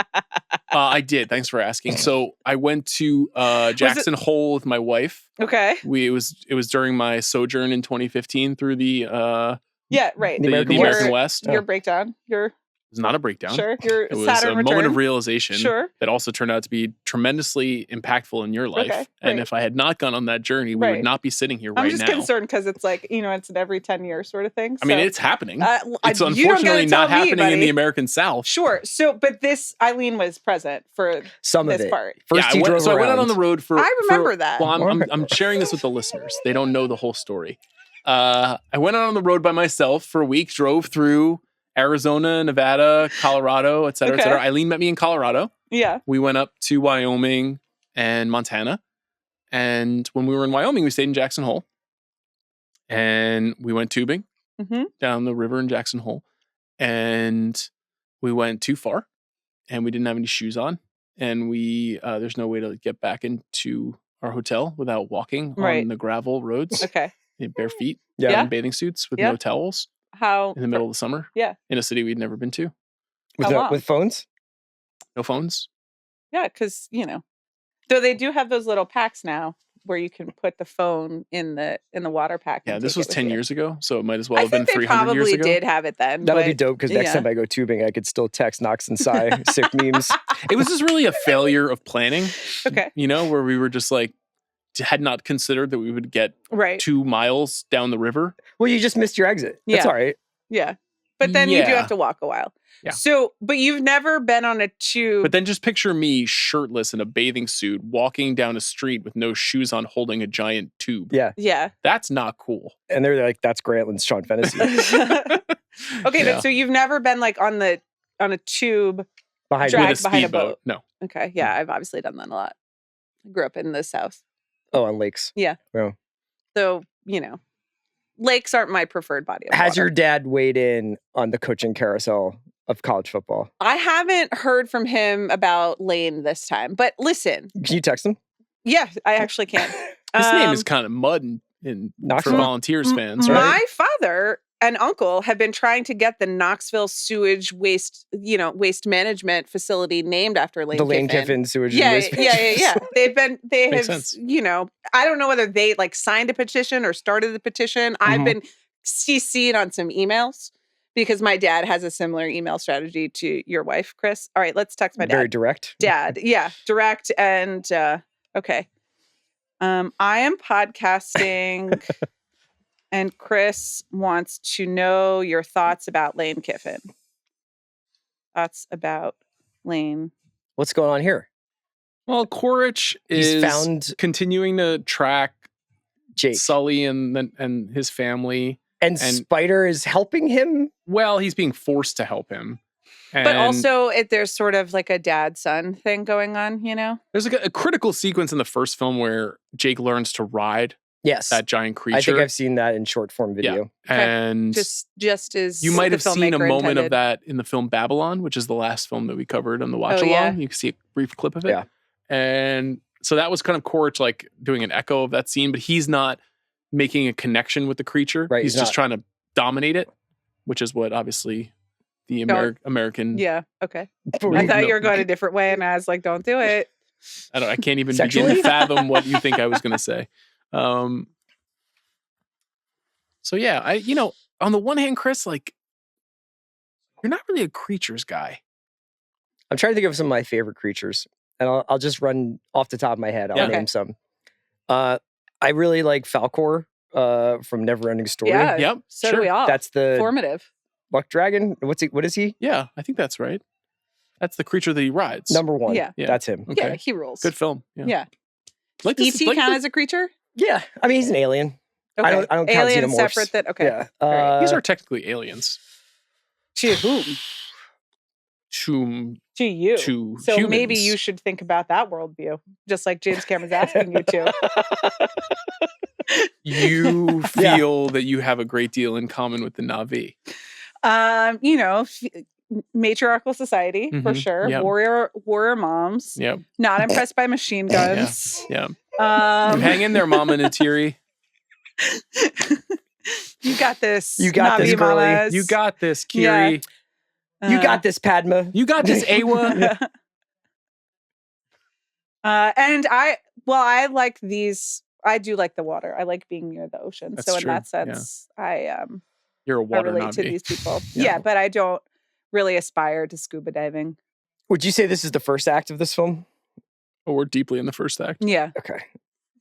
I did. Thanks for asking. So I went to Jackson Hole with my wife. Okay. It was during my sojourn in 2015 through the Yeah, right. The American American West. West. Your breakdown. Your It was not a breakdown. sure. Your It was Saturn a return. moment of realization Sure. that also turned out to be tremendously impactful in your life. Okay, And right. if I had not gone on that journey, we Right. would not be sitting here I'm right just now. concerned because it's like, it's an every 10 years sort of thing. I mean, so- it's happening. It's It's unfortunately not happening in the American South. Sure. So, but this Eileen was present for Some of this it. part. First he drove I went out around. on the road for. I remember that. Well, I'm sharing this with the listeners. They don't know the whole story. I went out on the road by myself for a week. Drove through Arizona, Nevada, Colorado, et cetera, et Okay. cetera. Eileen met me in Colorado. Yeah. We went up to Wyoming and Montana. And when we were in Wyoming, we stayed in Jackson Hole. And we went tubing Mm-hmm. down the river in Jackson Hole. And we went too far. And we didn't have any shoes on. And there's no way to get back into our hotel without walking Right. on the gravel roads Okay. in bare feet, Yeah. in bathing suits with Yeah. no towels How in the middle of the summer. Yeah. In a city we'd never been to. with, How long? with phones? No phones. Yeah, because though they do have those little packs now where you can put the phone in the water pack. Yeah, and this take was it with 10 you. years ago, so it might as well I have been think they 300 years probably ago. did have it then. That'll be but- dope because next yeah. time I go tubing, I could still text Knox and Psy sick memes. It was just really a failure of planning, Okay. where we were just like, had not considered that we would get Right. 2 miles down the river. Well, you just missed your exit. That's Yeah. all right. Yeah. But then you do Yeah. have to walk a while. Yeah. So, but you've never been on a tube. But then just picture me shirtless in a bathing suit walking down a street with no shoes on holding a giant tube. Yeah. Yeah. That's not cool. And they're like, that's Grantland's Sean Fennessey. Okay, Yeah. but so you've never been like on a tube Behind Dragged With a behind a speedboat. boat. No. Okay. Yeah, I've obviously done that a lot. I grew up in the South. Oh, on lakes. So, lakes aren't my preferred body of Has water. your dad weighed in on the coaching carousel of college football? I haven't heard from him about Lane this time. But listen, Can you text him? yeah, I actually can. His name is kind of mud for Knoxville? Volunteers fans, right? My father and uncle have been trying to get the Knoxville sewage waste management facility named after Lane The Lane Kiffin. Kiffin sewage Yeah, and waste yeah. management. They Makes have, sense. I don't know whether they like signed a petition or started the petition. I've Mhm. been CC'd on some emails because my dad has a similar email strategy to your wife, Chris. All right, let's text my Very dad. direct. Dad, yeah, direct and okay. I am podcasting and Chris wants to know your thoughts about Lane Kiffin. Thoughts about Lane. What's going on here? Well, Quaritch He's is found continuing to track Jake. Sully and his family. And Spider is helping him? Well, he's being forced to help him. But And also, there's sort of like a dad-son thing going on, there's like a critical sequence in the first film where Jake learns to ride Yes. that giant creature. I think I've seen that in short form video. And Just as you might the have seen a filmmaker moment intended. of that in the film Babylon, which is the last film that we covered on the watch along. yeah. You can see a brief clip of it. Yeah. And so that was kind of Quaritch like doing an echo of that scene, but he's not making a connection with the creature. Right, He's he's just not. trying to dominate it, which is what obviously the American. Yeah, okay. For I me, thought no. you were going a different way, and I was like, don't do it. I can't even begin Sexually? to fathom what you think I was going to say. So yeah, on the one hand, Chris, like, you're not really a creatures guy. I'm trying to think of some of my favorite creatures. And I'll just run off the top of my head. I'll Yeah. name some. I really like Falcor from Neverending Story. Yeah. Yep. So sure. do we all. That's the Formative. Luck Dragon. What is he? Yeah, I think that's right. That's the creature that he rides. Number 1. Yeah. Yeah. That's him. Okay. Yeah, he rules. Good film. Yeah. Yeah. Like this, E.T. like count the- as a creature? Yeah. I mean, he's an alien. Okay. I don't count Alien xenomorphs. separate that. Okay. Yeah. Alright. These are technically aliens. To whom? To To you. to So humans. maybe you should think about that worldview, just like James Cameron's asking you to. You feel that you have a great deal in common with the Na'vi. Matriarchal society for Mhm. sure. Yep. Warrior moms. Yep. Not impressed by machine guns. Yeah. You hang in there, Mama Natiri. You got this. You got this, Navi girly. mamas. You got this, Kiri. You got this, Padma. You got this, Awa. And I like these. I do like the water. I like being near the ocean. That's so in true, that sense, You're a I water relate to Na'vi. these people. Yeah. Yeah, but I don't really aspire to scuba diving. Would you say this is the first act of this film? Oh, we're deeply in the first act. Yeah. Okay.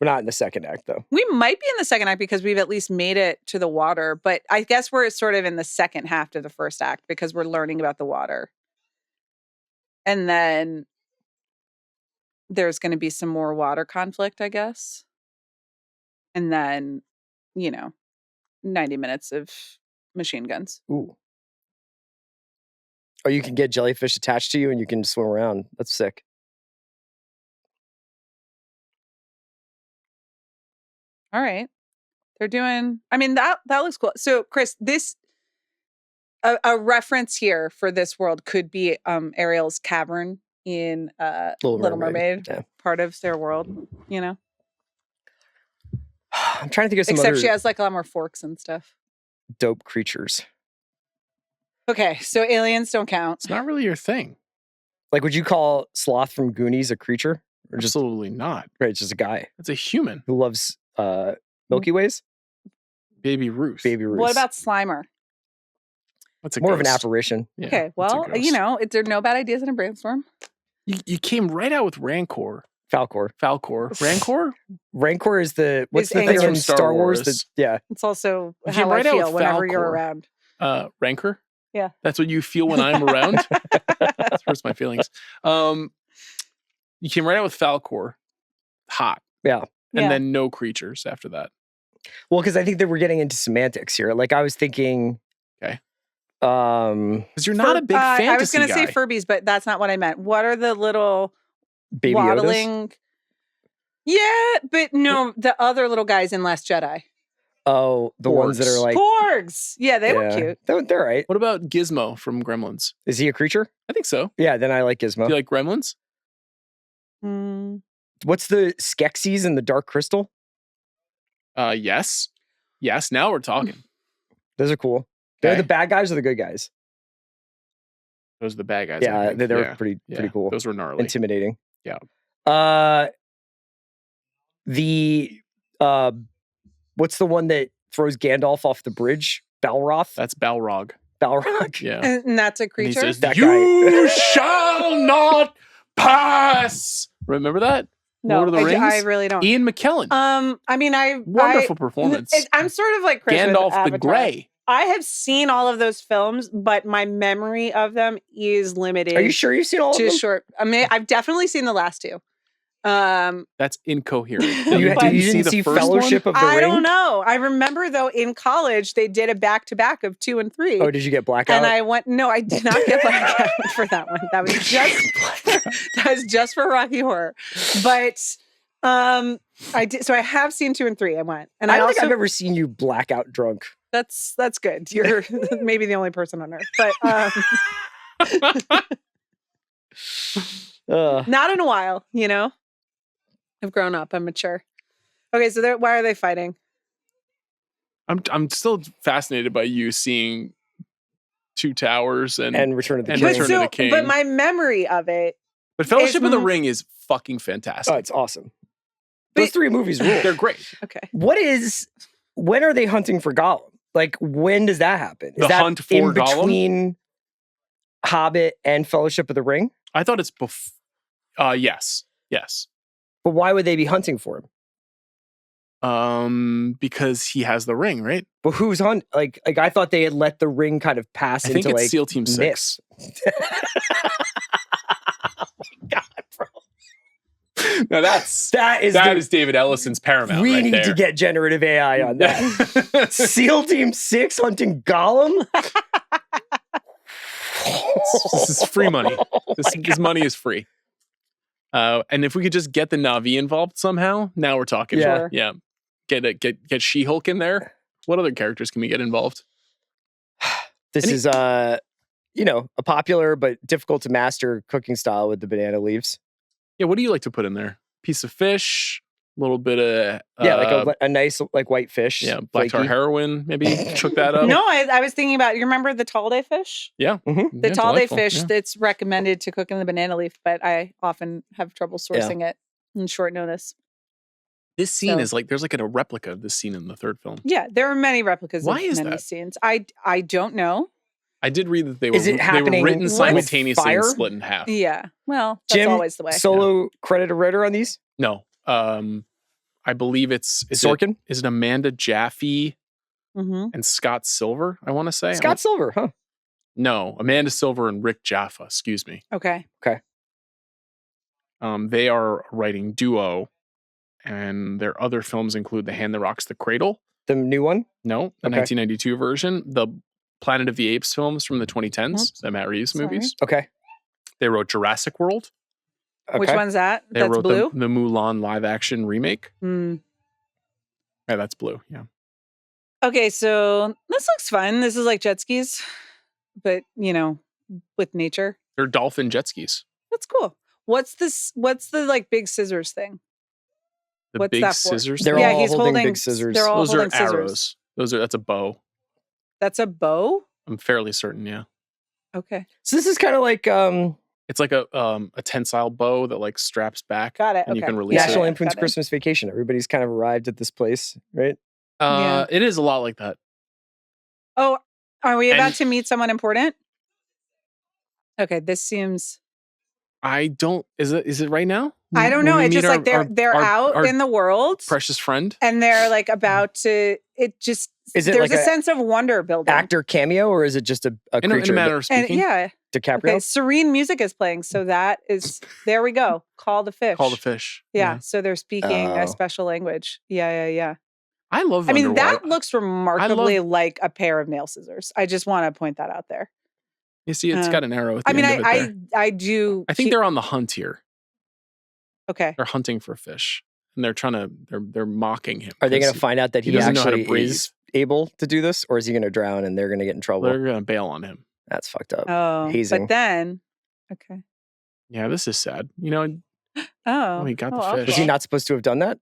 We're not in the second act, though. We might be in the second act because we've at least made it to the water, but I guess we're sort of in the second half of the first act because we're learning about the water. And then there's going to be some more water conflict, I guess. And then, 90 minutes of machine guns. Ooh. Or you can get jellyfish attached to you and you can swim around. That's sick. All right. They're doing, that looks cool. So Chris, a reference here for this world could be Ariel's cavern in Little Mermaid, Yeah. part of their world, I'm trying to think of some Except other she has like a lot more forks and stuff. dope creatures. Okay, so aliens don't count. It's not really your thing. Like, would you call Sloth from Goonies a creature? Or just Absolutely not. right? It's just a guy It's a human. who loves Milky Ways. Baby Ruth. Baby Ruth. What about Slimer? That's a more of an ghost. apparition? Yeah, Okay, that's a well, ghost. there are no bad ideas in a brainstorm. You came right out with Rancor. Falcor. Rancor? Rancor is the what's It's the thing anger. in Star Wars? Wars. Yeah. It's also You how came right I out feel with whenever you're Falcor. around. Rancor? Yeah. That's what you feel when I'm around? That hurts my feelings. You came right out with Falcor. Hot. Yeah. And then no creatures after that. Well, because I think that we're getting into semantics here. Like I was thinking. Okay. Because you're not a big fantasy I was going to guy. say Furbies, but that's not what I meant. What are the little Baby waddling? Yodas? Yeah, but no, the other little guys in Last Jedi. Oh, the ones that are like Porgs. Yeah, they were cute. They're right. What about Gizmo from Gremlins? Is he a creature? I think so. Yeah, then I like Gizmo. Do you like Gremlins? What's the Skeksis in the Dark Crystal? Yes. Yes, now we're talking. Those are cool. They're Okay. the bad guys or the good guys? Those are the bad guys. I Yeah, think. they're pretty cool. Those were gnarly. Intimidating. Yeah. What's the one that throws Gandalf off the bridge? Balroth? That's Balrog. Balrog? Yeah. And that's a And he creature? says, That "You guy." shall not pass." Remember that? No, Lord of the I Rings? really don't. Ian McKellen. I mean, Wonderful performance. I'm sort of like Chris with Gandalf the Avatar. Grey. I have seen all of those films, but my memory of them is limited. Are you sure you've seen all of to them? short. I mean, I've definitely seen the last two. That's incoherent. You But- didn't the see first Fellowship one? of the Ring? I don't know. I remember though in college they did a back-to-back of 2 and 3. Oh, did you get blackout? And I went, no, I did not get blackout for that one. That was just for Rocky Horror. But I did. So I have seen 2 and 3. I went, and I I don't also think I've ever seen you blackout drunk. that's good. You're maybe the only person on earth, but not in a while. You know, I've grown up. I'm mature. Okay, so why are they fighting? I'm still fascinated by you seeing Two Towers and Return of the and King. Return of the King. But my memory of it, But Fellowship of the it's- Ring is fucking fantastic. Oh, it's awesome. Those 3 movies rule. They're great. okay. When are they hunting for Gollum? Like, when does that happen? Is The that hunt for in Gollum? between Hobbit and Fellowship of the Ring? I thought it's yes. Yes. But why would they be hunting for him? Because he has the ring, right? But who's hunt? Like I thought they had let the ring kind of pass I think into it's like SEAL Team 6. myths. Oh my God, bro. Now that is David Ellison's Paramount. We right need there. to get generative AI on that. SEAL Team 6 hunting Gollum? This is free money. Oh This money is free. And if we could just get the Na'vi involved somehow, now we're talking. Yeah. Sure. Yeah. Get She-Hulk in there. What other characters can we get involved? This is a popular but difficult to master cooking style with the banana leaves. Yeah, what do you like to put in there? Piece of fish, a little bit of like a nice like white fish. yeah, black tar flaky. heroin. Maybe cook that up. No, I was thinking about. You remember the tall day fish? Yeah, Mhm. The Yeah, tall day delightful. fish Yeah. that's recommended to cook in the banana leaf, but I often have trouble sourcing it in short notice. This scene So- is like there's like a replica of this scene in the third film. Yeah, there are many replicas Why of is many that? scenes. I don't know. I did read that they Is it were happening written with simultaneously fire? and split in half. Yeah, well, that's Jim, always the way. solo credit a writer on these? No, I believe it's Sorkin? Is it Amanda Jaffe hmm and Scott Silver? I want to say Scott Silver, huh? No, Amanda Silver and Rick Jaffa. Excuse me. Okay. They are a writing duo, and their other films include The Hand That Rocks the Cradle. The new one? No, the Okay. 1992 version. The Planet of the Apes films from the 2010s. The Matt Reeves Sorry. movies. Okay. They wrote Jurassic World. Which one's that? They That's wrote blue. The Mulan live action remake. Mm. Yeah, that's blue. Yeah. Okay, so this looks fun. This is like jet skis, but with nature. They're dolphin jet skis. That's cool. What's this? What's the like big scissors thing? The What's big that for? scissors. They're thing? all he's holding holding big scissors. They're all Those are holding scissors. arrows. That's a bow. That's a bow. I'm fairly certain. Yeah. Okay. So this is kind of like It's It's like a tensile bow that like straps back. Got it. And you Okay. can release National it. Lampoon's Got it. Christmas Vacation. Everybody's kind of arrived at this place, right? Yeah. It is a lot like that. Oh, are we about And- to meet someone important? Okay, this seems. I don't. Is it right now? I don't know. When we It's just meet like they're out our in the world, precious friend. and they're like about to. It just Is it there's like a a sense of wonder building. Actor cameo, or is it just a In creature? a manner of And speaking. yeah, DiCaprio? okay. Serene music is playing, so that is there. We go. Call the fish. Call the fish. Yeah. So they're speaking Oh. a special language. Yeah. I love. I mean, underwater. that looks remarkably like a pair of nail scissors. I just want to point that out there. You see, it's got an arrow at the I mean, end of it there. I do. I think they're on the hunt here. Okay. They're hunting for fish, and they're mocking him. Are they going to because find out that he he doesn't know how to actually breathe. is able to do this, or is he going to drown and they're going to get in trouble? They're going to bail on him. That's fucked up. Oh, Hazing. but then, okay. Yeah, this is sad. You know, Oh, he got the awful. fish. Was he not supposed to have done that?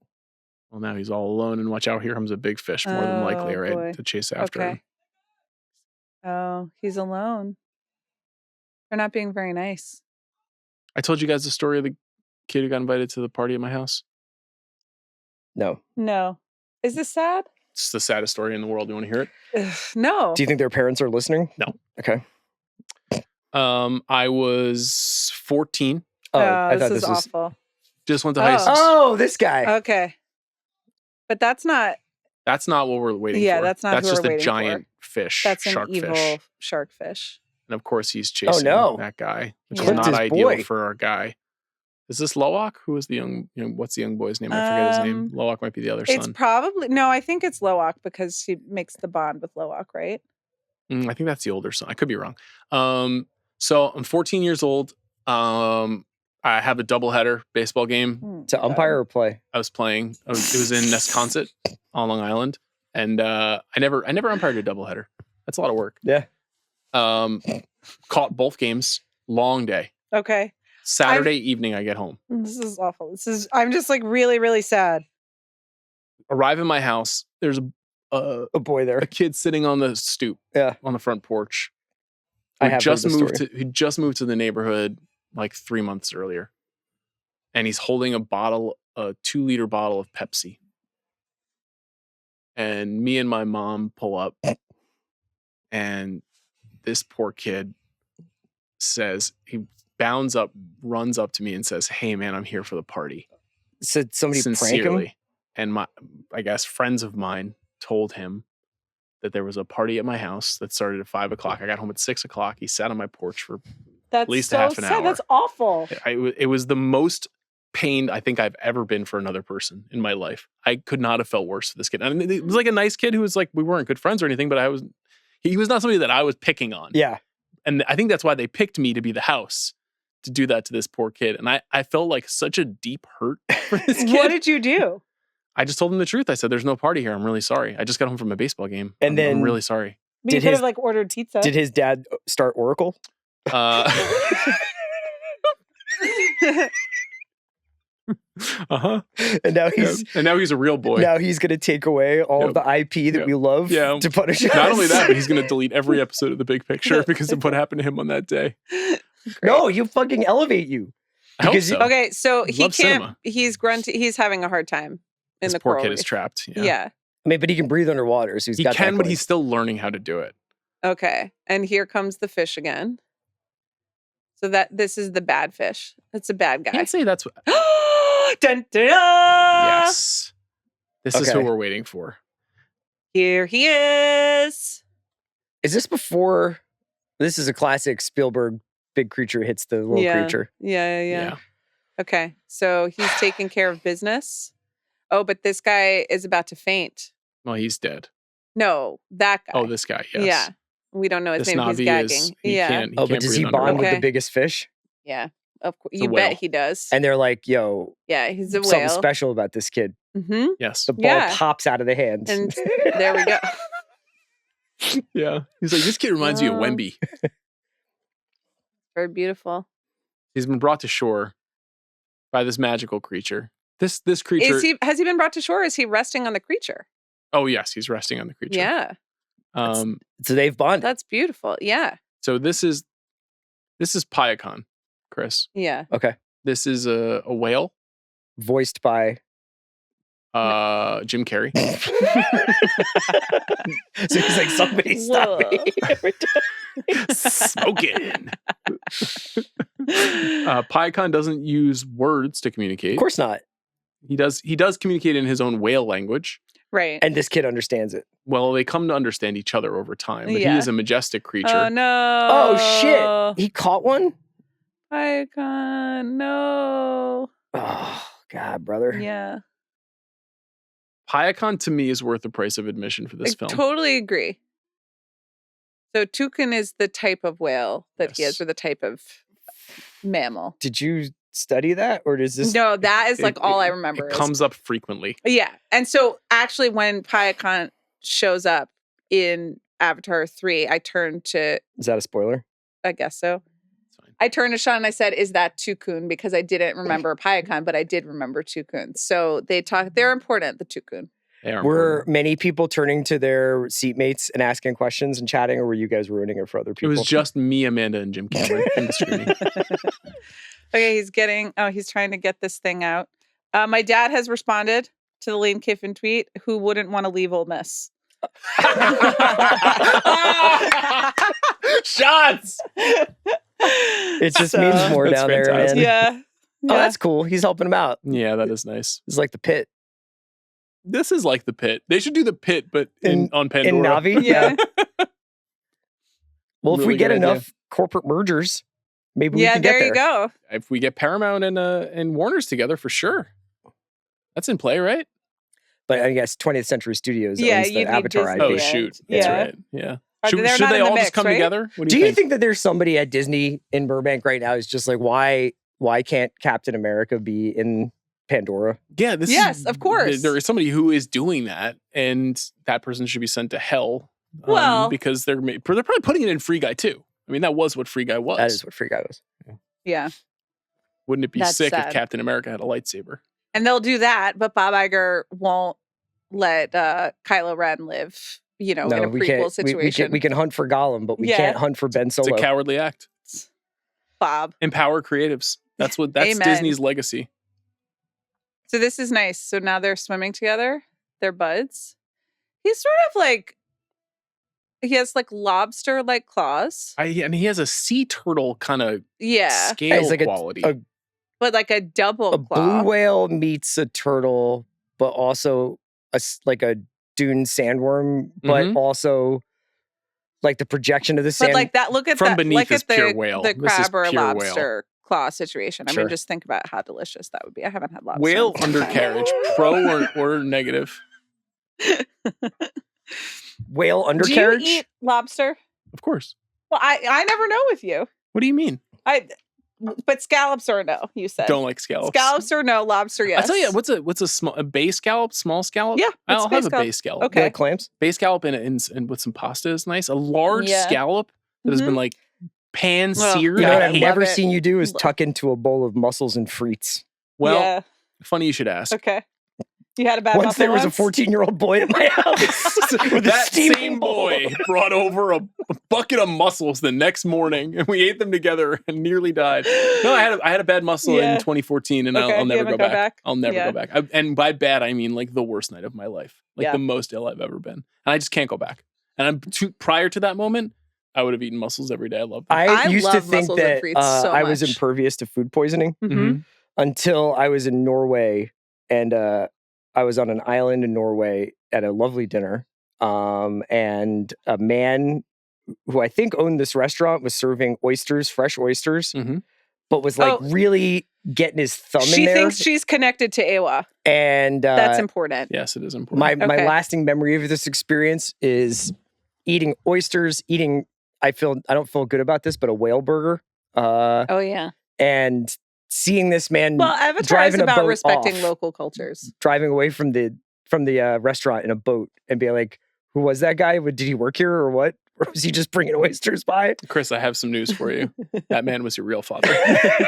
well, now he's all alone, and watch out, here comes a big fish, more than likely, Oh, right, boy. to chase after Okay. him. Oh, he's alone. They're not being very nice. I told you guys the story of the kid who got invited to the party at my house. No. No. Is this sad? It's the saddest story in the world. You want to hear it? Ugh, no. Do you think their parents are listening? No. Okay. I was 14. Oh, I thought this this is was. awful. Just went to high school. Oh, this guy. Okay. But that's not. That's not what we're waiting Yeah, for. that's not who just we're a waiting giant fish, That's an shark evil fish. shark fish. And of course, he's chasing no. that guy, which Clipped is his not ideal boy. for our guy. Is this Loak? Who is the what's the young boy's name? I forget his name. Loak might be the other It's son. probably no. I think it's Loak because she makes the bond with Loak, right? I think that's the older son. I could be wrong. So I'm 14 years old. I have a doubleheader baseball game. To umpire or play? I was playing. It was in Nesconset on Long Island, and I never umpired a doubleheader. That's a lot of work. Yeah. Caught both games. Long day. Okay. Saturday evening, I get home. This is awful. I'm just like really, really sad. Arrive in my house. There's A boy there. a kid sitting on the stoop. Yeah. On the front porch. I Who have just heard this moved story. to. He just moved to the neighborhood like 3 months earlier, and he's holding a 2-liter bottle of Pepsi. And me and my mom pull up, and this poor kid says, he bounds up, runs up to me and says, "Hey man, I'm here for the party." Said somebody prank him? Sincerely. And I guess friends of mine told him that there was a party at my house that started at 5 o'clock. I got home at 6 o'clock. He sat on my porch for That's at least so half an sad. hour. That's awful. It was the most pained I think I've ever been for another person in my life. I could not have felt worse for this kid. I mean, it was like a nice kid who was like, we weren't good friends or anything, but he was not somebody that I was picking on. Yeah. And I think that's why they picked me to be the house to do that to this poor kid. And I felt like such a deep hurt for this kid. What did you do? I just told him the truth. I said, "There's no party here. I'm really sorry. I just got home from a baseball game. And I'm then- really sorry." But you Did could his- have like ordered pizza. Did his dad start Oracle? Uh-huh. And now Yeah. he's And now he's a real boy. now he's going to take away all of the IP that Yep. we love Yeah. to punish us. Not only that, but he's going to delete every episode of The Big Picture because of what happened to him on that day. No, you fucking elevate you. I hope Because so. Okay, so he Love can't. cinema. He's grunty. He's having a hard time in This the poor coral kid is reef. trapped. Yeah. I mean, but he can breathe underwater, so he's He got can, that but going. he's still learning how to do it. Okay, and here comes the fish again. So this is the bad fish. That's a bad I guy. can't say that's what. Dun, dun, dun. Yes. This is who Okay. we're waiting for. Here he is. Is this before? This is a classic Spielberg. Big creature hits the little Yeah. creature. Yeah. Okay, so he's taking care of business. Oh, but this guy is about to faint. Well, he's dead. No, that guy. Oh, this guy. Yes. Yeah. We don't know his This name. He's Navi gagging. is. He Yeah. can't. Oh, but can't does he breathe bond underwater. with Okay. the biggest fish? Yeah. Of course. It's a You bet whale. he does. And they're like, "Yo, Yeah, he's a something whale. special about this kid." Mm-hmm. Yes. The ball Yeah. pops out of the hand. And there we go. Yeah. He's like, this kid reminds me of Oh. Wemby. Very beautiful. He's been brought to shore by this magical creature. This creature. Has he been brought to shore? Or is he resting on the creature? Oh yes, he's resting on the creature. Yeah. So they've bonded. That's beautiful. Yeah. So this is Pyacon. Chris. Yeah. Okay. This is a whale. Voiced by Jim Carrey. So he's like, somebody stop me. Smoking. Piacon doesn't use words to communicate. Of course not. He does communicate in his own whale language. Right. And this kid understands it. Well, they come to understand each other over time. But he is a majestic creature. Oh, no. Oh, shit. He caught one? Piacon, no. Oh, God, brother. Yeah. Piacon, to me, is worth the price of admission for this I film. totally agree. So toucan is the type of whale that he has, or the type of mammal. Did you study that, or does this? No, that is like all I remember. It comes up frequently. Yeah. And so actually when Piacon shows up in Avatar 3, I turned to... Is that a spoiler? I guess so. I turned to Sean and I said, is that Tukun? Because I didn't remember Piacon, but I did remember Tukun. So they're important, the Tukun. Were many people turning to their seatmates and asking questions and chatting, or were you guys ruining it for other people? It was just me, Amanda, and Jim Cameron in the screening. Okay, he's trying to get this thing out. My dad has responded to the Lane Kiffin tweet, who wouldn't want to leave Ole Miss? Shots! It just means more down there, man. Yeah. Oh, that's cool. He's helping him out. Yeah, that is nice. It's like the Pit. This is like the Pit. They should do the Pit, but on Pandora. In Navi? Yeah. Well, Really if we get good enough idea. corporate mergers, maybe we can get there there. you go. If we get Paramount and Warner's together, for sure. That's in play, right? But I guess 20th Century Studios owns Yeah, the you need Avatar Disney. IP. Oh, shoot. That's Yeah. right. Yeah. They're Should not they in the all mix, just come right? together? What Do you think that there's somebody at Disney in Burbank right now who's just like, why can't Captain America be in Pandora? Yeah, Yes, of course. There is somebody who is doing that, and that person should be sent to hell. Well- because they're probably putting it in Free Guy too. I mean, that was what Free Guy was. That is what Free Guy was. Yeah. Wouldn't it be That's sick sad. if Captain America had a lightsaber? And they'll do that, but Bob Iger won't let Kylo Ren live, in a prequel situation. We can hunt for Gollum, but we Yeah. can't hunt for Ben It's Solo. a cowardly act. Bob. Empower creatives. That's Amen. Disney's legacy. So this is nice. So now they're swimming together. They're buds. He's sort of like, he has like lobster-like claws. And he has a sea turtle kind of Yeah. scale It's like quality. But like a double a claw. blue whale meets a turtle, but also like a dune sandworm, but Mhm. also like the projection of the sand. But like that, look at From that. beneath Look is at the, pure whale. the This is crab or pure whale. lobster claw situation. I Sure. mean, just think about how delicious that would be. I haven't had lobster. Whale in a long time. undercarriage, pro or negative? whale Do undercarriage. you eat lobster? Of course. Well, I never know with you. What do you mean? But scallops or no? You said Don't like scallops. Scallops or no? Lobster, yes. I tell you, what's a bay scallop, small scallop? Yeah, I'll bay have a scallop. bay scallop. Okay. You like clams? Bay scallop and with some pasta is nice. A large Yeah. scallop that has been like pan Well, seared. You know what I I've hate never it. seen you do is tuck into a bowl of mussels and frites. Well, yeah. funny you should ask. Okay. You had a bad Once muffin there was a once? 14-year-old boy at my house with a That steaming same bowl. boy brought over a bucket of mussels the next morning, and we ate them together and nearly died. No, I had a bad mussel Yeah. in 2014, and Okay, I'll you never haven't go gone back. back? I'll never Yeah. go back. And by bad, I mean like the worst night of my life, like Yeah. the most ill I've ever been, and I just can't go back. And prior to that moment, I would have eaten mussels every day. I love them. I used to love think mussels and that frites so I was much. impervious to food poisoning Mhm. until I was in Norway, and I was on an island in Norway at a lovely dinner. And a man who I think owned this restaurant was serving fresh oysters, Mhm. but was like really getting his thumb in She there. thinks she's connected to Ewa. And That's important. Yes, it is important. my Okay. lasting memory of this experience is eating oysters, I don't feel good about this, but a whale burger. Oh, yeah. And seeing this man Well, Avatar is driving a about boat respecting off. local cultures. driving away from the restaurant in a boat and being like, who was that guy? Did he work here or what? Or was he just bringing oysters by? Chris, I have some news for you. That man was your real father.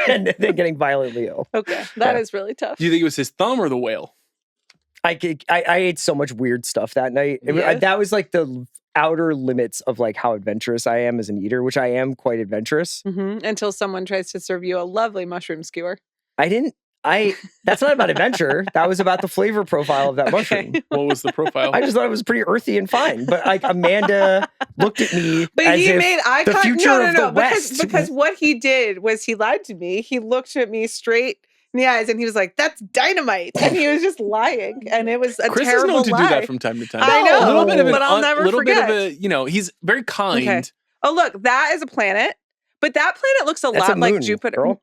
And then getting violently ill. Okay. That Yeah. is really tough. Do you think it was his thumb or the whale? I ate so much weird stuff that night. Yes. That was like the outer limits of like how adventurous I am as an eater, which I am quite adventurous. Until someone tries to serve you a lovely mushroom skewer. That's not about adventure. That was about the flavor profile of that mushroom. What was the profile? I just thought it was pretty earthy and fine. But like Amanda looked at me But as he if made eye the contact. future of the West. Because what he did was he lied to me. He looked at me straight in the eyes and he was like, "That's dynamite," and he was just lying, and it was a Chris terrible is known to lie. do that from time to time. I know, a little bit of but I'll never forget. Bit of a, he's very kind. Okay. Oh, look, that is a planet, but that planet looks a That's lot a like moon, Jupiter. girl.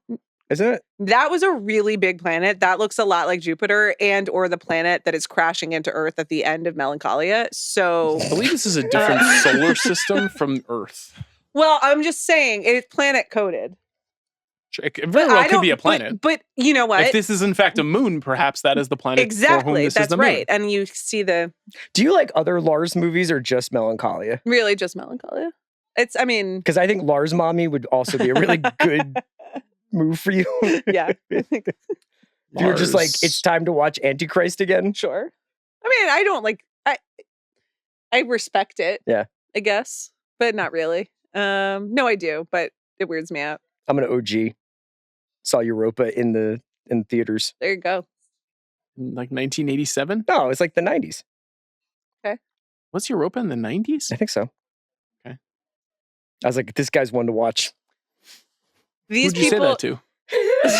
Isn't it? That was a really big planet. That looks a lot like Jupiter and or the planet that is crashing into Earth at the end of Melancholia. So I believe this is a different solar system from Earth. Well, I'm just saying it's planet coded. It very well could be a planet. But you know what? If this is in fact a moon, perhaps that is the planet. Exactly. For whom this That's is the right. moon. And you see Do you like other Lars movies or just Melancholia? really just Melancholia. I mean, Because I think Lars Mommy would also be a really good move for you. yeah. You're just like, Lars. it's time to watch Antichrist again. Sure. I mean, I don't like I respect it. Yeah. I guess, but not really. No, I do, but it weirds me out. I'm an OG. Saw Europa in theaters. There you go. Like 1987? No, it's like the 90s. Was Europa in the 90s? I think so. Okay. I was like, this guy's one to watch. These Who'd you people. say that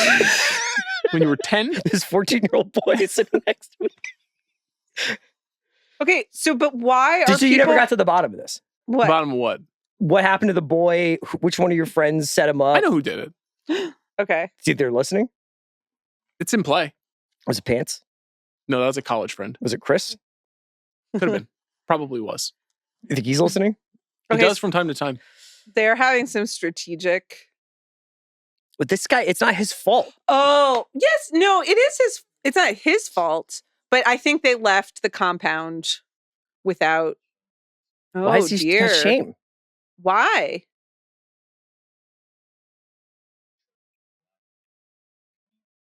to? When you were 10? This 14-year-old boy is sitting next to me. Okay, so but why are So you people? never got to the bottom of this. What? Bottom of what? What happened to the boy? Which one of your friends set him up? I know who did it. Okay. See if they're listening. It's in play. Was it Pants? No, that was a college friend. Was it Chris? Could have been. Probably was. You think he's listening? He Okay, does from time to time. They're having some strategic. But this guy, it's not his fault. Oh yes, no, it is his. It's not his fault, but I think they left the compound without. Oh Why is he dear! shame? Why?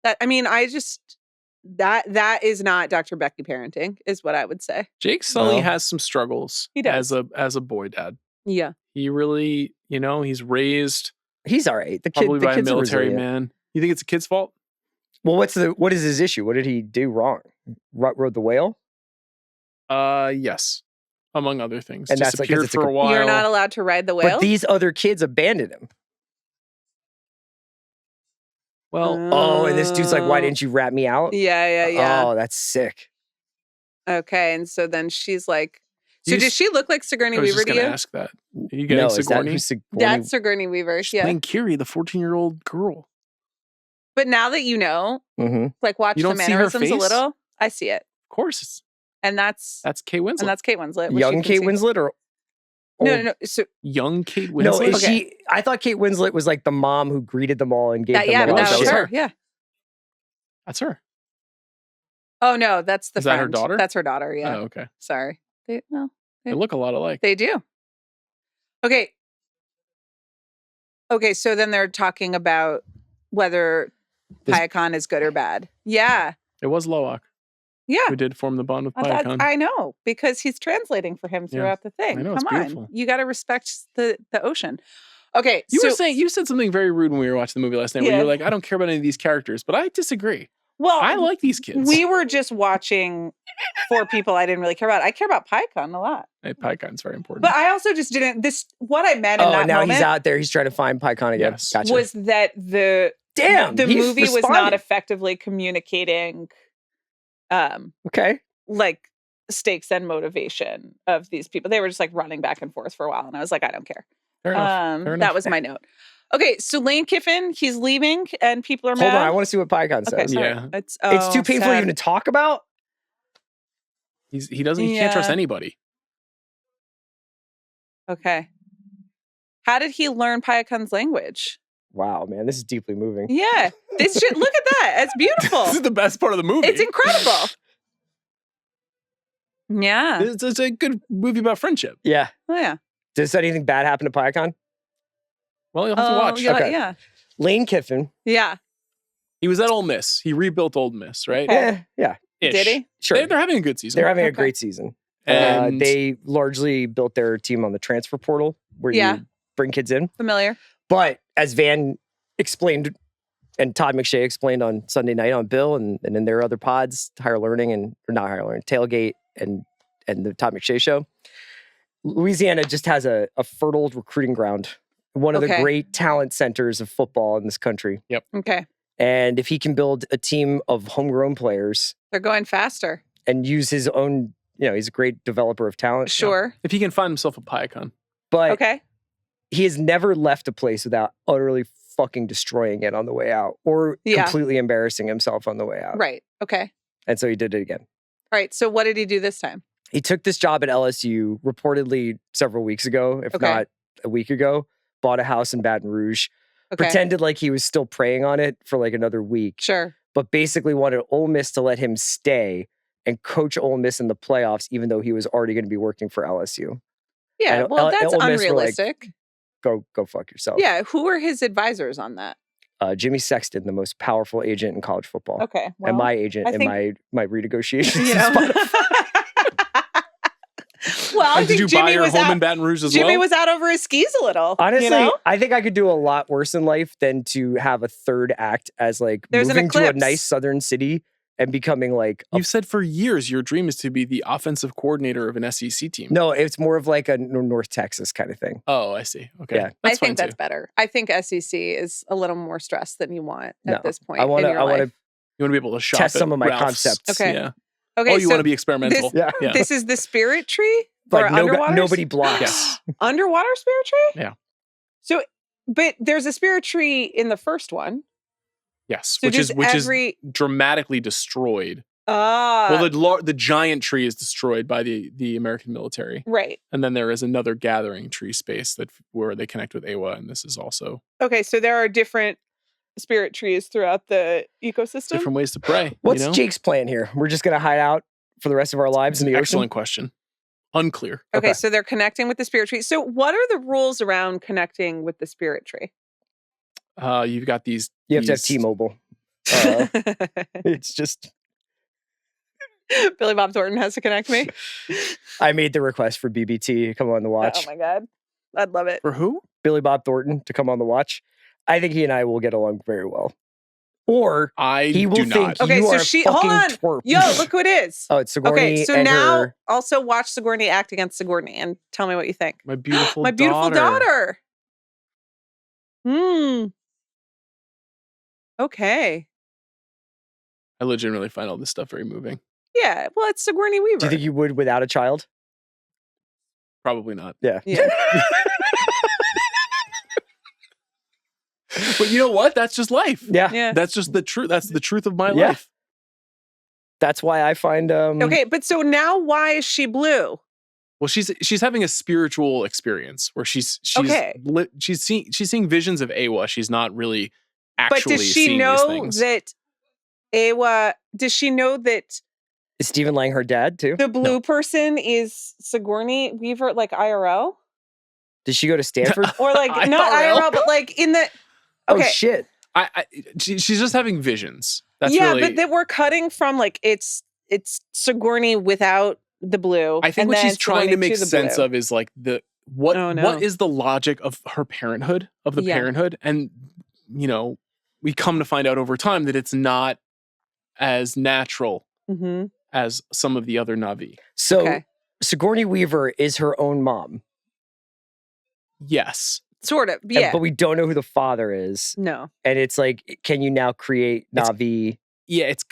I just that is not Dr. Becky parenting, is what I would say. Jake Sully No. has some struggles. He does. as a boy dad. Yeah. He really, he's raised He's all right. The probably by a kid's military resilient. man. You think it's a kid's fault? Well, what is his issue? What did he do wrong? Rode the whale? Yes. Among other things. And that's like- 'cause disappeared it's for like a while. You're not allowed to ride the whale. But these other kids abandoned him. Well, Oh, and this dude's like, why didn't you rat me out? Yeah. Oh, that's sick. Okay, and so then she's like, so He's- does she look like Sigourney I was Weaver just to going to you? ask that. Are you getting No, is that Sigourney? who Sigourney? That's Sigourney Weaver. She's Yeah. playing Kiri, the 14-year-old girl. But now that you know, Mhm. like watch You the don't see her mannerisms a face? little, I see it. Of course. And that's Kate Winslet. Kate Winslet. which Young you can Kate see. Winslet or No. So Young Kate No, Winslet? is she? I thought Kate Winslet was like the mom who greeted them all and gave that, them yeah, a but lot that of was shit. her. Yeah. That's her. Oh no, that's the Is that her friend. daughter? That's her daughter. Yeah. Oh, okay. Sorry. They They look a lot alike. do. Okay. Okay, so then they're talking about whether This- Piacon is good or bad. Yeah. It was Loak Yeah. who did form the bond with That's- Piacon. I know, because he's translating for him throughout the thing. I know, it's Come on. beautiful. You got to respect the ocean. Okay. You so, were saying you said something very rude when we were watching the movie last night. Where Yeah. you were like, "I don't care about any of these characters," but I disagree. well, I like these kids. we were just watching four people I didn't really care about. I care about Piacon a lot. Hey, Piecon's very important. But I also just didn't, what I meant in Oh, that now moment he's out there. He's trying to find Piacon again. Yes. Gotcha. was that the Damn, he movie was not responded. effectively communicating Okay. like stakes and motivation of these people. They were just like running back and forth for a while, and I was like, I don't care. Fair enough. Fair That enough. was my note. Okay, so Lane Kiffin, he's leaving, and people are Hold mad. on. I want to see what Piacon Okay, says. sorry. Yeah. It's It's too painful sad. even to talk about. He can't trust Yeah. anybody. Okay. How did he learn Piacon's language? Wow, man, this is deeply moving. Yeah, this shit. Look at that. It's beautiful. This is the best part of the movie. It's incredible. Yeah. It's a good movie about friendship. Yeah. Oh, yeah. Does anything bad happen to Piacon? Well, you'll have to watch. Yeah. Okay. Yeah. Lane Kiffin. Yeah. He was at Ole Miss. He rebuilt Ole Miss, right? Okay. Yeah. Ish. Did he? Sure. They're having a good season. They're having a Okay. great season. And They largely built their team on the transfer portal where Yeah. you bring kids in. Familiar. But as Van explained and Todd McShay explained on Sunday night on Bill and in their other pods, Higher Learning or not Higher Learning, Tailgate and the Todd McShay show, Louisiana just has a fertile recruiting ground. One of the great talent centers of football in this country. Yep. Okay. And if he can build a team of homegrown players They're going faster. and use his own, he's a great developer of talent. Sure. if he can find himself a Piacon. But Okay. he has never left a place without utterly fucking destroying it on the way out or completely embarrassing himself on the way out. Right. Okay. And so he did it again. All right. So what did he do this time? He took this job at LSU reportedly several weeks ago, if not a week ago, bought a house in Baton Rouge, pretended like he was still preying on it for like another week, Sure. but basically wanted Ole Miss to let him stay and coach Ole Miss in the playoffs, even though he was already going to be working for LSU. Yeah. And Well, that's Ole Miss were like, unrealistic. Go fuck yourself. Yeah. Who were his advisors on that? Jimmy Sexton, the most powerful agent in college football. Okay. Well, And my agent I in think- my renegotiations. You know. Well, I Did think you Jimmy buy your was home out. in Baton Rouge as Jimmy well? was out over his skis a little. Honestly, you know? I think I could do a lot worse in life than to have a third act as like There's an moving to a eclipse. nice southern city and becoming like You've said for years your dream is to be the offensive coordinator of an SEC team. no, it's more of like a North Texas kind of thing. Oh, I see. Okay. Yeah. That's I think fine that's too. better. I think SEC is a little more stress than you want No, at this point I want in your life. to You want to be able to shop test at some of my Ralph's. concepts. Okay. Yeah. Okay, Oh, you so want to be experimental. Yeah. Yeah. this is the spirit tree Like or underwater? nobody blocks. Yes. Underwater spirit tree? Yeah. So, but there's a spirit tree in the first one. Yes. So which does is dramatically destroyed. Ah, Well, the giant tree is destroyed by the American military, right. and then there is another gathering tree space where they connect with AWA, and this is also Okay, so there are different spirit trees throughout the ecosystem. different ways to pray. What's you know? Jake's plan here? We're just gonna hide out for the rest of our lives in the Excellent ocean. question. Unclear. Okay, Okay. so they're connecting with the spirit tree. So, what are the rules around connecting with the spirit tree? You've got these. You have to have these- T-Mobile. It's just Billy Bob Thornton has to connect me. I made the request for BBT to come on the watch. Oh my god, I'd love it. For who? Billy Bob Thornton to come on the watch. I think he and I will get along very well. Or I he will do think not. Okay, you so are she- fucking hold on. twerp. Yo, look who it is. Oh, it's Sigourney. Okay, so and now her- also watch Sigourney act against Sigourney and tell me what you think. My beautiful My beautiful daughter. Okay. I legitimately find all this stuff very moving. Yeah. Well, it's Sigourney Weaver. Do you think you would without a child? Probably not. Yeah. Yeah. But you know what? That's just life. Yeah. Yeah. That's just the truth. That's the truth of my Yeah. life. That's why I find Okay, but so now why is she blue? Well, she's having a spiritual experience where she's Okay. seeing visions of AWA. She's not really actually But does she seeing these know things. that Awa, does she know that is Stephen Lang her dad too? the blue person is Sigourney Weaver, like IRL? Did she go to Stanford? Or like, not IRL? IRL, but like in the, Oh okay. shit. She's just having visions. That's yeah, really. but that we're cutting from like, it's Sigourney without the blue. I think and what then she's trying to Sigourney make the sense blue. of is like what Oh, no. what is the logic of her parenthood, of the Yeah. parenthood, and we come to find out over time that it's not as natural Mhm. as some of the other Na'vi. So Okay. Sigourney Weaver is her own mom. Yes. Sort of, and- yeah. but we don't know who the father is. No. And it's like, can you now create Na'vi? Yeah, it's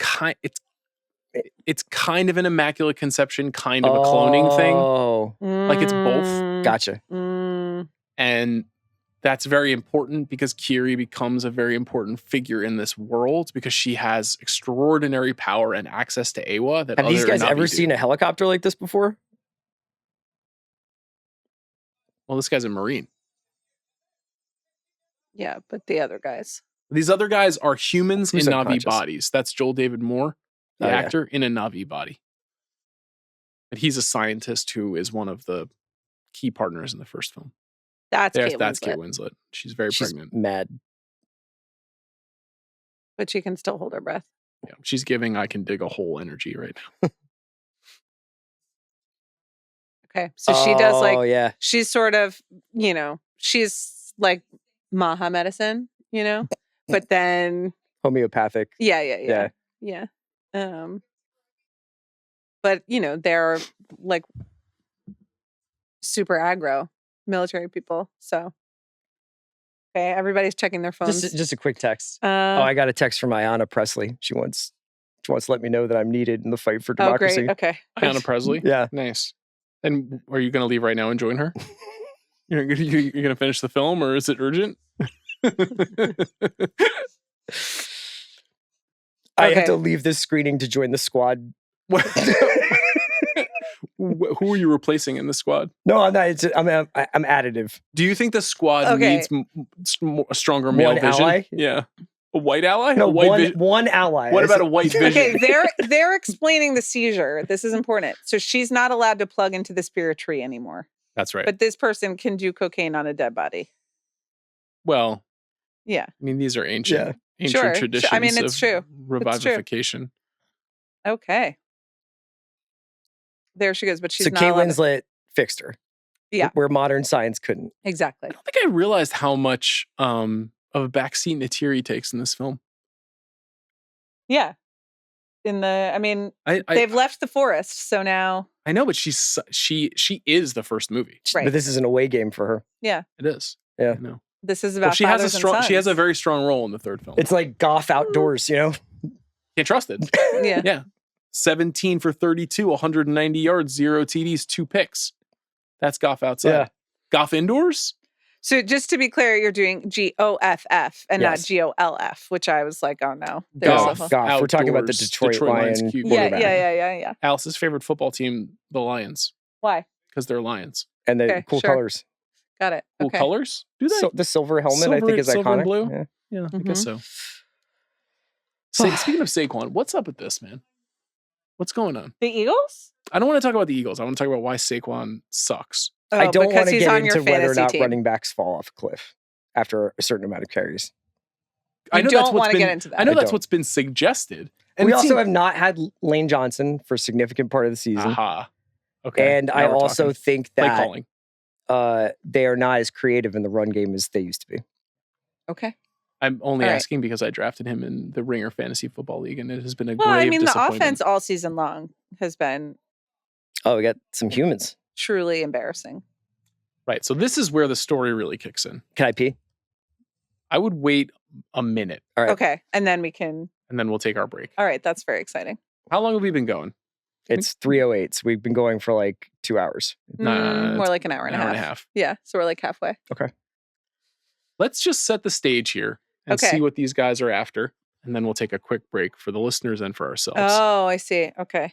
kind of an immaculate conception, kind of a cloning thing, Oh, Like it's both. Mm, gotcha. mm. and that's very important because Kiri becomes a very important figure in this world because she has extraordinary power and access to AWA that Have these other guys Na'vi ever do. seen a helicopter like this before? Well, this guy's a Marine. Yeah, but the other guys. These other guys are humans Who's in Na'vi unconscious? bodies. That's Joel David Moore, the Oh, yeah. actor, in a Na'vi body. But he's a scientist who is one of the key partners in the first film. That's Kate That's Winslet. Kate Winslet. She's very She's pregnant. mad. But she can still hold her breath. Yeah, she's giving I can dig a hole energy right now. Okay. So she does like, yeah. she's sort of, she's like Maha medicine, but then. Homeopathic. Yeah. But, they're like super aggro military people. So, okay, everybody's checking their phones. Just a quick text. I got a text from Ayanna Presley. She wants to let me know that I'm needed in the fight for democracy. Oh, great. Okay. Ayanna Presley? Yeah. Nice. And are you going to leave right now and join her? You're going to finish the film, or is it urgent? I have to leave this screening to join the squad. Who are you replacing in the squad? No, I'm not. I'm additive. Do you think the squad needs a stronger male vision? Ally? Yeah. A white ally? No, one ally. What about a white vision? Okay, they're explaining the seizure. This is important. So she's not allowed to plug into the spirit tree anymore. That's right. But this person can do cocaine on a dead body. Well, yeah. I mean, these are ancient traditions. I mean, it's true. Revivification. Okay. There she goes, but she's not. So Kate Winslet fixed her. Yeah. Where modern science couldn't. Exactly. I don't think I realized how much of a backseat Neytiri takes in this film. Yeah. They've left the forest, so now. I know, but she is the first movie. Right. But this is an away game for her. Yeah. It is. Yeah. I know. This is about she has a very strong role in the third film. It's like Goff outdoors, Can't trust it. Yeah. Yeah. 17 for 32, 190 yards, 0 TDs, 2 picks. That's Goff outside. Yeah. Goff indoors? So just to be clear, you're doing GOFF and not GOLF, which I was like, oh no. Goff. We're talking about the Detroit Lions. Yeah. Alice's favorite football team, the Lions. Why? Because they're lions. And they're cool colors. Got it. Cool colors? Do they? So the silver helmet, I think, is silver iconic. And blue? Yeah, I guess so. Speaking of Saquon, what's up with this, man? What's going on? The Eagles? I don't want to talk about the Eagles. I want to talk about why Saquon sucks. I don't want to get into whether or not running backs fall off a cliff after a certain amount of carries. I don't want to get into that. I know that's what's been suggested. And we also have not had Lane Johnson for a significant part of the season. Okay. And I also think that calling. They are not as creative in the run game as they used to be. Okay. I'm only asking because I drafted him in the Ringer Fantasy Football League, and it has been a grave disappointment. The offense all season long has been... Oh, we got some humans. Truly embarrassing. Right. So this is where the story really kicks in. Can I pee? I would wait a minute. All right. Okay. And then we can... And then we'll take our break. All right. That's very exciting. How long have we been going? It's 3:08. So we've been going for like 2 hours. More like an hour and a half. Yeah. So we're like halfway. Okay. Let's just set the stage here and see what these guys are after. And then we'll take a quick break for the listeners and for ourselves. Oh, I see. Okay.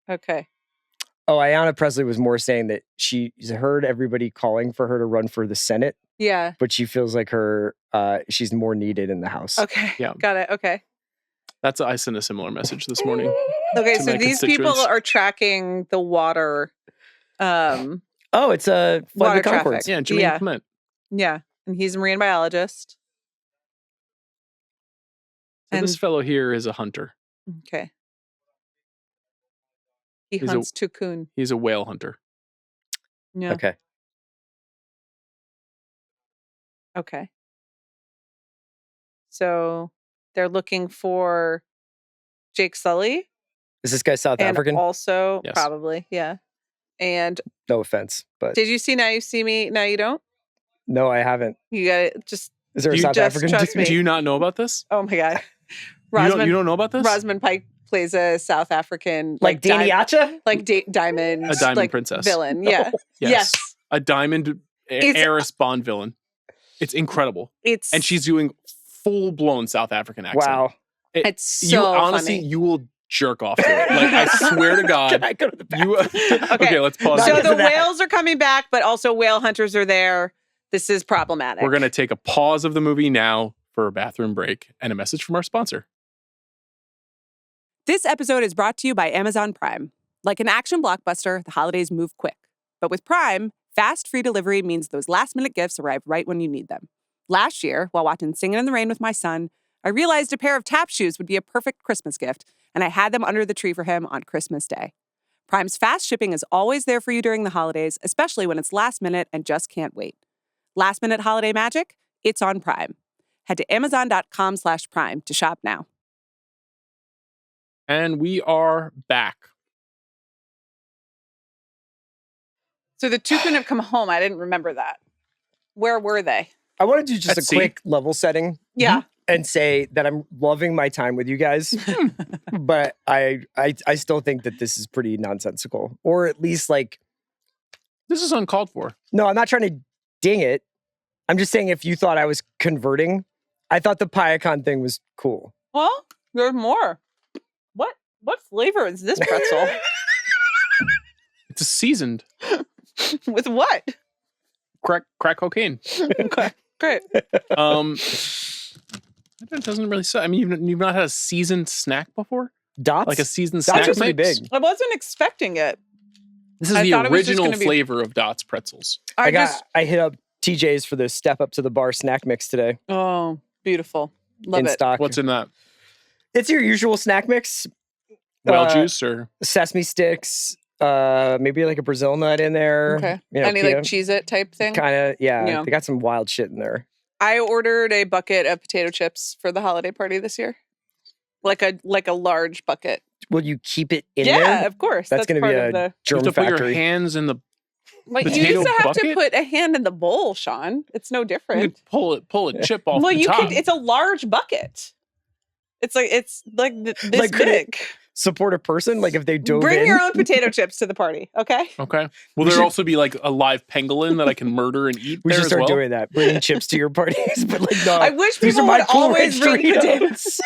Oh, Ayanna Presley was more saying that she's heard everybody calling for her to run for the Senate. Yeah. But she feels like she's more needed in the House. Okay. Yeah. Got it. Okay. I sent a similar message this morning. Okay, so these people are tracking the water. It's a water traffic. Yeah, Jermaine Clement. Yeah, and he's a marine biologist. So this fellow here is a hunter. Okay. He hunts toucan. He's a whale hunter. Yeah. Okay. So they're looking for Jake Sully. Is this guy South African? Also, probably, yeah. And no offense, but did you see Now You See Me, Now You Don't? No, I haven't. You got it. Just is there a South African? Do you not know about this? Oh my god, you don't know about this? Rosamund Pike plays a South African like Dani Acha, like diamond, a diamond princess villain. Yeah, yes, a diamond heiress Bond villain. It's incredible. And she's doing full blown South African accent. Wow, it's so honestly, funny. You will jerk off to it. Like I swear to God. Can I go to the bathroom? Okay, let's pause. So the whales are coming back, but also whale hunters are there. This is problematic. We're going to take a pause of the movie now for a bathroom break and a message from our sponsor. This episode is brought to you by Amazon Prime. Like an action blockbuster, the holidays move quick. But with Prime, fast, free delivery means those last-minute gifts arrive right when you need them. Last year, while watching Singin' in the Rain with my son, I realized a pair of tap shoes would be a perfect Christmas gift, and I had them under the tree for him on Christmas Day. Prime's fast shipping is always there for you during the holidays, especially when it's last minute and just can't wait. Last minute holiday magic? It's on Prime. Head to Amazon.com/Prime to shop now. And we are back. So the two couldn't have come home. I didn't remember that. Where were they? I want to do just At a sea. quick level setting. Yeah. And say that I'm loving my time with you guys, but I still think that this is pretty nonsensical, or at least like, This is uncalled for. no, I'm not trying to ding it. I'm just saying if you thought I was converting, I thought the Piacon thing was cool. Well, there's more. What flavor is this pretzel? It's a seasoned With what? crack cocaine. Okay, great. It doesn't really say. I mean, you've not had a seasoned snack before? Dots? Like a seasoned Dots snack are pretty mix? big. I wasn't expecting it. This is I the thought it was just original gonna be- flavor of Dots pretzels. I hit up TJ's for the step up to the bar snack mix today Oh, beautiful. Love in it. stock. What's in that? It's your usual snack mix. Whale juice or Sesame sticks, maybe like a Brazil nut in there. Okay. You know, Any like Cheez-It type thing? kind of, yeah, Yeah. They got some wild shit in there. I ordered a bucket of potato chips for the holiday party this year. Like a large bucket. Will you keep it in Yeah, there? of course. That's going to part be of a the. you germ have to put your factory. hands in the. But you potato used to have to bucket? put a hand in the bowl, Sean. It's no You different. could pull a chip off Well, the you top. could. It's a large bucket. It's like this Like, could it big. Support a person? Like if they dove Bring in? your own potato chips to the party, okay? Okay. We Will there should- also be like a live pangolin that I can murder and eat We there should as start well? doing that. Bringing chips to your parties. But like, no. I wish these are people my would Cool always Ranch bring Doritos. potatoes.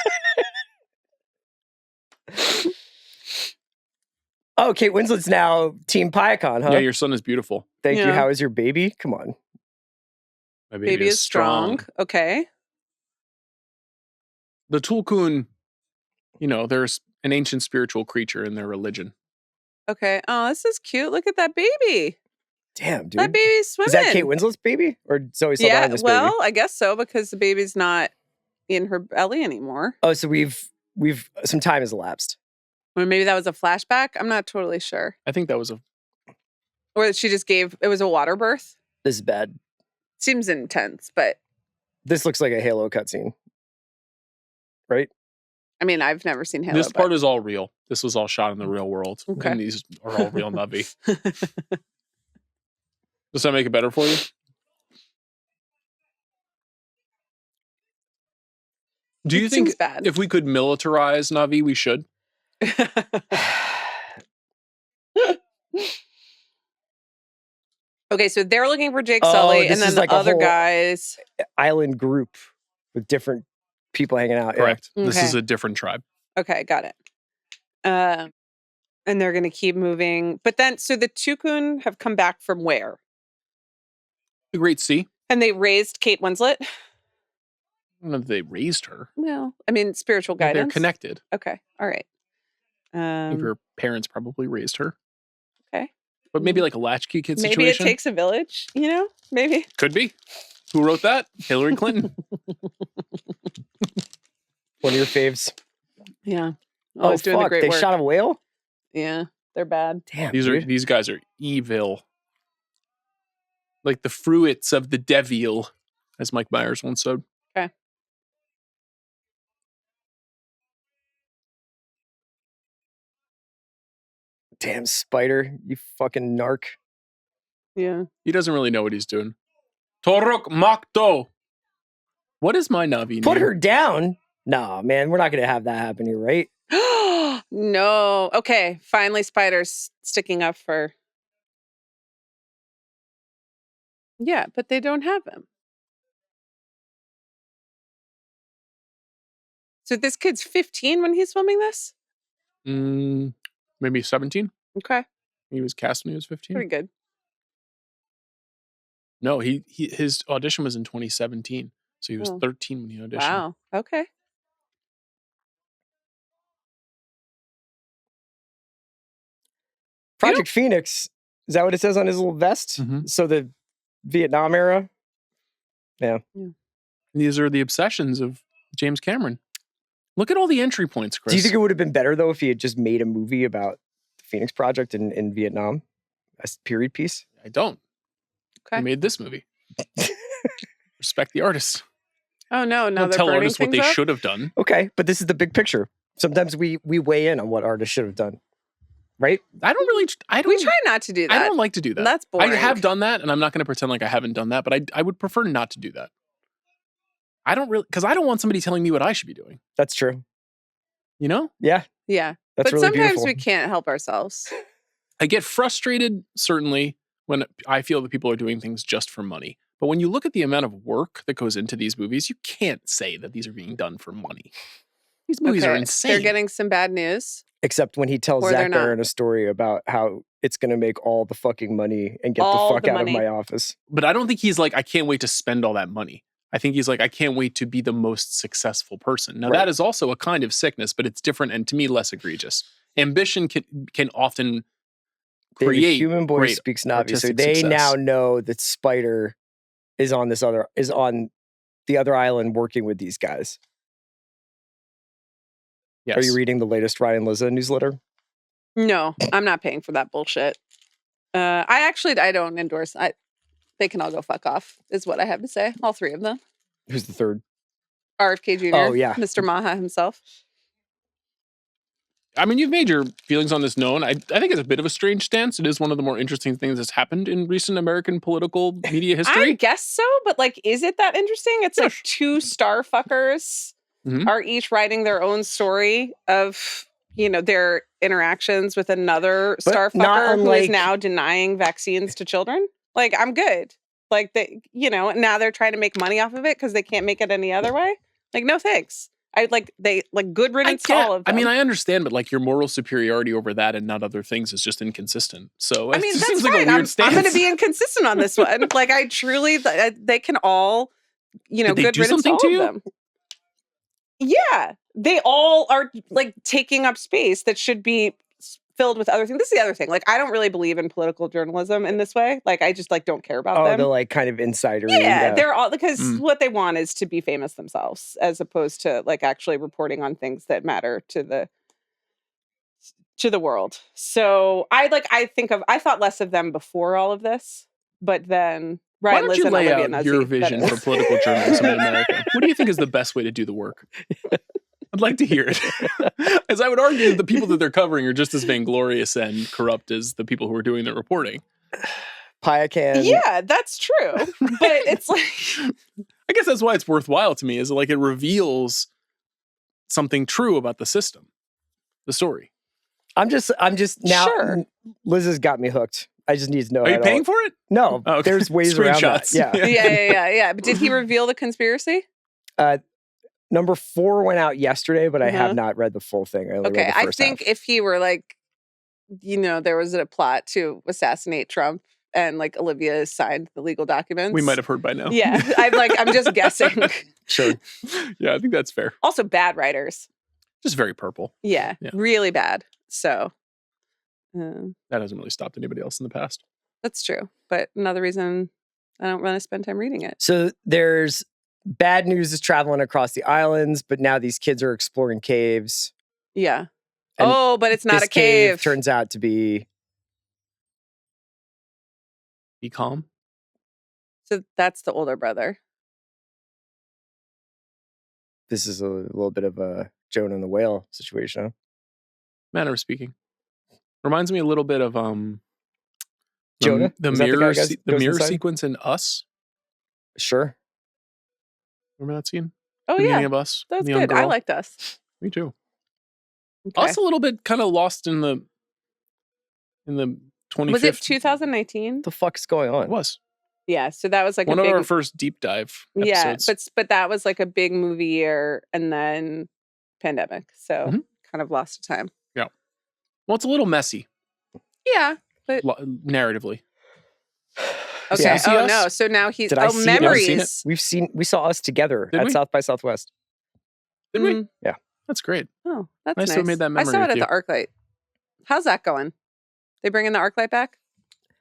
Oh, Kate Winslet's now Team Piacon, huh? Yeah, your son is beautiful. Thank you. Yeah. How is your baby? Come on. My Baby is strong. Okay. The Tulkun, there's an ancient spiritual creature in their religion. Okay. Oh, this is cute. Look at that baby. Damn, dude. That baby's swimming. Is that Kate Winslet's baby? Or Zoe Saldana's well, baby? I guess so because the baby's not in her belly anymore. Oh, so we've some time has elapsed. Or maybe that was a flashback. I'm not totally sure. I think that was a. Or she just it was a water birth. This is bad. Seems intense, but This looks like a Halo cutscene. Right? I mean, I've never seen Halo. This part is all real. This was all shot in the real world. Okay. And these are all real Navi. Does that make it better for you? Do you It think seems bad. if we could militarize Navi, we should? Okay, so they're looking for Jake Oh, Sully, this and then is the like a other whole- guys. Island group with different people hanging out. Yeah. Correct. This Okay. is a different tribe. Okay, got it. And they're going to keep moving. But then, so the Tukun have come back from where? The Great Sea. And they raised Kate Winslet? I don't know if they raised her. Well, I mean, spiritual They're guidance. connected. Okay, all right. I think her parents probably raised her. Okay. But maybe like a latchkey kid Maybe situation. it takes a village, Maybe. Could be. Who wrote that? Hillary Clinton. One of your faves. Yeah. Oh, Always doing the fuck. great They work. shot a whale? Yeah, they're bad. Damn, These guys are evil. Like the fruits of the devil, as Mike Myers once said. Damn, Spider. You fucking narc. Yeah. He doesn't really know what he's doing. Torok Makto. What is my Navi Put name? her down. Nah, man. We're not going to have that happen here, right? No. Okay. Finally, Spider's sticking up for. Yeah, but they don't have him. So this kid's 15 when he's filming this? Maybe 17. Okay. He was cast when he was 15. Pretty good. No, his audition was in 2017. So he was Oh. 13 when he auditioned. Wow. Okay. Project Phoenix. Is that what it says on his little vest? Mhm. So the Vietnam era? These are the obsessions of James Cameron. Look at all the entry points, Chris. Do you think it would have been better, though, if he had just made a movie about the Phoenix Project in Vietnam? A period piece? I don't. Okay. He made this movie. Respect the artist. Oh, no. Now Don't they're tell burning artists what they things up? should have done. Okay, but this is the big picture. Sometimes we weigh in on what artists should have done. Right? We try not to do that. I don't like to do that. That's boring. I have done that, and I'm not going to pretend like I haven't done that, but I would prefer not to do that. I don't really, because I don't want somebody telling me what I should be doing. That's true. You know? Yeah. Yeah. That's but really sometimes beautiful. we can't help ourselves. I get frustrated, certainly, when I feel that people are doing things just for money. But when you look at the amount of work that goes into these movies, you can't say that these are being done for money. These movies are insane. They're getting some bad news. Except when he tells Or Zach they're not. Baron a story about how it's going to make all the fucking money and get All the fuck the out money. of my office. But I don't think he's like, I can't wait to spend all that money. I think he's like, I can't wait to be the most successful person. Now, Right. that is also a kind of sickness, but it's different and to me less egregious. Ambition can often David, create Human Boy great speaks Navi, so artistic they success. now know that Spider is on the other island working with these guys. Yes. Are you reading the latest Ryan Lizza newsletter? No, I'm not paying for that bullshit. I don't endorse. They can all go fuck off, is what I have to say. All three of them. Who's the third? RFK Jr. Oh, yeah. Mr. Maha himself. I mean, you've made your feelings on this known. I think it's a bit of a strange stance. It is one of the more interesting things that's happened in recent American political media I history. guess so, but like, is it that interesting? It's like two star fuckers Mhm. are each writing their own story of, their interactions with another But star not fucker who is unlike- now denying vaccines to children. Like, I'm good. Like, now they're trying to make money off of it because they can't make it any other way. Like, no thanks. Good riddance to all of them. I mean, I understand, but like your moral superiority over that and not other things is just inconsistent. So I it mean, just that's seems fine. like a weird stance. I'm going to be inconsistent on this one. Like, I truly, they can all, Did they good do riddance to something all to of you? them. Yeah, they all are like taking up space that should be filled with other things. This is the other thing. Like, I don't really believe in political journalism in this way. Like, I just don't care about them. The like kind of insider. Yeah, they're all because Mm. what they want is to be famous themselves, as opposed to like actually reporting on things that matter to the world. So I thought less of them before all of this, but then Why Ryan don't Liz you and lay Olivia out Nuzzi, your that vision is. for political journalism in America? What do you think is the best way to do the work? I'd like to hear it. As I would argue that the people that they're covering are just as vainglorious and corrupt as the people who are doing the reporting. Payakan. Yeah, that's true. But it's like I guess that's why it's worthwhile to me, is like it reveals something true about the system, the story. I'm just now. Sure. Liz has got me hooked. I just need to know. Are you how to- paying for it? No, Oh, okay. there's ways around that. Screenshots. Yeah. yeah. But did he reveal the conspiracy? Number 4 went out yesterday, but I have Uh-huh. not read the full thing. I only read Okay, the I first think half. if he were like, there was a plot to assassinate Trump and like Olivia signed the legal documents. We might have heard by now. Yeah, I'm just guessing. Sure. Yeah, I think that's fair. Also, bad writers. Just very purple. Yeah, Yeah. really bad. So That hasn't really stopped anybody else in the past. that's true. But another reason I don't want to spend time reading it. So there's bad news is traveling across the islands, but now these kids are exploring caves. Yeah. And but it's not this a cave. turns out to be Be calm. So that's the older brother. this is a little bit of a Jonah and the whale situation. Huh? Manner of speaking. Reminds me a little bit of Jonah? the Is that the guy mirror who goes the mirror inside? sequence in Us. Sure. Remember that scene? Oh The beginning yeah, of Us. that's the young good. I girl? liked us. Me too. Okay. Us a little bit kind of lost in the 25th. Was it 2019? What the fuck's going on? It was Yeah. So that was like one a of big our first deep dive Yeah, episodes. but that was like a big movie year and then pandemic. So Mhm. kind of lost to time. Well, it's a little messy Yeah. narratively. Okay. Yeah. See Oh Us? no. So now he's Did I see it? memories. We saw us together Did at we? South by Southwest. Did we? Mm. That's great. Oh, that's Nice nice. to have made that I memory saw it with at you. the ArcLight. How's that going? They bringing the ArcLight back?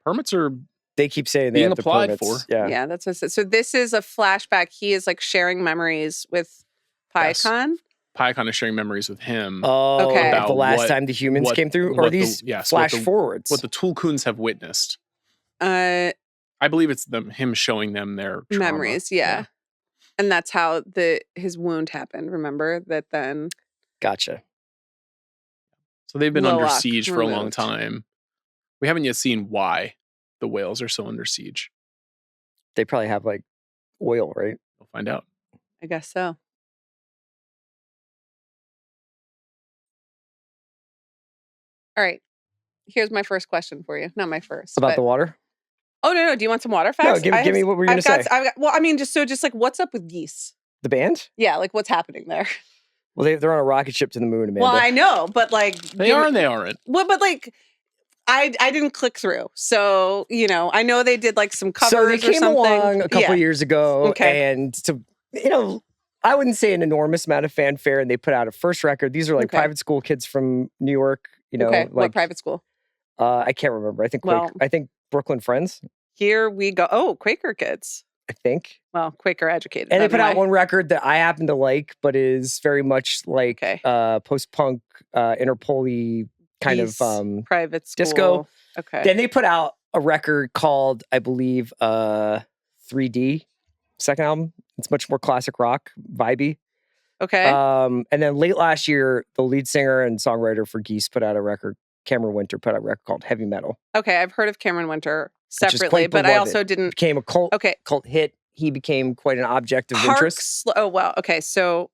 Permits are They keep saying they Being have the applied permits. for. Yeah. Yeah, that's what it said. So this is a flashback. He is like sharing memories with PyCon? PyCon is sharing memories with him. Oh, Okay. about the last what- time the humans what- came through? what Or the- these yes, flash what the- forwards? What the Tulkuns have witnessed. Uh, I believe it's him showing them their trauma. memories, yeah. And that's how his wound happened. Remember that then? Gotcha. So they've been under Loak siege for a long removed. time. We haven't yet seen why the whales are so under siege. They probably have like oil, right? We'll find out. I guess so. All right. Here's my first question for you. Not my first. About but- the water? Oh, no. Do you want some water facts? No, give me what were you going to say. Well, I mean, just like, what's up with geese? The band? Yeah, like, what's happening there? Well, they're on a rocket ship to the moon, Amanda. Well, I know, but like... They are and they aren't. Well, but like... I didn't click through. So, I know they did like some covers So they or came something. along a couple years ago, Okay. and I wouldn't say an enormous amount of fanfare, and they put out a first record. These are like Okay. private school kids from New York, Okay, like what private school? I can't remember. I think Brooklyn Friends, Here we go. Oh, Quaker kids. I think. Well, Quaker educated. And they put out anyway. one record that I happen to like, but is very much like Okay. post-punk, Interpol-y kind Geese, of private school. disco. Okay. Then they put out a record called, I believe, 3D, second album. It's much more classic rock, vibey. Okay. And then late last year, the lead singer and songwriter for Geese put out a record. Cameron Winter put out a record called Heavy Metal. Okay, I've heard of Cameron Winter Which is separately, quite but I beloved. also didn't. Became a cult Okay. hit. He became quite an object of interest. Oh wow. Okay, so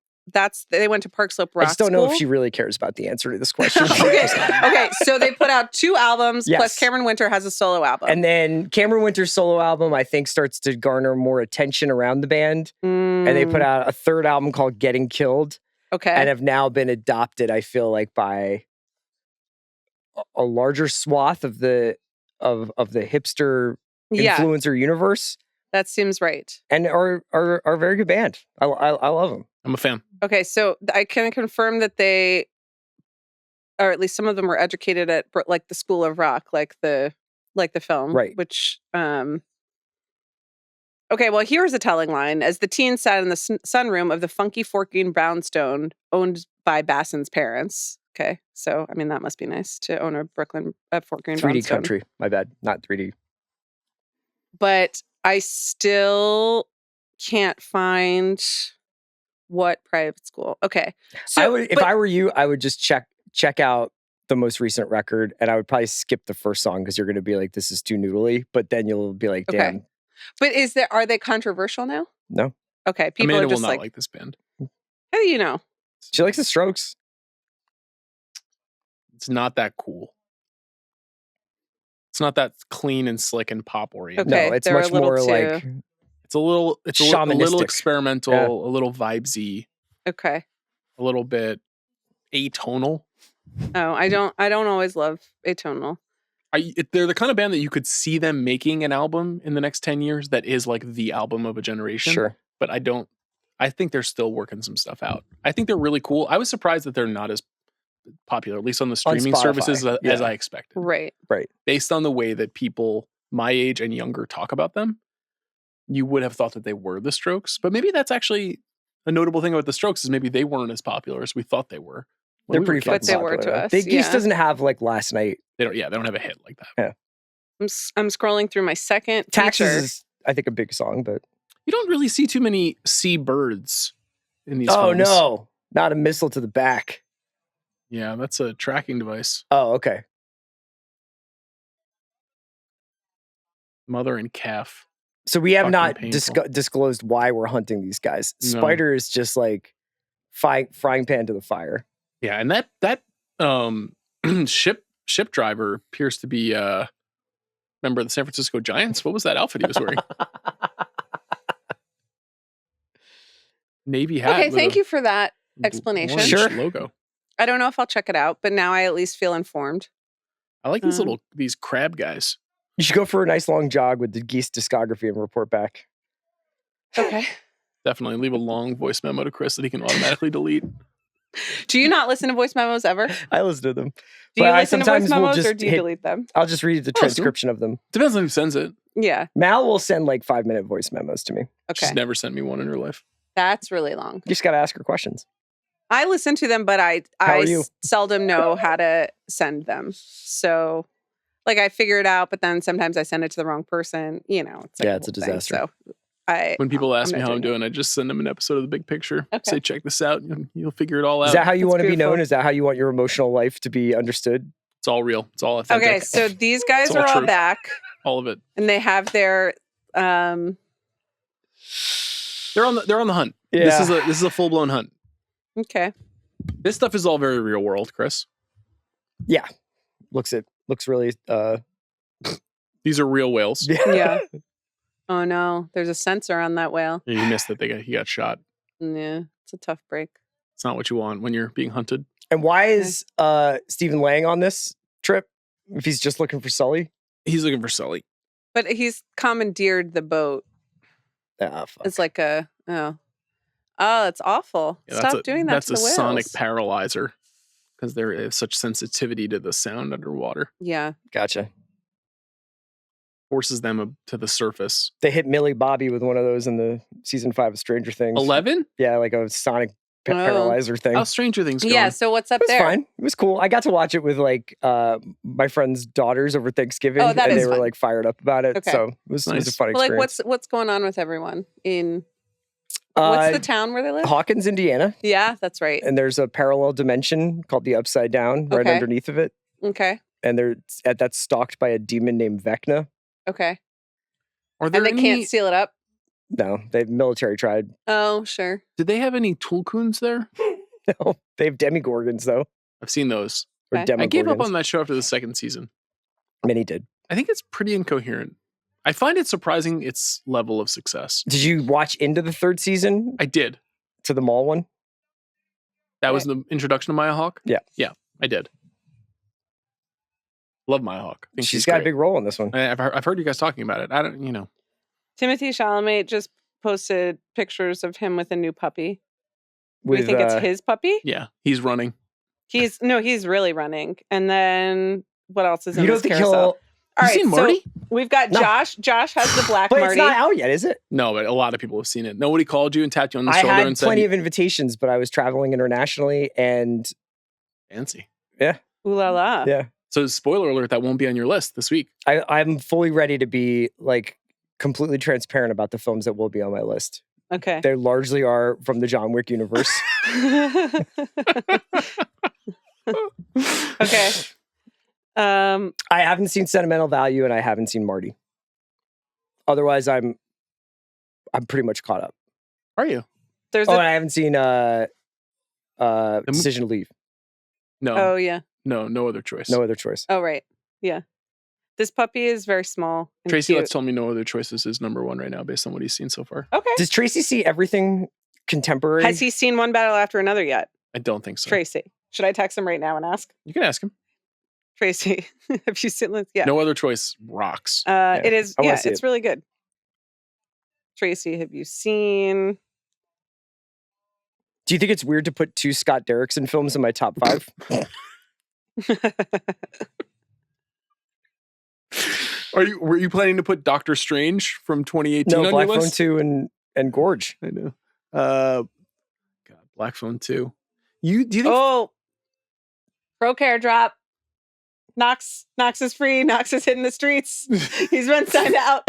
they went to Park Slope Rock I just don't know if School? she really cares about the answer to this question. Okay, so they put out 2 albums, plus Yes. Cameron Winter has a solo album. And then Cameron Winter's solo album, I think, starts to garner more attention around the band. And they put out a third album called Getting Killed, Okay. and have now been adopted, I feel like, by a larger swath of the hipster Yeah, influencer universe, that seems right. and are a very good band. I love them. I'm a fan. Okay, so I can confirm that they, or at least some of them were educated at like the School of Rock, like the film, Right. Which, okay, well, here's a telling line: as the teens sat in the sunroom of the funky forking brownstone owned by Basson's parents. Okay, so I mean that must be nice to own a Brooklyn forking 3D brownstone. country. My bad, not 3D. But I still can't find what private school. Okay, so If I were you, I would just check out the most recent record, and I would probably skip the first song because you're going to be like, "This is too noodly." But then you'll be like, Okay. "Damn, But are they controversial now? no." Okay, people Amanda are just will not like, like this band. how do you know? She likes the Strokes. It's not that cool. It's not that clean and slick and pop oriented. Okay, No, it's they're a much little more too- like It's a little Shamanistic. experimental, Yeah. a little vibesy, Okay. a little bit atonal. Oh, I don't always love atonal. They're the kind of band that you could see them making an album in the next 10 years that is like the album of a generation. sure. But I think they're still working some stuff out. I think they're really cool. I was surprised that they're not as popular, at least on the streaming Spotify, services, as yeah. I expected. Right. Based on the way that people my age and younger talk about them, you would have thought that they were the Strokes. But maybe that's actually a notable thing about the Strokes is maybe they weren't as popular as we thought they were. when They're we were pretty kids. But they fucking were popular. to us, Geese yeah. doesn't have like Last Night. They don't have a hit like that. I'm scrolling through my second Taxes feature. is, I think, a big song, but You don't really see too many seabirds in these oh films. no, not a missile to the back. Yeah, that's a tracking device. Oh, okay. Mother and calf. So we have Fucking not painful. disclosed why we're hunting these guys. No. Spider is just like frying pan to the fire. Yeah, and that ship driver appears to be member of the San Francisco Giants. What was that outfit he was wearing? Navy hat. Okay, with thank a you for that explanation. orange Sure. logo. I don't know if I'll check it out, but now I at least feel informed. I like these crab guys. You should go for a nice long jog with the Geese discography and report back. Okay. Definitely leave a long voice memo to Chris that he can automatically delete. Do you not listen to voice memos ever? I listen to them. Do you But I listen to voice sometimes will memos or just do you hit- delete them? I'll just read the I'll listen. transcription of them. Depends on who sends it. Yeah. Mal will send like 5-minute voice memos to me. Okay. She's never sent me one in her life. That's really long. You just got to ask her questions. I listen to them, but I seldom know how to send them. So, like, I figure it out, but then sometimes I send it to the wrong person. You know, it's like it's a disaster. So, when people ask me how I'm doing, I just send them an episode of The Big Picture. Okay. Say, check this out, and you'll figure it all out. Is that how you want to be beautiful. known? Is that how you want your emotional life to be understood? It's all real. It's all authentic. Okay, so these guys It's all are all true. back, All of it. and they have their They're on the hunt. Yeah. This is a full blown hunt. okay. This stuff is all very real world, Chris. Yeah. Looks really These are real whales. Yeah. Oh no, there's a sensor on that whale. You missed that he got shot. Yeah, it's a tough break. It's not what you want when you're being hunted. And why is Stephen Lang on this trip if he's just looking for Sully? He's looking for Sully. But he's commandeered the boat. Ah, fuck. It's like that's awful. Yeah, Stop doing that to the That's a whales. sonic paralyzer because they have such sensitivity to the sound underwater. Yeah. Gotcha. Forces them to the surface. They hit Millie Bobby with one of those in the season 5 of Stranger Things. 11? Yeah, like a sonic Oh. paralyzer thing. How Stranger Things going? Yeah, so what's up It was there? fine. It was cool. I got to watch it with like my friend's daughters over Thanksgiving, Oh, that and is they were fun. like fired up about it. Okay. So it was a Nice. fun Well, like experience. what's going on with everyone in what's the town where they live? Hawkins, Indiana, Yeah, that's right. and there's a parallel dimension called the Upside Down right Okay. underneath of it, Okay. and that's stalked by a demon named Vecna. Okay. Are there And they can't seal it up? No, they military tried. Oh, sure. Did they have any Tulkuns there? No, they have demigorgons though, I've seen those. or Okay. demogorgons. I gave up on that show after the second season. Many did. I think it's pretty incoherent. I find it surprising its level of success. Did you watch into the 3rd season I did. to the mall one? That was the introduction to Maya Hawke? Yeah. Yeah, I did. Love Maya Hawke. I think She's got a great. big role in this one. I've heard you guys talking about it. I don't. Timothy Chalamet just posted pictures of him with a new puppy. Do With you think it's his puppy? Yeah, he's running. He's really running. And then what else is in you don't this think carousel? he'll? All You right, seen so Marty? we've got No. Josh. Josh has the black But Marty. it's not out yet, is it? No, but a lot of people have seen it. Nobody called you and tapped you on the I shoulder had and said, plenty of invitations, but I was traveling internationally, and fancy. Ooh la la. yeah, So spoiler alert, that won't be on your list this week. I'm fully ready to be like completely transparent about the films that will be on my list. Okay. They largely are from the John Wick universe. Okay. I haven't seen Sentimental Value, and I haven't seen Marty. Otherwise, I'm pretty much caught up. Are you? There's And I haven't seen Decision to Leave. No. oh yeah. No other choice. No other choice. Oh right. Yeah. This puppy is very small. And Tracy, cute. let's tell me No Other Choices is number 1 right now based on what he's seen so far. Okay. Does Tracy see everything contemporary? Has he seen One Battle After Another yet? I don't think so. Tracy. Should I text him right now and ask? You can ask him. Tracy, have you seen this? Yeah. No Other Choice rocks. It is. I wanna Yeah, see it's it. really good. Tracy, have you seen? Do you think it's weird to put 2 Scott Derrickson films in my top 5? Were you planning to put Doctor Strange from 2018 No, on Black your Phone list? 2 and Gorge. I know. God, Black Phone 2. Do you think Oh, pro care drop. Knox is free. Knox is hitting the streets. He's been signed out.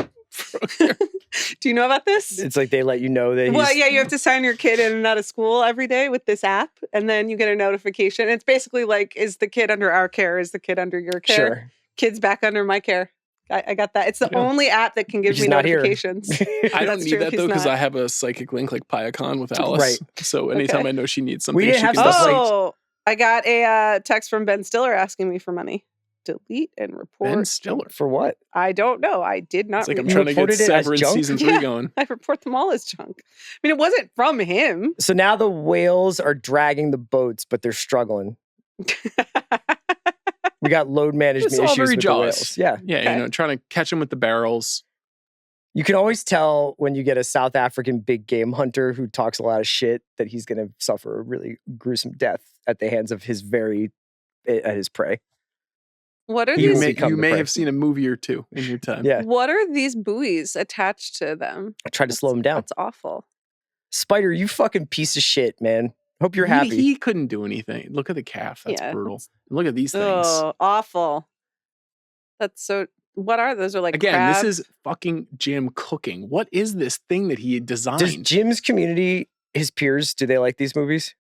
Do you know about this? It's like they let you know that Well, yeah, you have to sign your kid in and out of school every day with this app, and then you get a notification. It's basically like, is the kid under our care? Is the kid under your care? Sure. Kid's back under my care. I got that. It's the Yeah. only app that can give Which me is not here. notifications. I don't That's need true, that he's though because not. I have a psychic link like Piacon with Alice. Right. So anytime Okay. I know she needs something, We didn't she have can stuff just- like- Oh, I got a text from Ben Stiller asking me for money. Delete and report. Ben Stiller. For what? I don't know. I did not It's like read I'm them. trying to get reported it as Severance junk? season 3 Yeah. going. I report them all as junk. I mean, it wasn't from him. So now the whales are dragging the boats, but they're struggling. We got load management It's all issues very with Jaws. the whales. Yeah. Yeah, Okay. trying to catch them with the barrels. You can always tell when you get a South African big game hunter who talks a lot of shit that he's going to suffer a really gruesome death at the hands of his prey. What are He You these? will may, become you the may prey. have seen a movie or two in your time. Yeah. What are these buoys attached to them? I tried to slow him down. That's awful. Spider, you fucking piece of shit, man. Hope you're happy. He couldn't do anything. Look at the calf. That's brutal. Look at these things. Oh, awful. That's so... What are those? Are like Again, crabs? this is fucking Jim cooking. What is this thing that he designed? Does Jim's community, his peers, do they like these movies?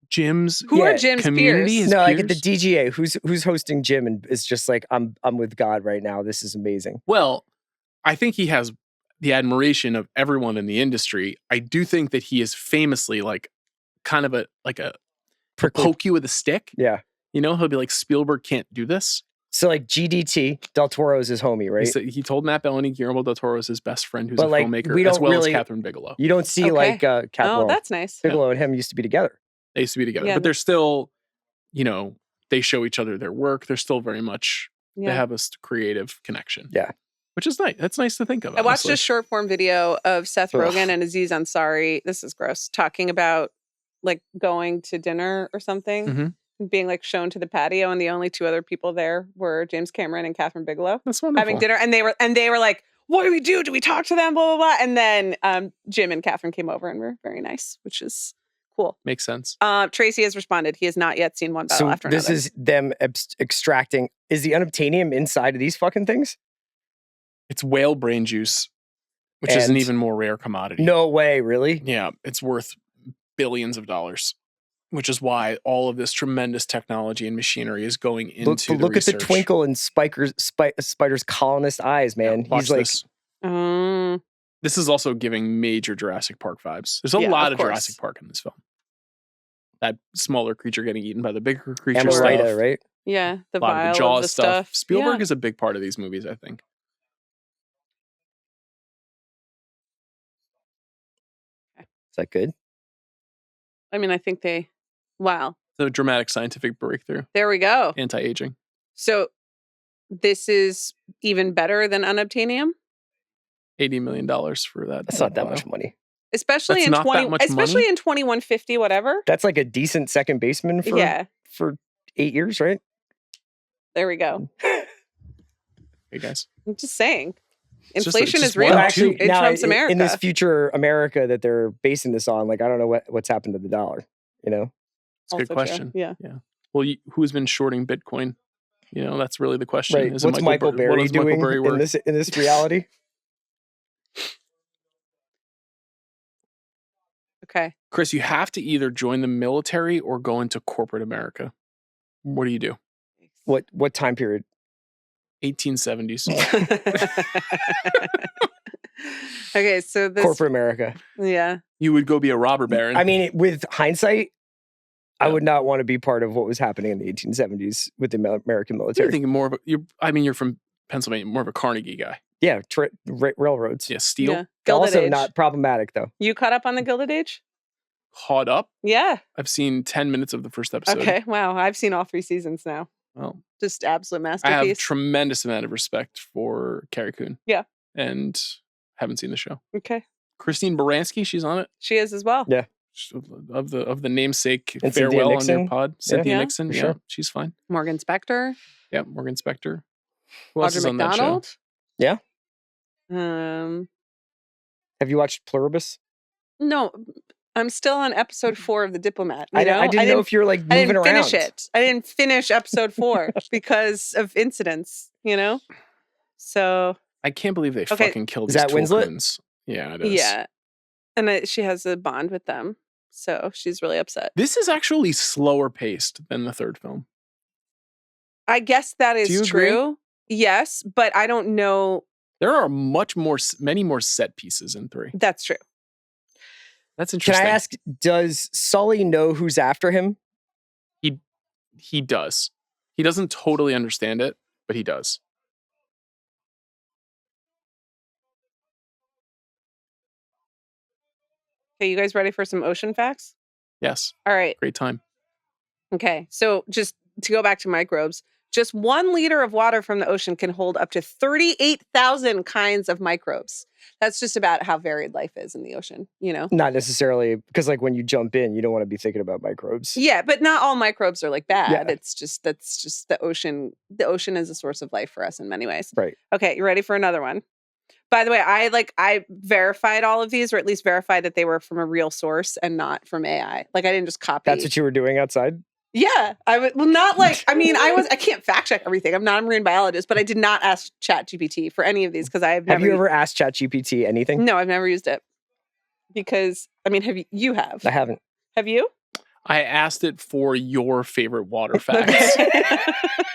Jim's Who are Jim's community? peers? His No, like peers? at the DGA, who's hosting Jim and is just like, I'm with God right now. This is amazing. Well, I think he has the admiration of everyone in the industry. I do think that he is famously like kind of a Prickly. poke you with a stick. Yeah. You know, he'll be like, Spielberg can't do this. So like GDT, Del Toro is his homie, right? He told Matt Belloni Guillermo del Toro is his best friend, who's But, a like, filmmaker, we as don't well really- as Catherine Bigelow. You don't see like Oh, that's nice. Bigelow and him used to be together. They used to be together, Yeah. but they're still, you know, they show each other their work. They're still very much, they have a creative connection. Yeah. Which is nice. That's nice to think of. I watched honestly. a short form video of Seth Ugh. Rogen and Aziz Ansari. This is gross. Talking about like going to dinner or something, Mhm. being like shown to the patio, and the only two other people there were James Cameron and Catherine Bigelow That's wonderful. having dinner. And they were like, "What do we do? Do we talk to them?" Blah blah blah. And then Jim and Catherine came over and were very nice, which is cool. Makes sense. Tracy has responded. He has not yet seen one battle So after this another. is them extracting. Is the unobtainium inside of these fucking things? It's whale brain juice, which is an And- even more rare commodity. No way, really? Yeah, it's worth billions of dollars, which is why all of this tremendous technology and machinery is going into the Look at the research. twinkle in Spider's colonist eyes, man. Watch He's like, this. Mm. This is also giving major Jurassic Park vibes. There's a Yeah, lot of of course. Jurassic Park in this film. That smaller creature getting eaten by the bigger creature Amarita, stuff. right? Yeah, the A lot vial of the Jaws of the stuff. Spielberg Yeah. is a big part of these movies, I think. Is that good? I mean, I think wow. It's a dramatic scientific breakthrough. There we go. Anti-aging. So this is even better than unobtainium, $80 million for that. That's not that much money. especially That's in not that much especially money? in 2150 whatever. That's like a decent second baseman for Yeah, 8 years, right? there we go. Hey guys. I'm just saying. It's just- Inflation it's is just real. one Well, or actually, two. It now trumps America. in this future America that they're basing this on, like I don't know what's happened to the dollar. You know, It's a good Also true. question. Yeah. Well, who's been shorting Bitcoin? You know, that's really the question. right? Is it What's Michael what Berry does Michael doing Berry work? in this reality? Okay. Chris, you have to either join the military or go into corporate America. What do you do? What time period? 1870s. Okay, so this Corporate America. yeah. You would go be a robber baron. I mean, with hindsight, I Yeah. would not want to be part of what was happening in the 1870s with the American you're military. thinking more of a, you're from Pennsylvania, more of a Carnegie guy. Yeah, railroads. Yeah, steel. Yeah. Gilded Also Age. not problematic though. You caught up on the Gilded Age? Caught up. Yeah. I've seen 10 minutes of the first episode. Okay. Wow. I've seen all 3 seasons now. Well, Just absolute I have masterpiece. tremendous amount of respect for Carrie Coon. Yeah. And haven't seen the show. Okay. Christine Baranski, she's on it. She is as well. Yeah. Of the namesake And Cynthia farewell on Nixon. your pod. Cynthia Yeah, Nixon. for Yeah, sure. she's fine. Morgan Spector. Yeah, Morgan Spector. Who else Audra is on that show? McDonald. Yeah. Um, Have you watched Pluribus? no, I'm still on episode 4 of The Diplomat. I didn't know if you're like I moving didn't around. finish it. I didn't finish episode 4 because of incidents, So, I can't believe they Okay. fucking killed Is these that Winslet? Tolkiens. Yeah, it is. yeah. And she has a bond with them. So she's really upset. This is actually slower paced than the third film. I guess that Do you is agree? true. Yes, but I don't know. There are many more set pieces in 3. That's true. That's Can interesting. I ask, does Sully know who's after him? He does. He doesn't totally understand it, but he does. Okay, you guys ready for some ocean facts? Yes. All right. Great time. Okay. So just to go back to microbes, just 1 liter of water from the ocean can hold up to 38,000 kinds of microbes. That's just about how varied life is in the ocean, Not necessarily, because like when you jump in, you don't want to be thinking about microbes. Yeah, but not all microbes are like bad. Yeah. That's just the ocean. The ocean is a source of life for us in many ways. Right. Okay, you ready for another one? By the way, I verified all of these, or at least verified that they were from a real source and not from AI. Like I didn't just copy. That's what you were doing outside? Yeah, I would. Well, not like. I mean, I can't fact check everything. I'm not a marine biologist, but I did not ask ChatGPT for any of these because I've never. Have you ever asked ChatGPT anything? No, I've never used it. Because I mean, have you have? I haven't. Have you? I asked it for your favorite water facts,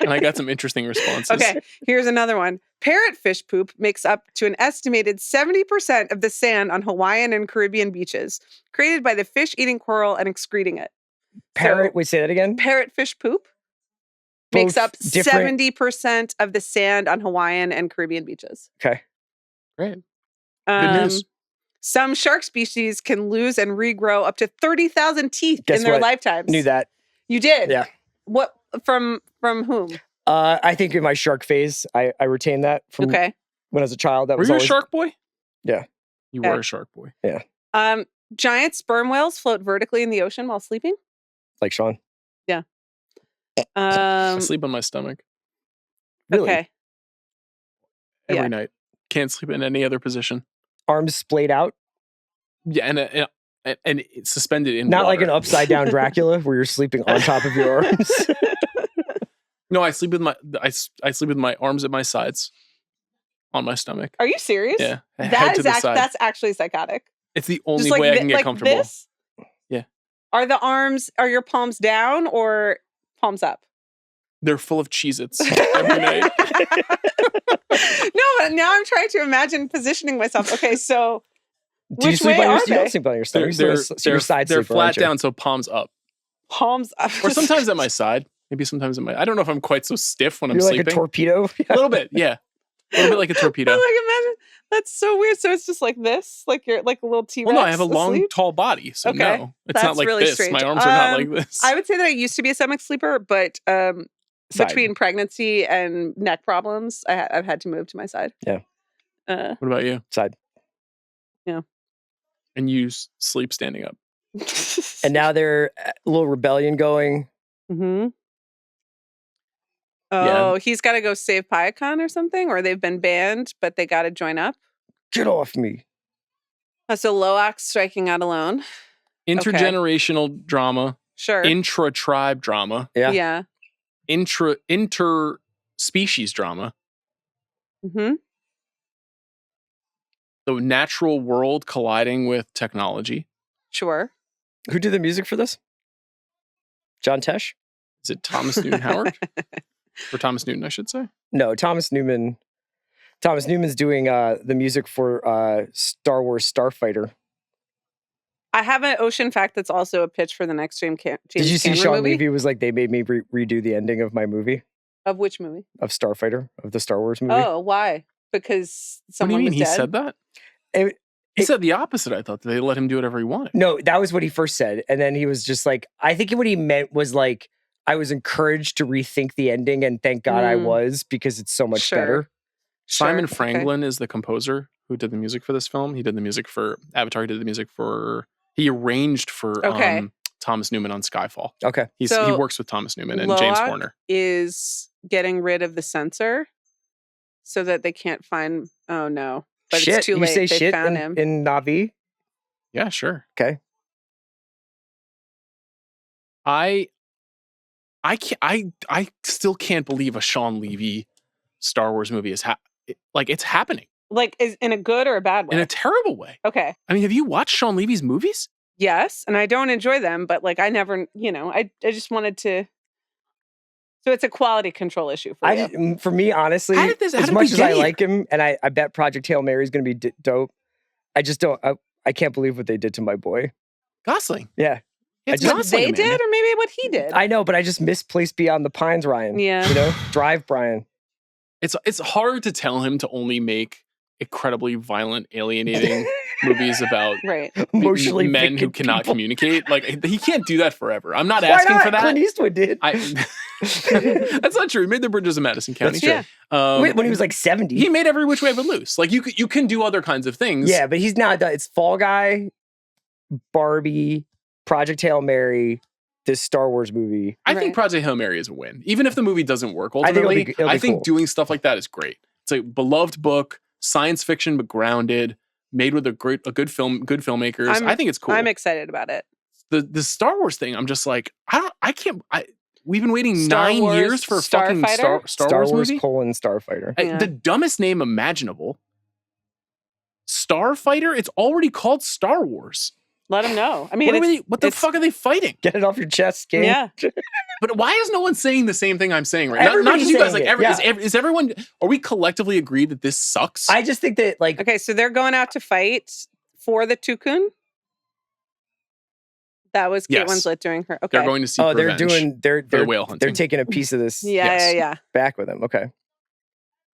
and I got some interesting responses. Okay, here's another one. Parrotfish poop makes up to an estimated 70% of the sand on Hawaiian and Caribbean beaches, created by the fish eating coral and excreting it. Wait, say that again? Parrotfish poop makes up 70% of the sand on Hawaiian and Caribbean beaches. Okay. Great. Good news. Some shark species can lose and regrow up to 30,000 teeth in their lifetimes. Knew that. You did? Yeah. What from whom? I think in my shark phase, I retained that from when I was a child. Were you a shark boy? Yeah. You were a shark boy. Yeah. Giant sperm whales float vertically in the ocean while sleeping. Like Sean. Yeah. I sleep on my stomach. Really? Okay. Every night. Can't sleep in any other position. Arms splayed out? Yeah, and it's suspended in Not water. like an upside down Dracula where you're sleeping on top of your arms. No, I sleep with my arms at my sides on my stomach. Are you serious? Yeah. That's actually psychotic. It's the only way I can get comfortable. This? Yeah. Are your palms down or palms up? They're full of Cheez-Its every night. No, but now I'm trying to imagine positioning myself. Okay, so Do you sleep on your You don't sleep on your stomach. They're flat down, so palms up. Palms up. Or sometimes at my side. Maybe sometimes at my... I don't know if I'm quite so stiff when I'm You're sleeping. like a torpedo? A little bit, yeah. A little bit like a torpedo. Imagine. That's so weird. So it's just like this? Like you're like a little T-Rex? Well, no, I have a long, asleep? tall body, so no. It's That's not like really this. strange. My arms are not like this. I would say that I used to be a stomach sleeper, but between pregnancy and neck problems, I've had to move to my side. Yeah. What about you? Side. Yeah. And you sleep standing up. And now they're a little rebellion going. Mm-hmm. Oh, he's got to go save Piacon or something, or they've been banned, but they got to join up. Get off me. So Loak striking out alone. Intergenerational drama. Sure. Intra-tribe drama. Yeah. Inter-species drama. Mm-hmm. The natural world colliding with technology. Sure. Who did the music for this? John Tesh? Is it Thomas Newton Howard? Or Thomas Newton, I should say. No, Thomas Newman. Thomas Newman's doing the music for Star Wars Starfighter. I have an ocean fact that's also a pitch for the next James Cameron movie. Did you see Sean Levy was like, they made me redo the ending of my movie? Of which movie? Of Starfighter, of the Star Wars movie. Oh, why? Because someone was dead? He said that? He said the opposite, I thought. They let him do whatever he wanted. No, that was what he first said. And then he was just like, I think what he meant was like, I was encouraged to rethink the ending, and thank God I was, because it's so much better. Simon Franklin is the composer who did the music for this film. He did the music for Avatar. He did the music for... He arranged for Thomas Newman on Skyfall. Okay. He works with Thomas Newman and James Horner. Is getting rid of the censor so that they can't find... Oh, no. But it's too late. You say they found him. In Na'vi? Yeah, sure. Okay. I still can't believe a Sean Levy Star Wars movie is it's happening. Like, is in a good or a bad way? In a terrible way. Okay. I mean, have you watched Sean Levy's movies? Yes, and I don't enjoy them, but like I never, I just wanted to. So it's a quality control issue for you. For me, honestly, as much as I like him, and I bet Project Hail Mary is going to be dope, I just don't. I can't believe what they did to my boy. Gosling. Yeah. What they did, or maybe what he did. I know, but I just misplaced Beyond the Pines, Ryan. Yeah. Drive, Brian. It's hard to tell him to only make incredibly violent, alienating movies about emotionally men who cannot communicate. Like, he can't do that forever. I'm not Why asking not? for that. Clint Eastwood did. That's not true. He made The Bridges of Madison County. That's true. When he was like 70. He made Every Which Way But Loose. Like, you can do other kinds of things. Yeah, but he's not. It's Fall Guy, Barbie, Project Hail Mary, this Star Wars movie. I think Project Hail Mary is a win. Even if the movie doesn't work ultimately, I think doing stuff like that is great. It's a beloved book. science fiction but grounded, made with good filmmakers. I think it's cool. I'm excited about it. The Star Wars thing, I'm just like, we've been waiting Star 9 Wars years for a fucking Star Wars movie. Starfighter. Yeah. The dumbest name imaginable. Starfighter? It's already called Star Wars. Let them know. I mean, what the fuck are they fighting? Get it off your chest, King. Yeah. But why is no one saying the same thing I'm saying right now? Not Everybody's just you guys. saying Like, it, is everyone? Are we collectively agreed that this sucks? I just think that, like, okay, so they're going out to fight for the Tukun. That was Kate Yes. Winslet doing her. Okay. They're going to seek revenge they're for the whale hunting. They're taking a piece of this Yeah. back with them. Okay.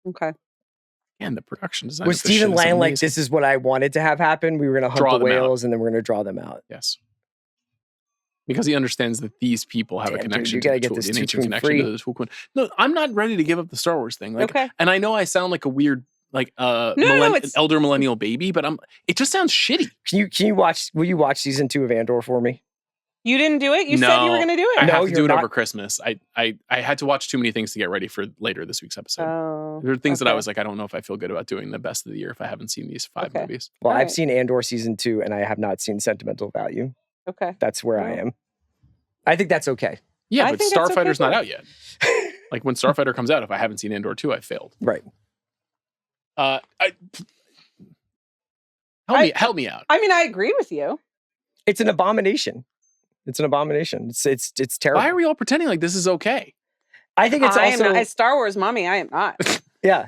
Okay. And the production design. Was Stephen Lang like, this is what I wanted to have happen? We were going to hunt Draw the them out. whales and then we're going to draw them out. Yes. Because he understands that these people have a connection you gotta to get this an ancient Tukun connection free. to the Tukun. No, I'm not ready to give up the Star Wars thing. Like, Okay. And I know I sound like a weird, like it's- elder millennial baby, but it just sounds shitty. Will you watch season 2 of Andor for me? You didn't do it? You said you were going to do it. I No, have to do you're it not. over Christmas. I had to watch too many things to get ready for later this week's episode. Oh. There are things that I okay. was like, I don't know if I feel good about doing the best of the year if I haven't seen these 5 Okay. movies. Well, All I've right. seen Andor season 2 and I have not seen Sentimental Value. Okay. That's where I Well. am. I think that's okay. Yeah, I but think that's okay Starfighter's not too. out yet. Like when Starfighter comes out, if I haven't seen Andor 2, I failed. Right. Help me out. I mean, I agree with you. It's an abomination. It's It's terrible. Why are we all pretending like this is okay? I think it's I also am not, as Star Wars mommy, I am not. yeah.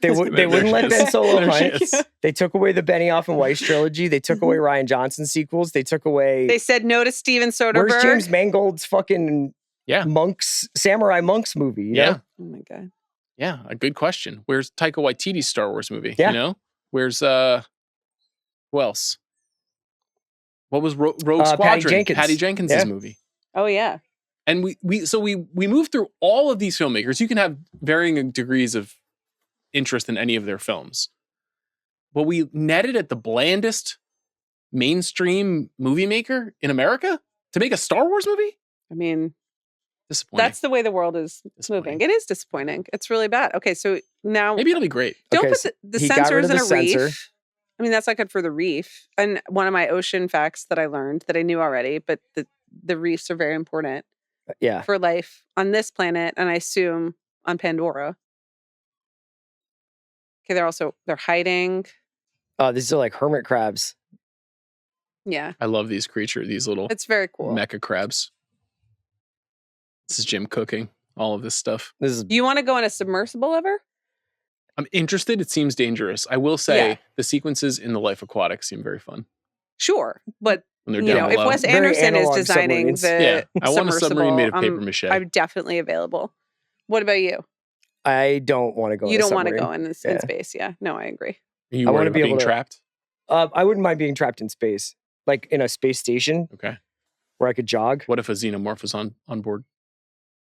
They wouldn't let Ben Solo There she hunt. is. They took away the Benioff and Weiss trilogy. They took away Ryan Johnson sequels. They took away. They said no to Steven Soderbergh. Where's James Mangold's fucking Yeah. samurai monks movie? You Yeah. know? Oh my God. Yeah, a good question. Where's Taika Waititi's Star Wars movie? Yeah. You know? Where's who else? What was Rogue Patty Squadron? Jenkins. Patty Jenkins' Yeah. movie. Oh yeah. And we moved through all of these filmmakers. You can have varying degrees of interest in any of their films. But we netted at the blandest mainstream movie maker in America to make a Star Wars movie? I mean, Disappointing. that's the way the world is Disappointing. moving. It is disappointing. It's really bad. Okay, so now Maybe it'll be great. don't Okay, put so the he got rid sensors of in the a sensor. reef. I mean, that's not good for the reef. And one of my ocean facts that I learned that I knew already, but the reefs are very important Yeah. for life on this planet, and I assume on Pandora. Okay, they're hiding. These are like hermit crabs. Yeah, I love these creatures, these little it's very cool. mecha crabs. This is Jim cooking all of this stuff. This is You want to go in a submersible ever? I'm interested. It seems dangerous. I will say Yeah. the sequences in the Life Aquatic seem very fun. Sure, but When they're you down know, if below. Wes Very Anderson is analog designing submarines. the Yeah, I want a submarine made of submersible, paper mache. I'm definitely available. What about you? I don't want to go. You in a don't want to submarine. go in Yeah. space. Yeah, no, I agree. Are you I worried wanna about be being able to- trapped? I wouldn't mind being trapped in space, like in a space station Okay. where I could jog. What if a xenomorph was on board?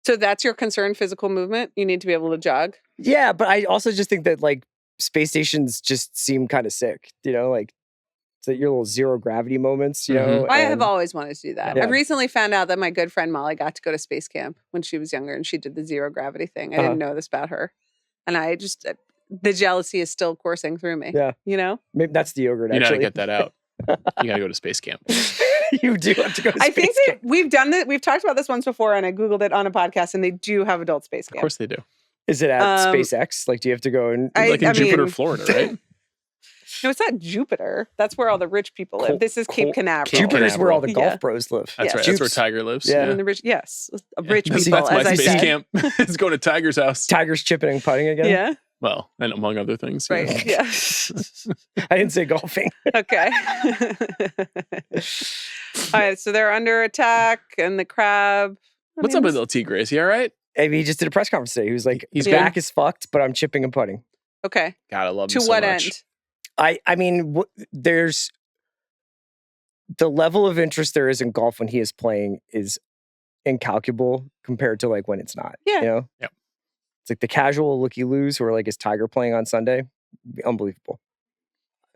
So that's your concern, physical movement? You need to be able to jog? Yeah, but I also just think that like space stations just seem kind of sick. You know, like it's like your little zero gravity moments. You know, I have and- always wanted to do that. Yeah. I recently found out that my good friend Molly got to go to space camp when she was younger and she did the zero gravity thing. I didn't know this about her. And I just, the jealousy is still coursing through me. Yeah. You know? Maybe that's the yogurt. You gotta Actually, get that out. You gotta go to space camp. you do have to go to I space think camp. that we've done that. We've talked about this once before and I Googled it on a podcast and they do have adult space Of camp. course they do. Is it at Um, SpaceX? Like, do you have to go and Like in Jupiter, mean- Florida, right? No, it's not Jupiter. That's where all the rich people live. This is Cape Canaveral. Cape Jupiter's where all the Canaveral. golf Yeah. pros live. That's Yeah. right. That's where Jupes. Tiger lives. Yeah. I mean, the rich, yes, Yeah. rich That's- people, That's my as I space said. camp. It's going to Tiger's house. Tiger's chipping and putting again. Yeah, Well, and among other things. yeah. right. Yeah. I didn't say golfing. Okay. All right, so they're under attack, and the crab. What's up with El Tigre? Is he all right? I mean, he just did a press conference today. He was like, He's "His good? back is fucked, but I'm chipping and putting." Okay. God, I love him To so what much. end? I mean, there's the level of interest there is in golf when he is playing is incalculable compared to like when it's not. Yeah. You know? Yep. It's like the casual looky-loos who are like, is Tiger playing on Sunday? Unbelievable.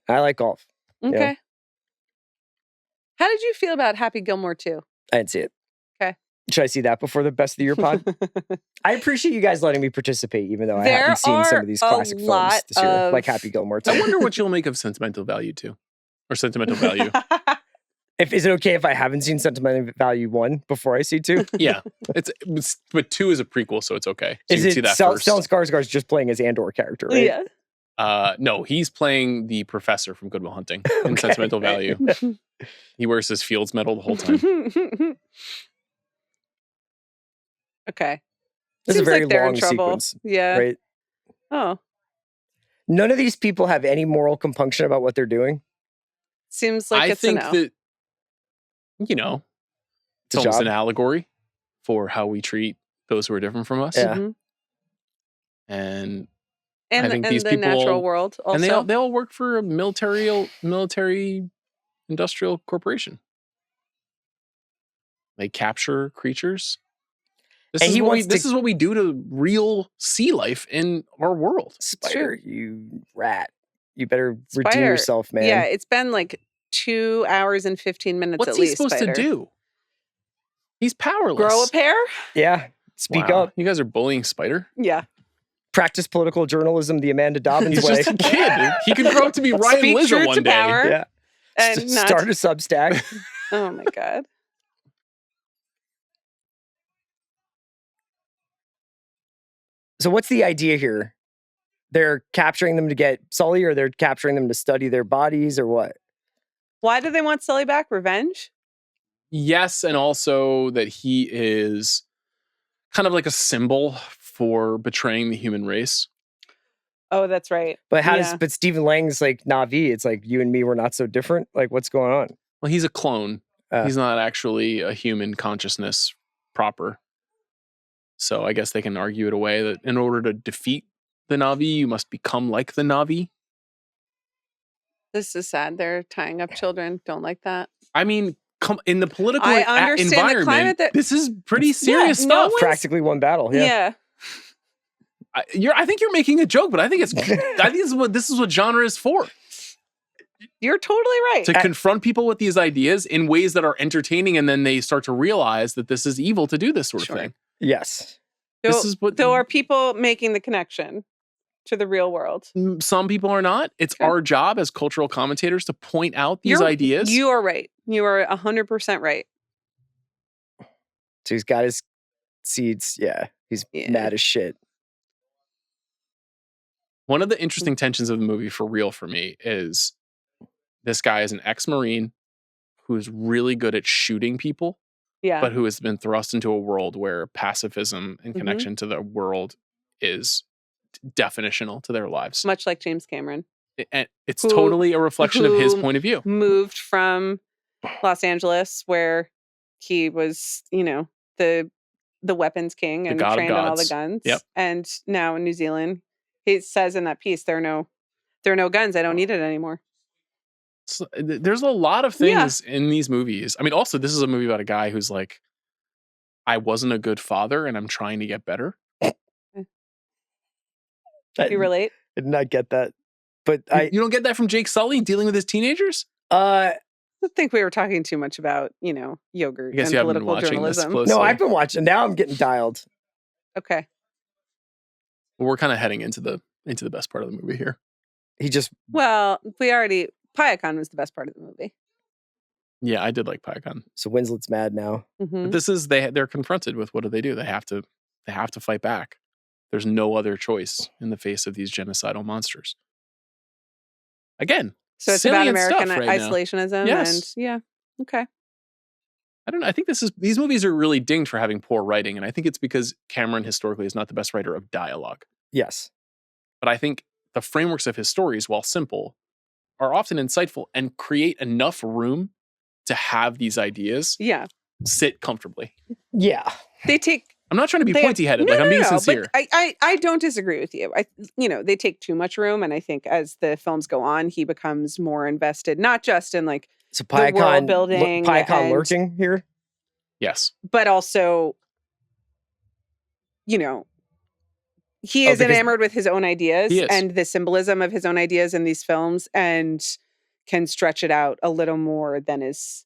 I like golf. Okay. Yeah. How did you feel about Happy Gilmore 2? I didn't see it. Okay. Should I see that before the best of the year pod? I appreciate you guys letting me participate, even though I haven't seen some of these classic films this year, like Happy Gilmore. I wonder what you'll make of Sentimental Value 2 or Sentimental Value. Is it okay if I haven't seen Sentimental Value 1 before I see 2? Yeah, but 2 is a prequel, so it's okay. So is you it can see that first. Stellan Skarsgård's just playing his Andor character, right? Yeah. No, he's playing the professor from Good Will Hunting in Sentimental Value. He wears his Fields medal the whole time. Okay. This is a Seems very like they're in long trouble. sequence. Yeah. Right? Oh. None of these people have any moral compunction about what they're doing. Seems like I it's think a no. that, It's a film's job. an allegory for how we treat those who are different from us. Yeah. Mhm. And And, I think and these the people natural world also. and they all work for a military industrial corporation. They capture creatures. This is what we do to real sea life in our world. Spider, you rat. You better redeem Spider. yourself, man. Yeah, it's been like 2 hours and 15 minutes What's at he least. supposed Spider. to do? He's powerless. Grow a pair? Yeah. Speak Wow. up. You guys are bullying Spider? Yeah. Practice political journalism the Amanda Dobbins He's way. just a kid. He could grow up to be Ryan Speak Lizzo truth one to day. power. Yeah. And not. Start a Substack. Oh my God. So what's the idea here? They're capturing them to get Sully, or they're capturing them to study their bodies, or what? Why do they want Sully back? Revenge? Yes, and also that he is kind of like a symbol for betraying the human race. Oh, that's right. But Yeah. but Stephen Lang's like Na'vi. It's like you and me were not so different. Like what's going on? Well, he's a clone. Uh. He's not actually a human consciousness proper. So I guess they can argue it away that in order to defeat the Na'vi, you must become like the Na'vi. This is sad. They're tying up children. Don't like that. I mean, in the political I understand the environment, climate that- this is pretty serious Yeah, no stuff. one's- Practically one battle. Yeah. I think you're making a joke, but I think this is what genre is for. You're totally right. To confront people with these ideas in ways that are entertaining, and then they start to realize that this is evil to do this sort of thing. Yes. This is what. Though are people making the connection to the real world? Some people are not. It's Okay. our job as cultural commentators to point out these ideas. You are right. You are 100% right. So he's got his seeds. Yeah. He's mad as shit. One of the interesting tensions of the movie for real for me is this guy is an ex-Marine who's really good at shooting people, Yeah. but who has been thrust into a world where pacifism and connection to the world is definitional to their lives. Much like James Cameron. And it's totally a reflection of his who point of view. Moved from Los Angeles, where he was, the weapons king and god of trained on all the gods. guns. Yep. And now in New Zealand, he says in that piece, there are no guns. I don't need it anymore. So, there's a lot of things in these movies. I mean, also, this is a movie about a guy who's like, I wasn't a good father and I'm trying to get better. You relate? I did not get that. But You don't get that from Jake Sully dealing with his teenagers? I think we were talking too much about, yogurt I guess and you haven't been political watching this journalism. closely. no, I've been watching. Now I'm getting dialed. Okay. We're kind of heading into the best part of the movie here. Well, Pyacon was the best part of the movie. Yeah, I did like Pyacon. So Winslet's mad now. Mhm. But this is they're confronted with what do? They have to fight back. There's no other choice in the face of these genocidal monsters. Again, So it's silly about and stuff American right now. isolationism. Yes. And okay. I don't know. I think these movies are really dinged for having poor writing, and I think it's because Cameron historically is not the best writer of dialogue. Yes. But I think the frameworks of his stories, while simple, are often insightful and create enough room to have these ideas sit comfortably. Yeah. They take. I'm not trying to be pointy-headed. I'm being sincere. But I don't disagree with you. They take too much room, and I think as the films go on, he becomes more invested, not just in So the world Pyacon building, and- lurking here. Yes. but also, he is because- enamored with his own ideas He is. and the symbolism of his own ideas in these films, and can stretch it out a little more than is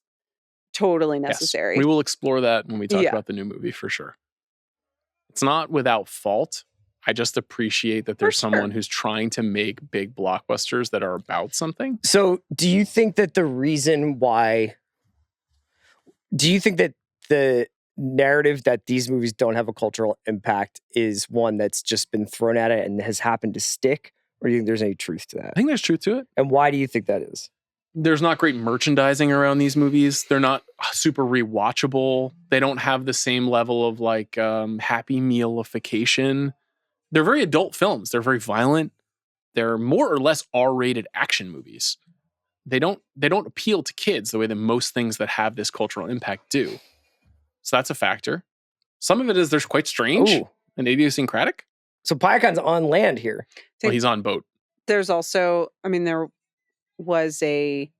totally Yes. necessary. We will explore that when we talk Yeah. about the new movie for sure. It's not without fault. I just appreciate that there's someone who's trying to make big blockbusters that are about something. So do you think that the narrative that these movies don't have a cultural impact is one that's just been thrown at it and has happened to stick? Or do you think there's any truth to that? I think there's truth to it. And why do you think that is? There's not great merchandising around these movies. They're not super rewatchable. They don't have the same level of like Happy Mealification. They're very adult films. They're very violent. They're more or less R-rated action movies. They don't appeal to kids the way that most things that have this cultural impact do. So that's a factor. Some of it is there's quite strange and idiosyncratic. So Piacon's on land here. Well, he's on boat. There's also, I mean, there was a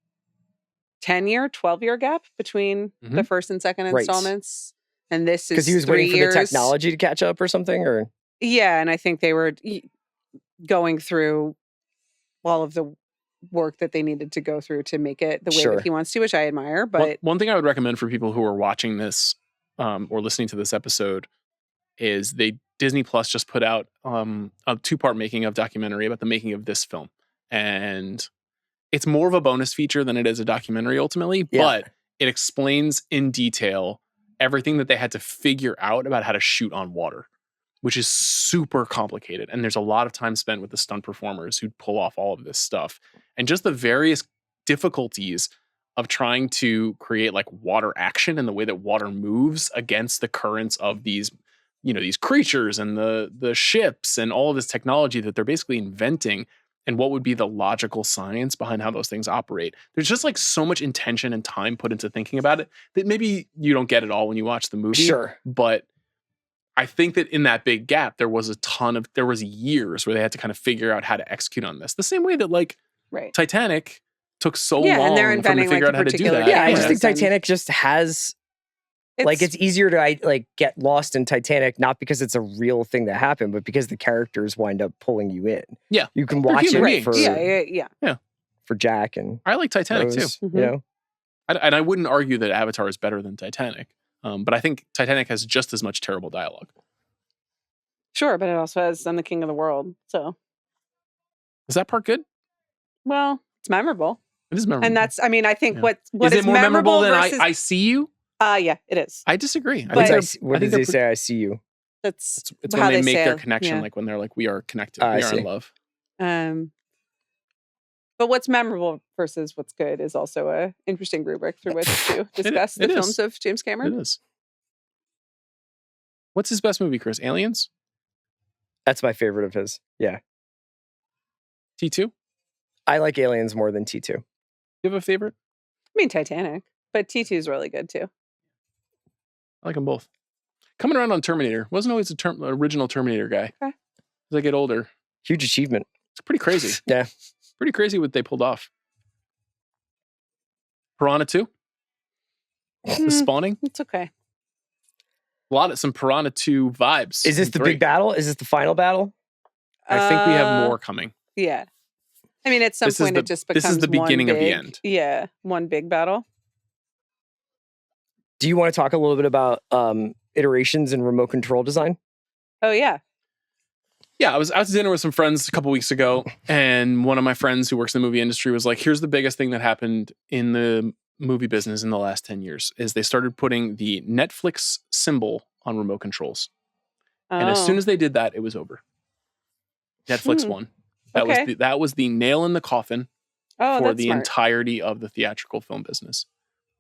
10-year, 12-year gap between the first and second installments. And this is because he was 3 waiting years. for the technology to catch up or something, or Yeah, and I think they were going through all of the work that they needed to go through to make it the way that he wants to, which I admire. But one thing I would recommend for people who are watching this or listening to this episode is Disney Plus just put out a 2-part making of documentary about the making of this film. And it's more of a bonus feature than it is a documentary ultimately, but it explains in detail everything that they had to figure out about how to shoot on water, which is super complicated. And there's a lot of time spent with the stunt performers who pull off all of this stuff. And just the various difficulties of trying to create like water action and the way that water moves against the currents of these, these creatures and the ships and all of this technology that they're basically inventing, and what would be the logical science behind how those things operate. There's just like so much intention and time put into thinking about it that maybe you don't get it all when you watch the movie. Sure. But I think that in that big gap, there was years where they had to kind of figure out how to execute on this. The same way that like Titanic took so long and they're for them to inventing figure like out how to do that. Yeah, I just think Titanic just has it's easier to like get lost in Titanic, not because it's a real thing that happened, but because the characters wind up pulling you in. Yeah. You can watch it for Jack and I like Titanic Rose, too. You know? And I wouldn't argue that Avatar is better than Titanic. But I think Titanic has just as much terrible dialogue. Sure, but it also has I'm the King of the World. So is that part good? Well, it's memorable. It is memorable. And that's, I mean, I think what is it more memorable than I See You? Yeah, it is. I disagree. What did they say? I see you. That's it's when they make their connection, like when they're like, we are connected, we are in love. But what's memorable versus what's good is also a interesting rubric through which to discuss the films of James Cameron. It is. What's his best movie, Chris? Aliens? That's my favorite of his. Yeah. T2? I like Aliens more than T2. You have a favorite? I mean, Titanic, but T2 is really good too. I like them both. Coming around on Terminator. Wasn't always the original Terminator guy. Okay. As I get older. Huge achievement. It's pretty crazy. Yeah. Pretty crazy what they pulled off. Piranha 2? The Spawning? It's okay. Some Piranha 2 vibes. Is this the big battle? Is this the final battle? I think we have more coming. Yeah. I mean, at some point it just becomes this is the beginning of the end. Yeah. One big battle. Do you want to talk a little bit about iterations in remote control design? Oh, yeah. Yeah, I was out to dinner with some friends a couple weeks ago, and one of my friends who works in the movie industry was like, here's the biggest thing that happened in the movie business in the last 10 years is they started putting the Netflix symbol on remote controls. Oh. And as soon as they did that, it was over. Netflix won. That was the nail in the coffin for the entirety of the theatrical film business.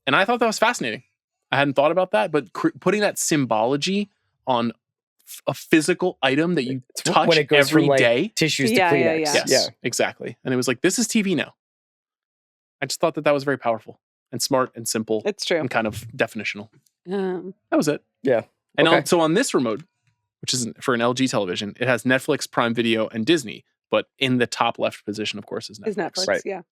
And I thought that was fascinating. I hadn't thought about that, but putting that symbology on a physical item that you touch when it goes every from, day. Tissues to Kleenex. Yes, exactly. And it was like, this is TV now. I just thought that was very powerful and smart and simple. It's true. And kind of definitional. That was it. Yeah. And so on this remote, which is for an LG television, it has Netflix, Prime Video, and Disney. But in the top left position, of course, is Netflix. Right. Yeah.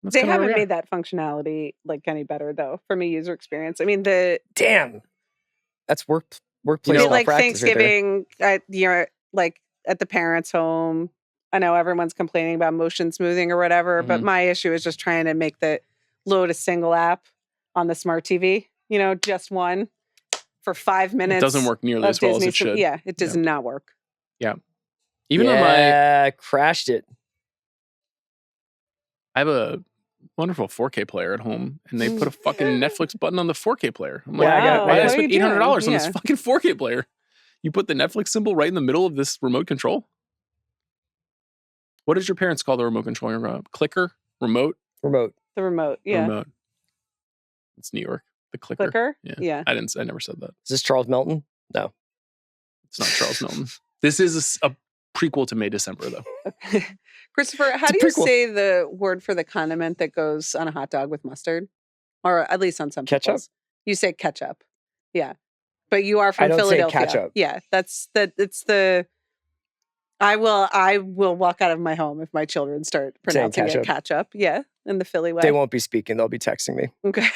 They haven't made that functionality like any better though from a user experience. I mean, that's workplace like Thanksgiving like at the parents' home. I know everyone's complaining about motion smoothing or whatever, but my issue is just trying to make the load a single app on the smart TV. Just one for 5 minutes. It doesn't work nearly as well as it should. Yeah, it does not work. Yeah. Even on crashed it. I have a wonderful 4K player at home, and they put a fucking Netflix button on the 4K player. I'm like, why did I spend $800 on this fucking 4K player? You put the Netflix symbol right in the middle of this remote control? What did your parents call the remote control? Clicker? Remote? Remote. The remote, yeah. Remote. It's New York. The clicker. Clicker? Yeah. I never said that. Is this Charles Melton? No. It's not Charles Melton. This is a prequel to May December, though. Okay. Christopher, how do you say the word for the condiment that goes on a hot dog with mustard? Or at least on some ketchup? People's. You say ketchup. Yeah. But you are from Philadelphia. Say ketchup. Yeah. It's the I will walk out of my home if my children start pronouncing it ketchup. Yeah. In the Philly way. They won't be speaking, they'll be texting me. Okay.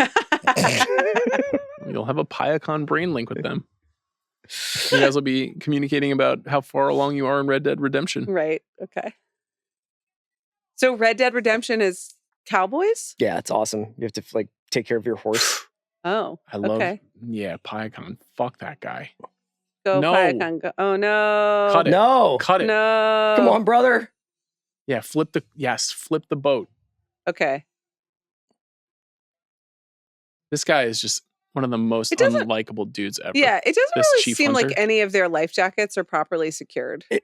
You'll have a Piacon brain link with them. You guys will be communicating about how far along you are in Red Dead Redemption. Right. Okay. So Red Dead Redemption is cowboys? Yeah, it's awesome. You have to take care of your horse. Oh, I love Piacon. Fuck that guy. Go Piacon. Go. Oh no. Cut it. No. Cut it. No. Come on, brother. Yeah, flip the boat. Okay. This guy is just one of the most unlikable dudes ever. Yeah, it doesn't really seem hunter. like any of their life jackets are properly secured. Which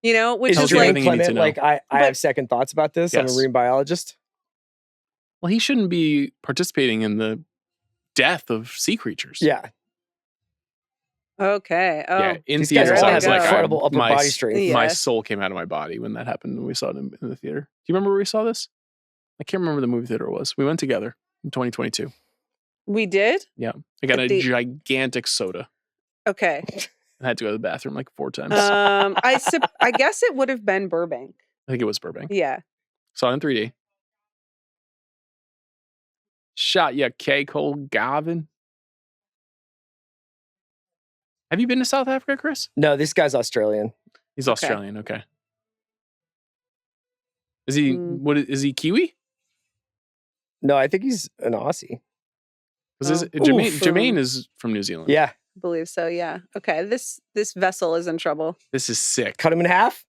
is like Clement, I have second thoughts about this. Yes. I'm a marine biologist. Well, he shouldn't be participating in the death of sea creatures. Yeah. Okay. Oh, yeah. In these theaters, guys all I was have like, incredible upper body strength. My soul came out of my body when that happened when we saw it in the theater. Do you remember where we saw this? I can't remember the movie theater it was. We went together in 2022. We did? Yeah. I got a gigantic soda. Okay. I had to go to the bathroom like 4 times. I guess it would have been Burbank. I think it was Burbank. Yeah. Saw it in 3D. Shot ya, K. Cole Gavin. Have you been to South Africa, Chris? No, this guy's Australian. He's Australian. Okay. Is he? What is he? Kiwi? No, I think he's an Aussie. Jermaine is from New Zealand. Yeah, I believe so. Yeah. Okay. This vessel is in trouble. This is sick. Cut him in half.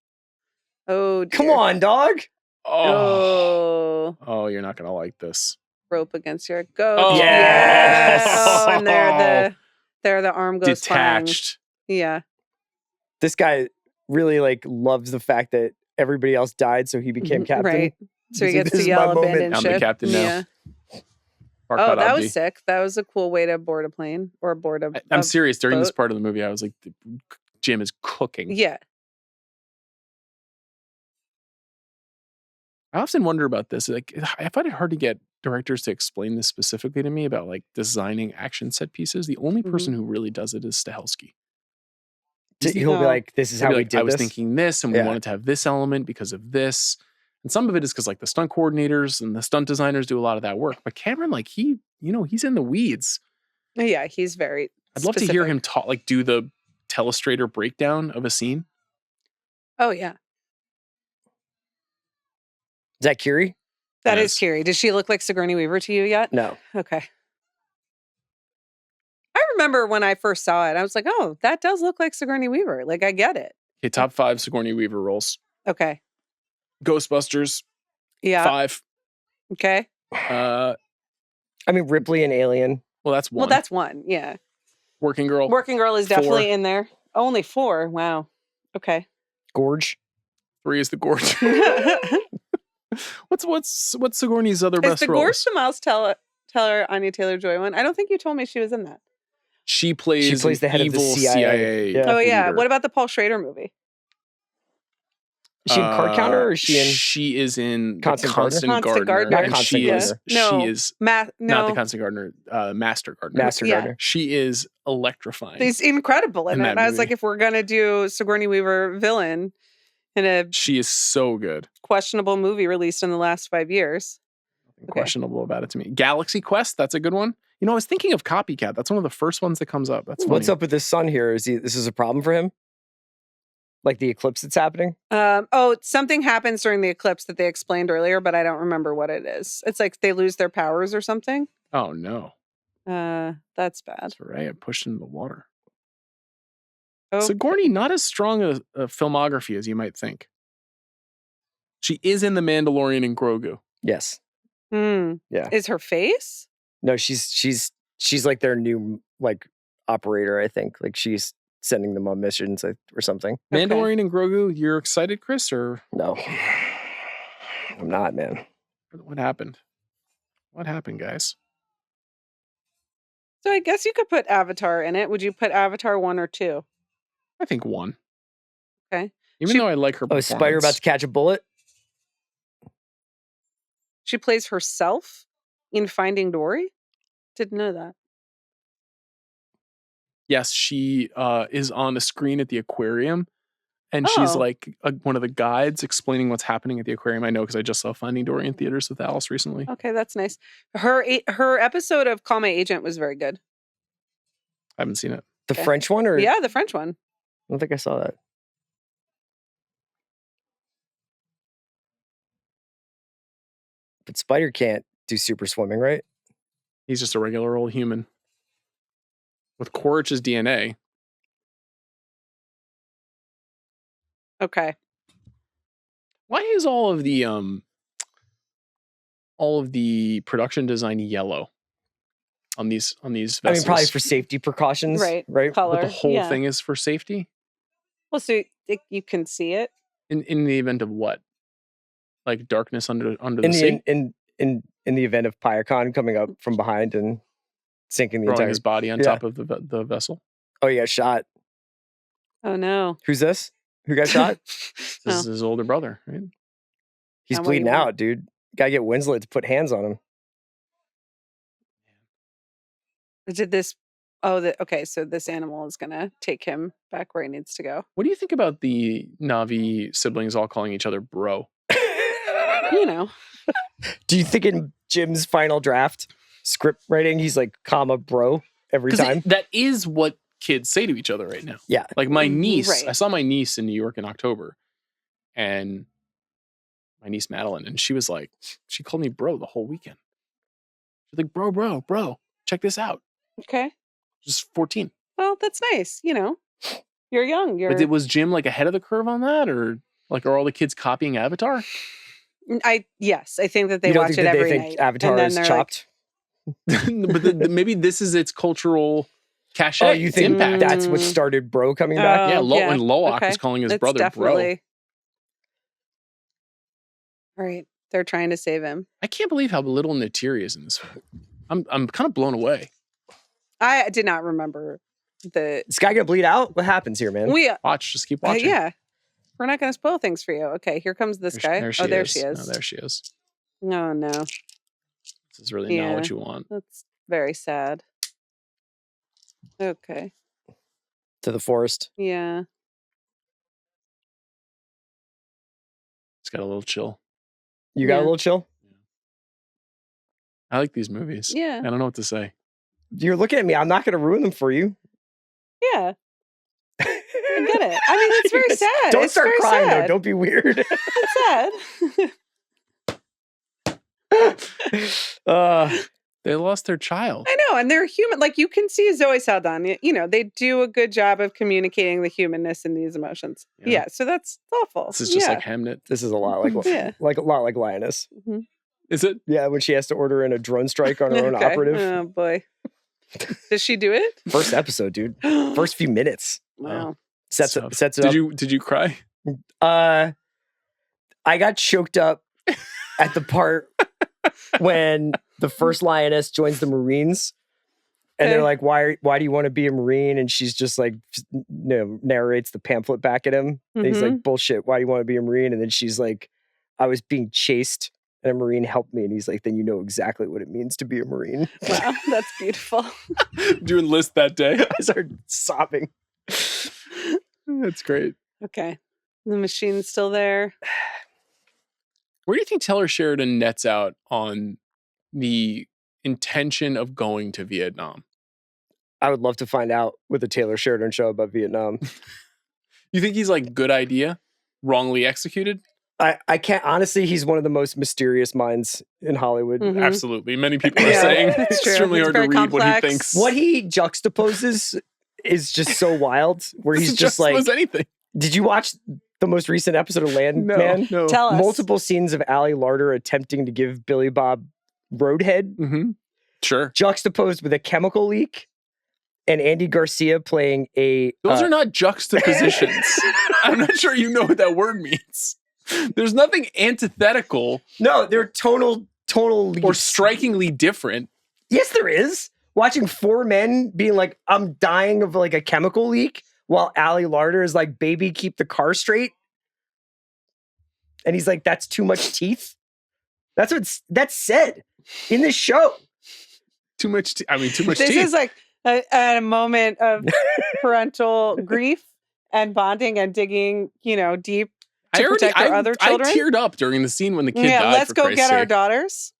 Oh, dear. Come on, dog. Oh, you're not gonna like this. Rope against your goat. Oh, yes. Oh, and the arm goes detached. Flying. Yeah. This guy really loves the fact that everybody else died, so he became captain. Right. So he gets to yell abandon ship. I'm the captain now. Yeah. Oh, that was sick. That was a cool way to board a plane or board a I'm serious. During boat. this part of the movie, I was like, Jim is cooking. Yeah. I often wonder about this. I find it hard to get directors to explain this specifically to me about designing action set pieces. The only person who really does it is Stahelski. He'll be like, this is how we did this. I was thinking this, and we wanted to have this element because of this. And some of it is because the stunt coordinators and the stunt designers do a lot of that work. But Cameron, he's in the weeds. Yeah, he's very I'd love to hear him talk, do the telestrator breakdown of a scene. Oh, yeah. Is that Kiri? That is Kiri. Does she look like Sigourney Weaver to you yet? No. Okay. I remember when I first saw it, I was like, oh, that does look like Sigourney Weaver. I get it. Okay, top 5 Sigourney Weaver roles. Okay. Ghostbusters. Yeah. 5. Okay. Ripley and Alien. Well, that's 1. Well, that's 1. Yeah. Working Girl. Working Girl is 4. definitely in there. Only 4. Wow. Okay. Gorge. 3 is the Gorge. What's Sigourney's other best role? Is the Gorge the Miles Teller Anya Taylor-Joy one? I don't think you told me she was in that. She plays the head of the CIA. Yeah. Oh yeah. Leader. What about the Paul Schrader movie? Is she in Card Counter or is she in? She is in Constant Gardener. Not Constant Gardener. She is not the Constant Gardener. Master Gardener. Master Gardener. She is electrifying. He's incredible in it. I was like, if we're gonna do Sigourney Weaver villain in she is so good. Questionable movie released in the last 5 years. Nothing questionable about it to me. Galaxy Quest. That's a good one. I was thinking of Copycat. That's one of the first ones that comes up. That's funny. What's up with his son here? This is a problem for him? Like the eclipse that's happening? Something happens during the eclipse that they explained earlier, but I don't remember what it is. It's like they lose their powers or something. Oh, no. That's bad. That's right. I pushed into the water. Oh, Sigourney, not as strong a filmography as you might think. She is in The Mandalorian and Grogu. Yes. Yeah. Is her face? No, she's like their new like operator, I think. Like she's sending them on missions or something. Mandalorian and Grogu, you're excited, Chris, or no? I'm not, man. What happened? What happened, guys? So I guess you could put Avatar in it. Would you put Avatar 1 or 2? I think 1. Okay. Even though I like her performance. Oh, Spider about to catch a bullet? She plays herself in Finding Dory? Didn't know that. Yes, she is on a screen at the aquarium. And she's like one of the guides explaining what's happening at the aquarium. I know because I just saw Finding Dory in theaters with Alice recently. Okay, that's nice. Her episode of Call My Agent was very good. I haven't seen it. The French one? Or yeah, the French one. I don't think I saw that. But Spider can't do super swimming, right? He's just a regular old human. With Quaritch's DNA. Okay. Why is all of the production design yellow on these vessels? I mean, probably for safety precautions, right? Color. But the whole thing is for safety. Well, so you can see it in the event of what, like darkness under the sea. In the event of Pyacon coming up from behind and sinking the throwing entire his body on top of the vessel. Oh, he got shot. Oh no! Who's this? Who got shot? This is his older brother, right? He's bleeding out, dude. Gotta get Winslet to put hands on him. Did this? Okay. So this animal is gonna take him back where he needs to go. What do you think about the Na'vi siblings all calling each other bro? You know. Do you think in Jim's final draft script writing, he's like, comma, bro, every time? That is what kids say to each other right now. Yeah. Like my niece, I saw my niece in New York in October, and my niece Madeline, and she was like, she called me bro the whole weekend. She's like, bro, check this out. Okay. Just 14. Well, that's nice. You know, you're young. But was Jim like ahead of the curve on that, or like are all the kids copying Avatar? Yes, I think that they watch it every night. Avatar is chopped. But maybe this is its cultural cachet. Oh, you think impact. That's what started bro coming back? Yeah, when Loak was calling his brother bro. Right, they're trying to save him. I can't believe how little Neytiri is in this film. I'm kind of blown away. I did not remember This guy gonna bleed out? What happens here, man? Just keep watching. Yeah. We're not going to spoil things for you. Okay, here comes this guy. There she is. Oh, there she is. Oh, no. This is really not what you want. That's very sad. Okay. To the forest. Yeah. It's got a little chill. You got a little chill? I like these movies. Yeah. I don't know what to say. You're looking at me. I'm not going to ruin them for you. Yeah. I get it. I mean, it's very sad. Don't start crying, though. Don't be weird. It's sad. They lost their child. I know, and they're human. Like, you can see Zoe Saldana. You know, they do a good job of communicating the humanness in these emotions. Yeah, so that's awful. This is just like Hamnet. This is a lot like a lot like Lioness. Mm-hmm. Is it? Yeah, when she has to order in a drone strike on her own operative. Oh boy, does she do it? First episode, dude. First few minutes. Wow. Sets it up. Did you cry? I got choked up at the part when the first lioness joins the Marines, and they're like, "Why do you want to be a Marine?" And she's just like, narrates the pamphlet back at him. And he's like, "Bullshit. Why do you want to be a Marine?" And then she's like, "I was being chased, and a Marine helped me." And he's like, "Then you know exactly what it means to be a Marine." Wow, that's beautiful. Did you enlist that day? I started sobbing. That's great. Okay. The machine's still there. Where do you think Taylor Sheridan nets out on the intention of going to Vietnam? I would love to find out with a Taylor Sheridan show about Vietnam. You think he's like good idea, wrongly executed? I can't honestly. He's one of the most mysterious minds in Hollywood. Mhm. Absolutely. Many people are saying that's it's true. extremely It's hard to very read what he complex. thinks. What he juxtaposes is just so wild. Where he's just like, anything. did you watch the most recent episode of Landman? No. Tell us. Multiple scenes of Ali Larter attempting to give Billy Bob Roadhead, Mm-hmm. Sure. juxtaposed with a chemical leak, and Andy Garcia playing a. Those are not juxtapositions. I'm not sure you know what that word means. There's nothing antithetical No, they're tonal leaps. or strikingly different. Yes, there is. Watching four men being like, I'm dying of like a chemical leak, while Ali Larter is like, baby, keep the car straight. And he's like, that's too much teeth. That's said in this show. Too much teeth. This is like a moment of parental grief and bonding and digging, deep to protect our other children. I teared up during the scene when the kid died. Let's for go Christ's get our sake. daughters.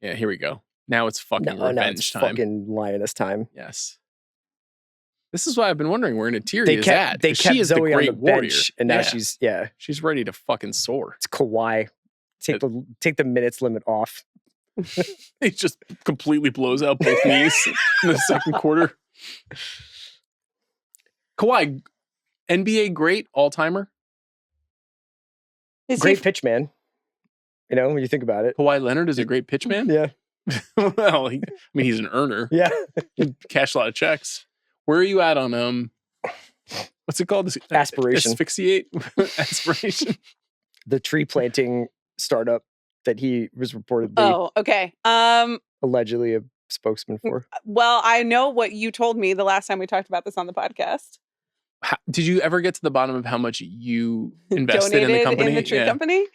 Yeah, here we go. Now it's fucking No, revenge it's time. fucking lioness time. Yes. This is why I've been wondering where Natiri They is kept at. they 'Cause kept she is Zoe the on great the warrior. bench, and now she's she's ready to fucking soar. it's Kawhi. Take the minutes limit off. He just completely blows out both knees in the second quarter. Kawhi, NBA great all-timer. Is Great he pitch man. When you think about it. Kawhi Leonard is a great pitch man. Yeah. Well, he's an earner. Yeah. Cash a lot of checks. Where are you at on what's it called? Aspiration. Asphyxiate? Aspiration. The tree planting startup that he was reportedly Oh, okay. allegedly a spokesman for. Well, I know what you told me the last time we talked about this on the podcast. Did you ever get to the bottom of how much you invested Donated in the company? in the tree company.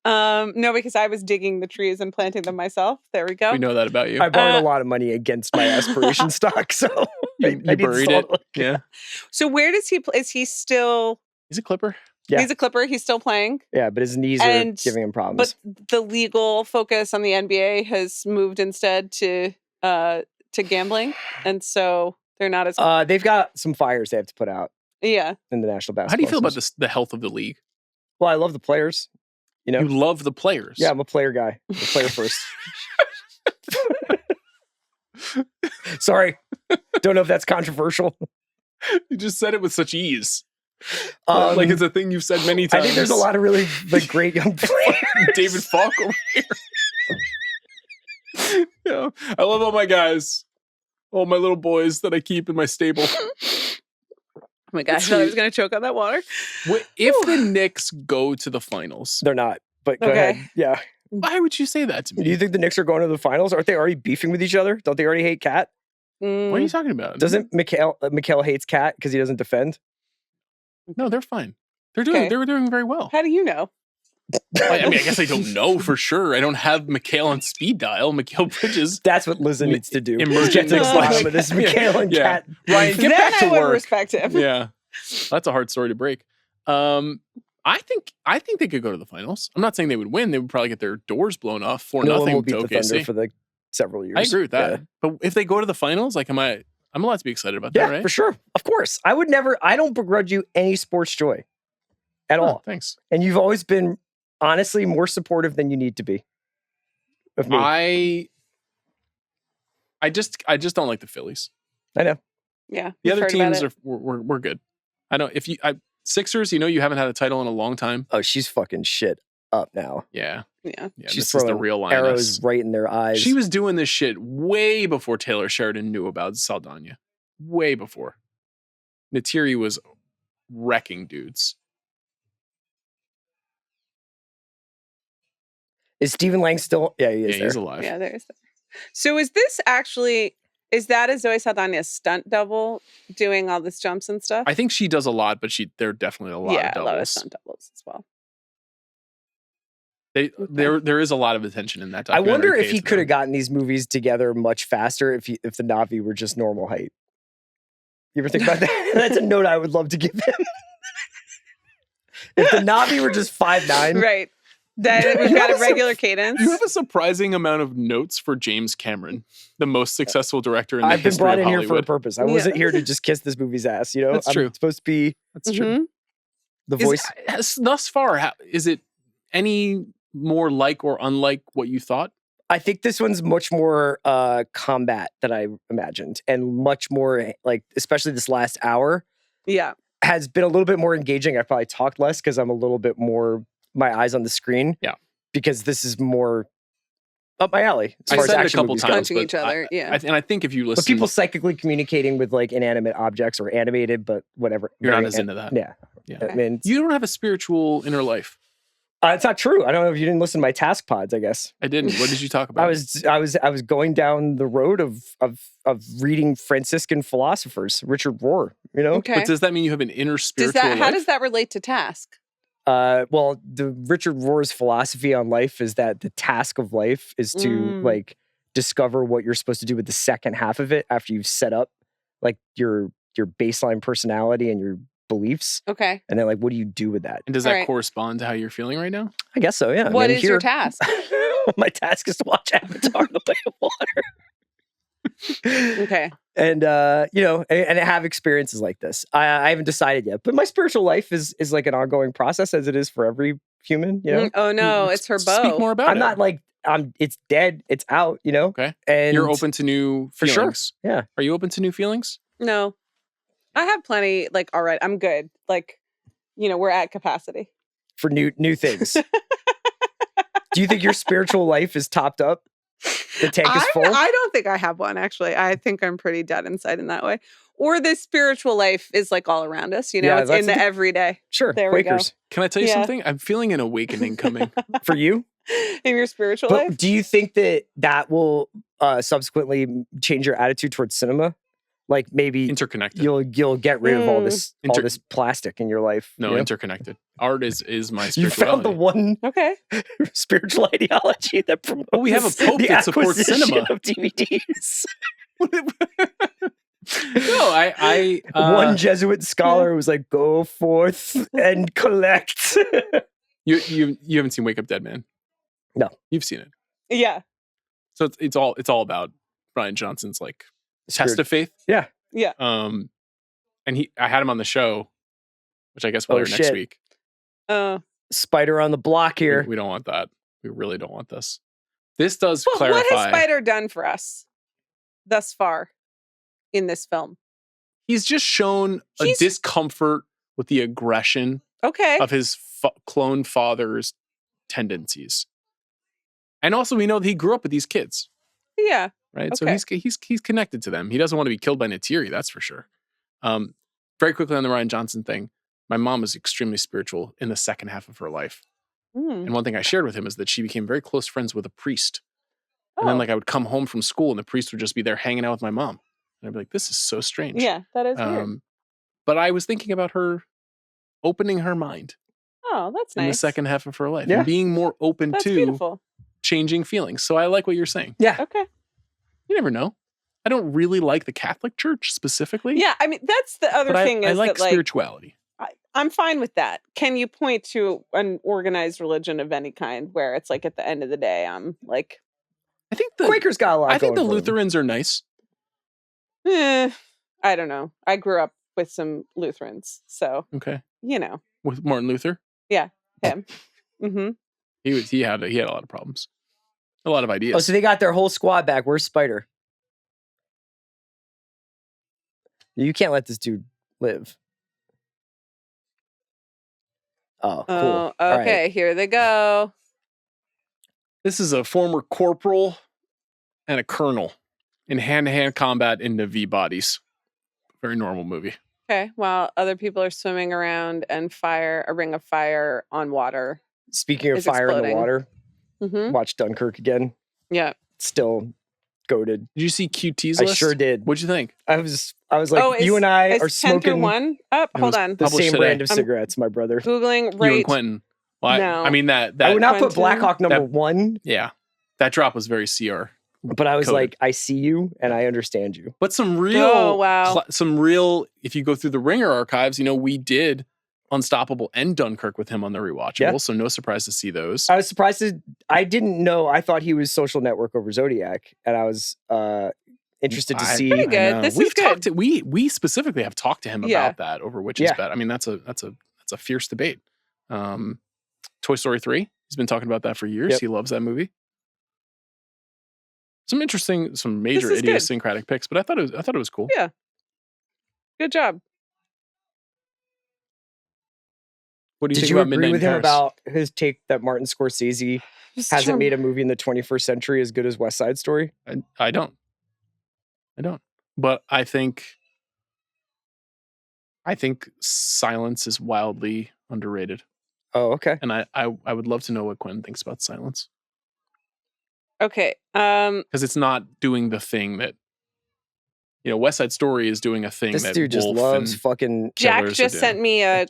No, because I was digging the trees and planting them myself. There we go. We know that about you. I borrowed a lot of money against my aspiration stock, so You buried it. Yeah. So where does he play? Is he still? He's a Clipper. Yeah. He's a Clipper. He's still playing. Yeah, but his knees And- are giving him problems. But the legal focus on the NBA has moved instead to gambling, and so they're not as They've got some fires they have to put out yeah. in the National Basketball. How do you feel about Association. the health of the league? Well, I love the players. You love the players. Yeah, I'm a player guy. I'm a player first. Sorry. Don't know if that's controversial. You just said it with such ease. Like it's a thing you've said many times. I think there's a lot of really great young players. David Falk over here. Yeah, I love all my guys. All my little boys that I keep in my stable. Oh my gosh, I thought I was going to choke on that water. If the Knicks go to the finals, They're not, but go Okay. ahead. Yeah. why would you say that to Do me? you think the Knicks are going to the finals? Aren't they already beefing with each other? Don't they already hate Cat? What are you talking about? Doesn't Mikhail hates Cat because he doesn't defend? No, they're fine. They're doing very well. How do you know? I guess I don't know for sure. I don't have Mikhail on speed dial. Mikhail Bridges. That's what Liza needs to do. Emergent Get to the next bottom level. of this Mikhail and Yeah. Cat. Ryan, get Then back to I would work. respect him. Yeah, that's a hard story to break. I think they could go to the finals. I'm not saying they would win. They would probably get their doors blown off for No one nothing will to beat the Thunder OKC. for several years. I agree with that. Yeah. But if they go to the finals, like, I'm allowed to be excited about Yeah, that, right? for sure. Of course. I don't begrudge you any sports joy at Oh, all. thanks. And you've always been, honestly, more supportive than you need to be of me. I just don't like the Phillies. I know. Yeah. The we've other heard about teams it. we're good. I know if Sixers, you haven't had a title in a long time. Oh, she's fucking shit up now. Yeah. Yeah. She's this is the throwing real line. arrows right in their eyes. She was doing this shit way before Taylor Sheridan knew about Saldana. Way before. Natiri was wrecking dudes. Is Stephen Lang still? Yeah, he is there. He's alive. Yeah, there is. So is that a Zoe Saldana stunt double doing all this jumps and stuff? I think she does a lot, but there are definitely a lot of a lot of doubles. stunt doubles as well. There is a lot of attention in that I documentary. wonder if he Kate, could have gotten these movies together much faster if the Navi were just normal height. You ever think about that? That's a note I would love to give him. If the Navi were just 5'9", Right. Then we've got a regular cadence. You have a surprising amount of notes for James Cameron, the most successful director in the I've been history brought of in here for a Hollywood. purpose. I wasn't here to just kiss this movie's ass. That's I'm true. supposed to be. That's true. Mhm. The voice. Thus far, is it any more like or unlike what you thought? I think this one's much more combat than I imagined, and much more like, especially this last hour. Yeah. Has been a little bit more engaging. I probably talked less because I'm a little bit more my eyes on the screen. Yeah. Because this is more up my alley. I said it a couple times. Punching each other. And I think if you listen, but people psychically communicating with like inanimate objects or animated, but whatever. You're not as into that. Yeah. Yeah. I mean, you don't have a spiritual inner life. It's not true. I don't know if you didn't listen to my task pods, I guess. I didn't. What did you talk about? I was going down the road of reading Franciscan philosophers, Richard Rohr, you know? Okay. But does that mean you have an inner spiritual life? How does that relate to task? Well, the Richard Rohr's philosophy on life is that the task of life is to like discover what you're supposed to do with the second half of it after you've set up like your baseline personality and your beliefs. Okay. And then like, what do you do with that? And does that correspond to how you're feeling right now? I guess so, yeah. What is your task? My task is to watch Avatar: The Way of Water. Okay. And and have experiences like this. I haven't decided yet, but my spiritual life is like an ongoing process, as it is for every human. You know. Oh no, it's her bow. Speak more about it. I'm not like it's dead. It's out. You know. Okay. And you're open to new feelings. For sure. Yeah. Are you open to new feelings? No, I have plenty. Like, all right, I'm good. Like, we're at capacity for new things. Do you think your spiritual life is topped up? The tank is full? I don't think I have one, actually. I think I'm pretty dead inside in that way. Or the spiritual life is like all around us, it's in the everyday. Sure, there Quakers. We go. Can I tell you something? I'm feeling an awakening coming. For you? In your spiritual life? Do you think that will subsequently change your attitude towards cinema? Like maybe interconnected. You'll get rid of all this plastic in your life. No, interconnected. Art is my spirituality. You found the one spiritual ideology that promotes. Well, we have a pope that supports cinema of DVDs. No, one Jesuit scholar was like, "Go forth and collect." You haven't seen Wake Up Dead Man? No, you've seen it. Yeah. So it's all about Brian Johnson's like test of faith. Yeah. Yeah. And I had him on the show, which I guess we'll air next week. Spider on the block here. We don't want that. We really don't want this. This does clarify. What has Spider done for us thus far in this film? He's just shown a discomfort with the aggression of his clone father's tendencies. And also we know that he grew up with these kids. Yeah. Right. So he's connected to them. He doesn't want to be killed by Neytiri, that's for sure. Very quickly on the Rian Johnson thing, my mom was extremely spiritual in the second half of her life. And one thing I shared with him is that she became very close friends with a priest. And then I would come home from school and the priest would just be there hanging out with my mom. And I'd be like, this is so strange. Yeah, that is weird. But I was thinking about her opening her mind. Oh, that's nice. In the second half of her life. And being more open to beautiful. Changing feelings. So I like what you're saying. Yeah. Okay. You never know. I don't really like the Catholic Church specifically. Yeah, I mean, that's the other thing. I like spirituality. I'm fine with that. Can you point to an organized religion of any kind where it's like at the end of the day, I'm like... I think the Quakers got a lot. I think the Lutherans are nice. I don't know. I grew up with some Lutherans, so... Okay. With Martin Luther? Yeah, him. Mm-hmm. He had a lot of problems. A lot of ideas. Oh, so they got their whole squad back. Where's Spider? You can't let this dude live. Oh, cool. Oh, okay, here they go. This is a former corporal and a colonel in hand-to-hand combat in the V bodies. Very normal movie. Okay, while other people are swimming around and a ring of fire on water. Speaking of fire in the water, watch Dunkirk again. Yeah. Still goated. Did you see QT's list? I sure did. What'd you think? I was like, you and I are smoking one. Hold on. The same brand of cigarettes, my brother. Googling You and Quentin. Well, no. I mean that I would not put Black Hawk number 1. Yeah. That drop was very CR. But I was like, I see you and I understand you. But some real, if you go through the Ringer archives, we did Unstoppable and Dunkirk with him on the rewatchable. Yeah. So no surprise to see those. I was surprised. I didn't know. I thought he was Social Network over Zodiac. And I was interested to see. Pretty good. This is good. We specifically have talked to him about that over which is better. I mean, that's a a fierce debate. Toy Story 3. He's been talking about that for years. Yep. He loves that movie. Some major This is idiosyncratic picks, but I thought it was cool. Yeah. Good job. What do you Did think you about agree Midnight with in him Paris? about his take that Martin Scorsese hasn't made a movie in the 21st century as good as West Side Story? I don't. But I think Silence is wildly underrated. Oh, okay. And I would love to know what Quentin thinks about Silence. Okay. Because it's not doing the thing that, West Side Story is doing a thing This that dude just Wolf loves and fucking. Jack killers are just doing. sent me a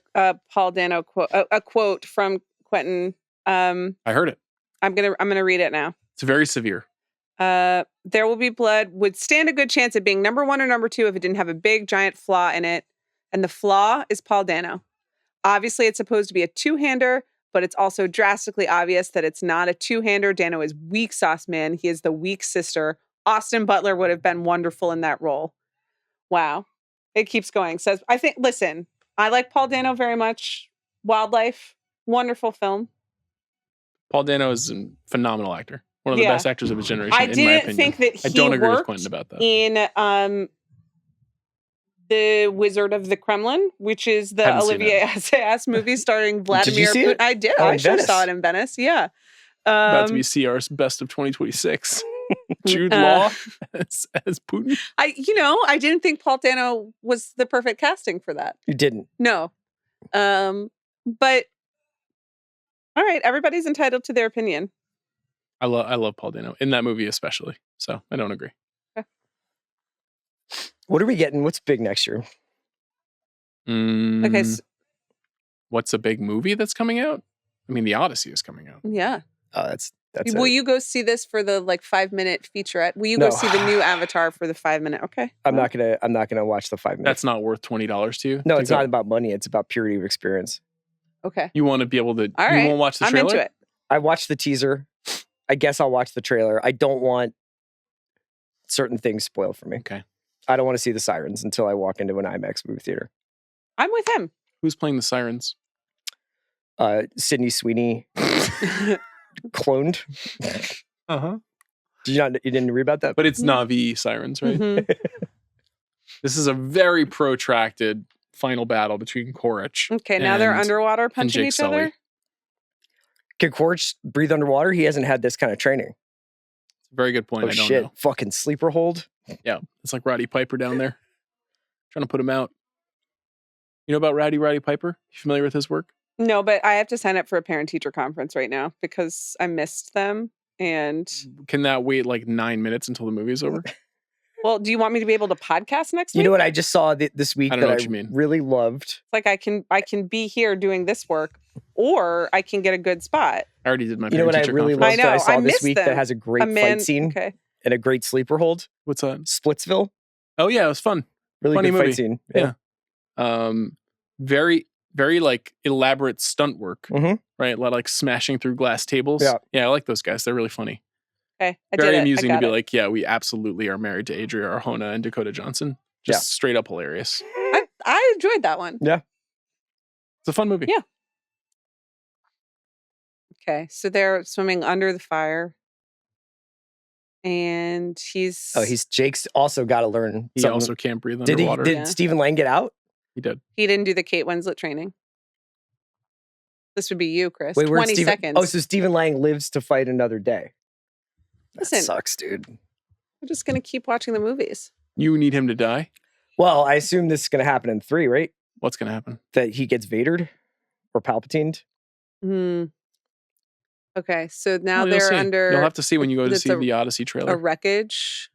Paul Dano quote, a quote from Quentin. I heard it. I'm gonna read it now. It's very severe. There Will Be Blood would stand a good chance of being number 1 or number 2 if it didn't have a big giant flaw in it, and the flaw is Paul Dano. Obviously, it's supposed to be a two-hander, but it's also drastically obvious that it's not a two-hander. Dano is weak sauce man. He is the weak sister. Austin Butler would have been wonderful in that role. Wow. It keeps going. Says, listen, I like Paul Dano very much. Wildlife, wonderful film. Paul Dano is a phenomenal actor. One of the best actors of his generation, I in my didn't opinion. think that he I don't agree with worked Quentin about that. in The Wizard of the Kremlin, which is the Haven't seen Olivier Assayas movie starring Vladimir see Putin. it? I did. Oh, I in sure Venice. saw it in Venice. Yeah. About to be CR's best of 2026. Jude Law as Putin. I didn't think Paul Dano was the perfect casting for that. You didn't. No. But all right, everybody's entitled to their opinion. I love Paul Dano in that movie especially. So I don't agree. What are we getting? What's big next year? Okay. What's a big movie that's coming out? I mean, The Odyssey is coming out. Yeah. Oh, that's Will it. you go see this for the 5-minute featurette? Will you go No. see the new Avatar for the 5-minute? Okay. I'm not gonna watch the 5 minutes. That's not worth $20 to you. No, to it's go? not about money. It's about purity of experience. Okay. You want to be able to. All you right. won't watch the I'm trailer. into it. I watched the teaser. I guess I'll watch the trailer. I don't want certain things spoiled for me. Okay. I don't want to see the sirens until I walk into an IMAX movie theater. I'm with him. Who's playing the sirens? Sydney Sweeney cloned. Uh-huh. You didn't read about that? But it's Na'vi sirens, right? Mhm. This is a very protracted final battle between Korich. Okay, now they're and underwater punching Jake each Sully. other. Can Quaritch breathe underwater? He hasn't had this kind of training. Very good point. Oh I don't shit! know. Fucking sleeper hold. Yeah, it's like Roddy Piper down there. Trying to put him out. You know about Roddy Piper? You familiar with his work? No, but I have to sign up for a parent-teacher conference right now because I missed them. And Can that wait 9 minutes until the movie's over? well, do you want me to be able to podcast next week? You know what I just saw this week I don't know that what I you mean. really loved? It's like I can be here doing this work, or I can get a good spot. I already did my You know what I parent-teacher really conference. loved that I know, saw I this missed week them. that has a great fight scene Okay. and a great sleeper hold? What's that? Splitsville. Oh yeah, it was fun. Really Funny good movie. fight scene. Yeah. Very, very elaborate stunt work. Mhm. Right? A lot of smashing through glass tables. Yeah. I like those guys. They're really funny. Okay. I Very did it. amusing I to got be it. like, yeah, we absolutely are married to Adria Arjona and Dakota Johnson. Just straight up hilarious. I enjoyed that one. It's a fun movie. Yeah. Okay. So they're swimming under the fire. And he's Jake's also got to learn. He something. also can't breathe Did underwater. Did Yeah. Stephen Lang get out? He did. he didn't do the Kate Winslet training. This would be you, Chris. Wait, where'd 20 Stephen- seconds. Oh, so Stephen Lang lives to fight another day. That Listen. sucks, dude. We're just gonna keep watching the movies. You need him to die? Well, I assume this is going to happen in 3, right? What's going to happen? That he gets Vadered or Palpatined. Hmm. Okay, so now Well, you'll they're see. under You'll have to see when you go to it's see a- the Odyssey a trailer. wreckage.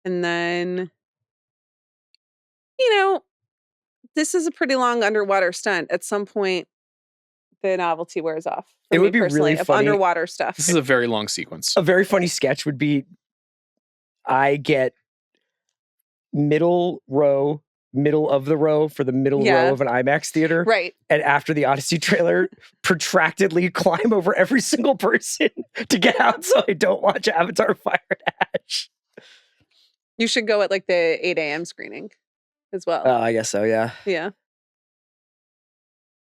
And then, this is a pretty long underwater stunt. At some point, the novelty wears off. For It me would be personally, really of funny- underwater stuff. This is a very long sequence. A very funny sketch would be I get middle of the row for the middle Yeah. row of an IMAX theater. Right. And after the Odyssey trailer, protractedly climb over every single person to get out so I don't watch Avatar Fire and Ash. You should go at the 8 a.m. screening as well. I guess so, yeah. Yeah.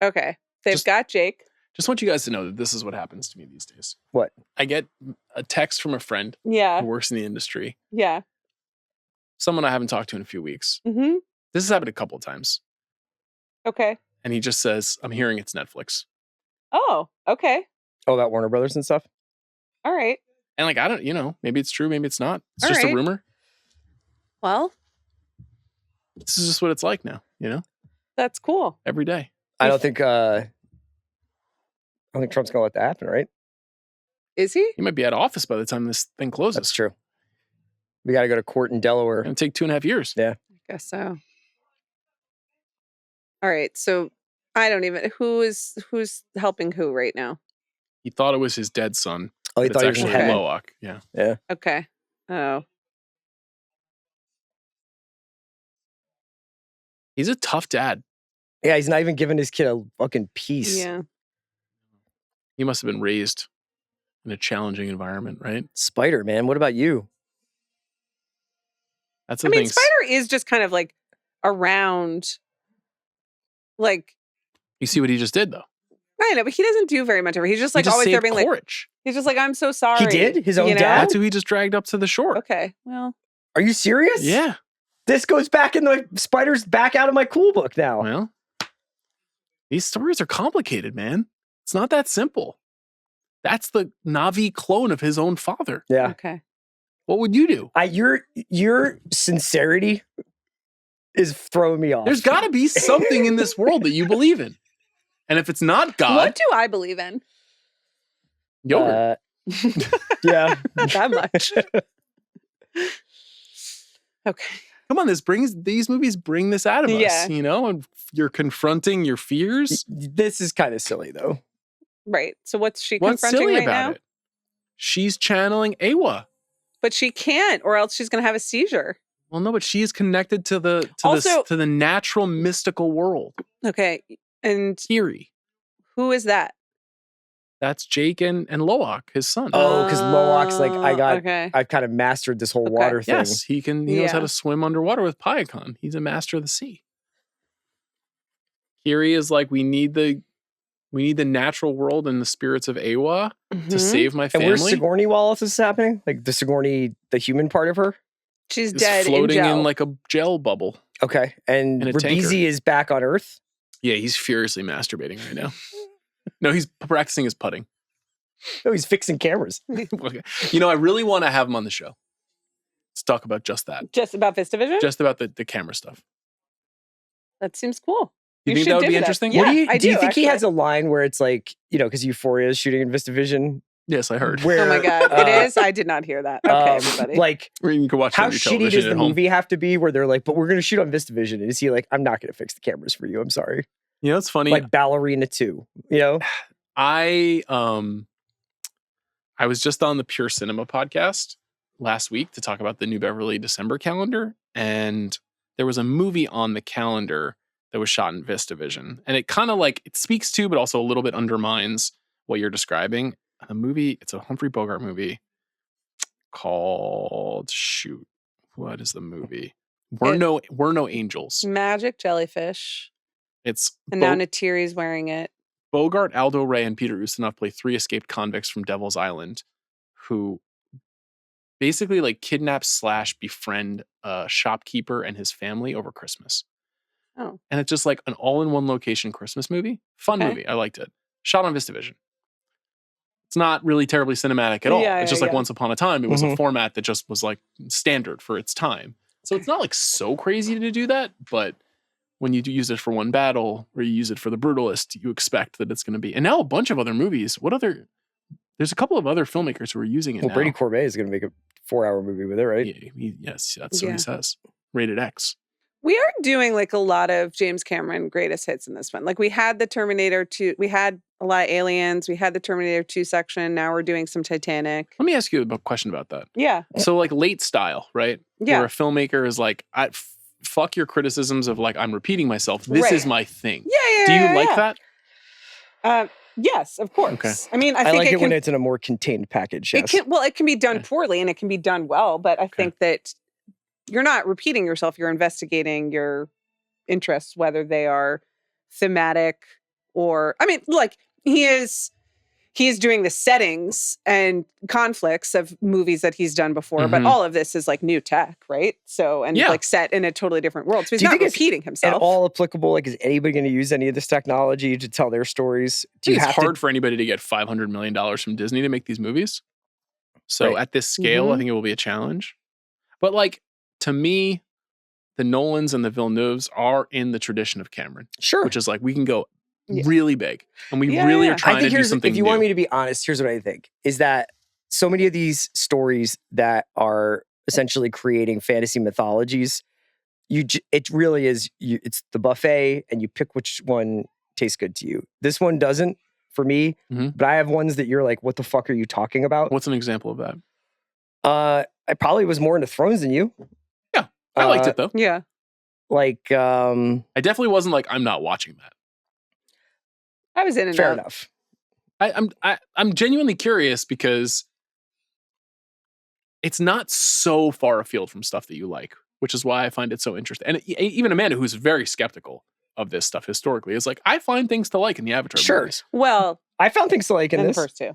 Okay. They've got Jake. Just want you guys to know that this is what happens to me these days. What? I get a text from a friend who works in the industry. Yeah. Someone I haven't talked to in a few weeks. Mm-hmm. This has happened a couple of times. Okay. And he just says, I'm hearing it's Netflix. Oh, okay. Oh, about Warner Brothers and stuff? All right. And like, I don't, maybe it's true, maybe it's not. It's just a rumor. Well, this is just what it's like now, That's cool. Every day. I don't think Trump's gonna let that happen, right? Is he? He might be out of office by the time this thing closes. That's true. We got to go to court in Delaware. It's going to take 2.5 years. Yeah. I guess so. All right. So I don't even, who's helping who right now? He thought it was his dead son. Oh, he but thought it's he was actually in heaven. Loak. Yeah. Yeah. Okay. Oh. He's a tough dad. Yeah, he's not even giving his kid a fucking piece. Yeah. He must have been raised in a challenging environment, right? Spider, man. What about you? That's the I mean, thing. Spider is just kind of like around, like. You see what he just did, though. I know, but he doesn't do very much of it. He's just like always there being like, he's just like, I'm so sorry. He did? His own dad? That's who he just dragged up to the shore. Okay. Well. Are you serious? Yeah. This goes back in the Spider's back out of my cool book now. Well, these stories are complicated, man. It's not that simple. That's the Na'vi clone of his own father. Yeah. Okay. What would you do? Your sincerity is throwing me off. There's got to be something in this world that you believe in. And if it's not God. What do I believe in? Yogurt. Yeah. Not that much. Okay. Come on, these movies bring this out of us, and you're confronting your fears. This is kind of silly, though. Right. So what's she What's confronting silly right about now? it? She's channeling Awa. But she can't, or else she's going to have a seizure. Well, no, but she is connected to the natural mystical world. Okay. And Kiri. who is that? That's Jake and Loak, his son. Oh, because Loak's like, okay. I've kind of mastered this whole water thing. Yes, he knows how to swim underwater with Pyakon. He's a master of the sea. Kiri is like, we need the natural world and the spirits of Awa to save my family. And where's Sigourney while all this is happening? Like the Sigourney, the human part of her? She's dead floating in gel. in like a gel bubble. Okay. And Ribisi is back on Earth? Yeah, he's furiously masturbating right now. No, he's practicing his putting. No, he's fixing cameras. Okay. I really want to have him on the show. Let's talk about just that. Just about VistaVision? Just about the camera stuff. That seems cool. You think that would be interesting? Yeah, do you think he has a line where it's like, because Euphoria is shooting in VistaVision? Yes, I heard. Oh my God, it is? I did not hear that. Okay, everybody. Like, you can watch how shitty does the movie have to be where they're like, but we're going to shoot on VistaVision? And is he like, I'm not going to fix the cameras for you. I'm sorry. It's funny. Like Ballerina 2, I was just on the Pure Cinema podcast last week to talk about the New Beverly December calendar. And there was a movie on the calendar that was shot in VistaVision. And it kind of it speaks to, but also a little bit undermines what you're describing. A movie, it's a Humphrey Bogart movie called, what is the movie? We're no angels. Magic Jellyfish. And now Natiri's wearing it. Bogart, Aldo Ray, and Peter Ustinov play 3 escaped convicts from Devil's Island who basically kidnap / befriend a shopkeeper and his family over Christmas. Oh. And it's just an all-in-one location Christmas movie. Fun movie. I liked it. Shot on VistaVision. It's not really terribly cinematic at all. It's just Once Upon a Time. It was a format that just was standard for its time. So it's not so crazy to do that, but when you do use it for one battle or you use it for the Brutalist, you expect that it's going to be. And now a bunch of other movies. There's a couple of other filmmakers who are using it now. Brady Corbet is going to make a 4-hour movie with it, right? Yes, that's what he says. Rated X. We are doing a lot of James Cameron greatest hits in this one. We had the Terminator 2, we had a lot of Aliens, we had the Terminator 2 section, now we're doing some Titanic. Let me ask you a question about that. Yeah. So late style, right? Yeah. Where a filmmaker is fuck your criticisms of I'm repeating myself. This is my thing. Yeah. Do you like that? Yes, of course. Okay. I mean, I like think it when it's in a more contained package. Yes. It can be done poorly and it can be done well, but I think that you're not repeating yourself. You're investigating your interests, whether they are thematic or I mean, like he is doing the settings and conflicts of movies that he's done before, but all of this is like new tech, right? So, and like set in a totally different world. So he's not repeating himself. At all applicable? Like, is anybody going to use any of this technology to tell their stories? It's hard for anybody to get $500 million from Disney to make these movies. So at this scale, I think it will be a challenge. But like, to me, the Nolans and the Villeneuves are in the tradition of Cameron. Sure. Which is like, we can go really big. And we really are trying to do something If you want me to be honest, here's what I think. Is that so many of these stories that are essentially creating fantasy mythologies, it really is, it's the buffet and you pick which one tastes good to you. This one doesn't for me, but I have ones that you're like, what the fuck are you talking about? What's an example of that? I probably was more into Thrones than you. Yeah, I liked it though. Yeah. Like, I definitely wasn't like, I'm not watching that. I was in and fair out. enough. I'm genuinely curious because it's not so far afield from stuff that you like, which is why I find it so interesting. And even Amanda, who's very skeptical of this stuff historically, is like, I find things to like in the Avatar movies. Well, I found things to like in the first two.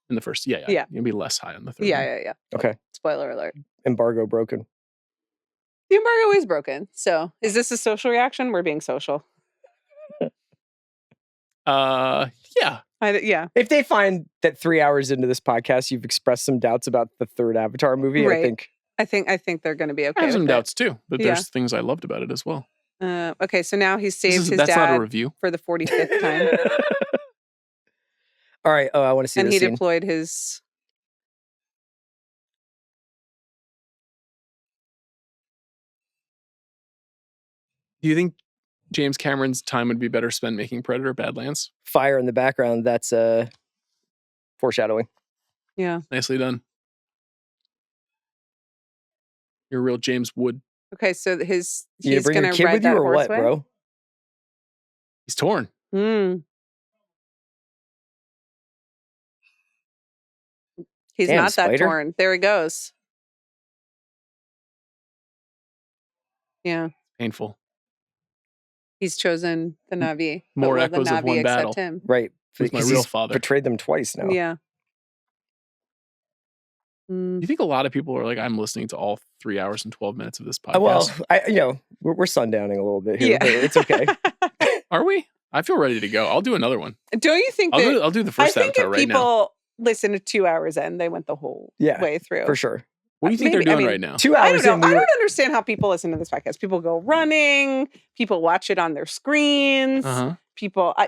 In the first, yeah. You'll be less high on the third. Yeah. Okay. Spoiler alert. Embargo broken. The embargo is broken. So, is this a social reaction? We're being social. Yeah. If they find that 3 hours into this podcast you've expressed some doubts about the third Avatar movie, I think they're going to be okay. I have some with doubts too, but there's things I loved about it as well. Okay, so now he saved his that's dad not a review. for the 45th time. All right. Oh, I want to see and this he scene. Deployed his. Do you think James Cameron's time would be better spent making Predator Badlands? Fire in the background. That's foreshadowing. Yeah. Nicely done. You're a real James Wood. Okay, so he's going to ride with that you or what, horseway? bro? He's torn. He's not that torn. There he goes. Yeah. Painful. He's chosen the Na'vi. More but echoes the Na'vi of one battle. him? Right. He's my real father. Betrayed them twice now. Yeah. You think a lot of people are like, I'm listening to all 3 hours and 12 minutes of this podcast? Well, we're sundowning a little bit here, but it's okay. Are we? I feel ready to go. I'll do another one. Don't you think I'll do the first Avatar right now. I think if people listen to 2 hours in, they went the whole way through. For sure. What do you think they're doing right now? 2 hours I don't know. I don't understand how people listen to this podcast. People go running. People watch it on their screens. People, I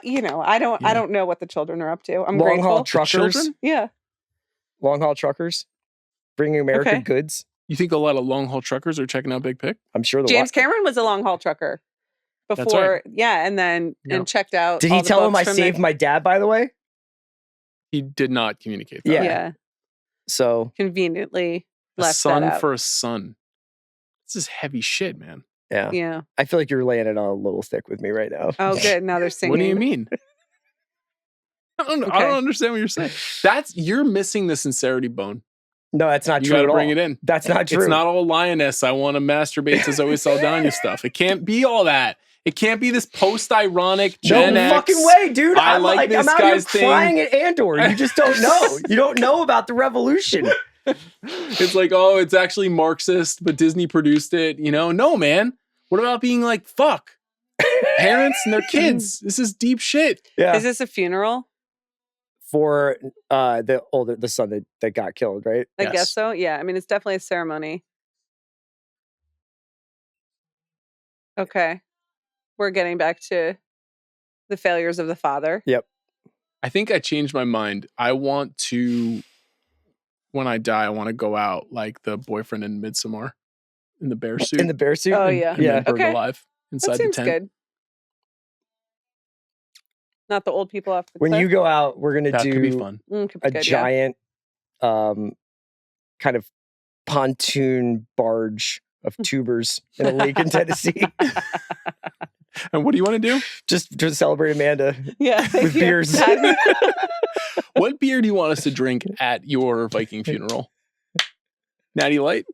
don't know what the children are up to. I'm long grateful. haul truckers. Yeah. Long haul truckers. Bringing American goods. You think a lot of long haul truckers are checking out Big Pick? I'm sure. James Cameron was a long haul trucker before. That's right. Yeah. And then and checked out. Did he tell him I saved my dad, by the way? He did not communicate that. Yeah. So conveniently a left son that out. for a son. This is heavy shit, man. Yeah. Yeah. I feel like you're laying it on a little thick with me right now. Oh, good. Now they're singing. What do you mean? I don't understand what you're saying. You're missing the sincerity bone. No, that's not true You at gotta all. bring it in. That's not true. It's not all lioness. I want to masturbate to Zoe Saldana stuff. It can't be all that. It can't be this post-ironic Gen X. No fucking way, dude. I'm out here crying at Andor. You just don't know. You don't know about the revolution. It's like, oh, it's actually Marxist, but Disney produced it. No, man. What about being like, fuck parents and their kids? This is deep shit. Yeah. Is this a funeral? For the son that got killed, right? I guess so. Yeah. I mean, it's definitely a ceremony. Okay. We're getting back to the failures of the father. Yep. I think I changed my mind. I want to, when I die, I want to go out like the boyfriend in Midsommar in the bear suit. In the bear suit? Oh, yeah. And then burned alive inside the tent. That seems good. Not the old people off the When cliff. you go out, we're going to That do could be fun. a giant kind of pontoon barge of tubers in a lake in Tennessee. And what do you want to do? Just to celebrate Amanda with you. beers. What beer do you want us to drink at your Viking funeral? Natty Light?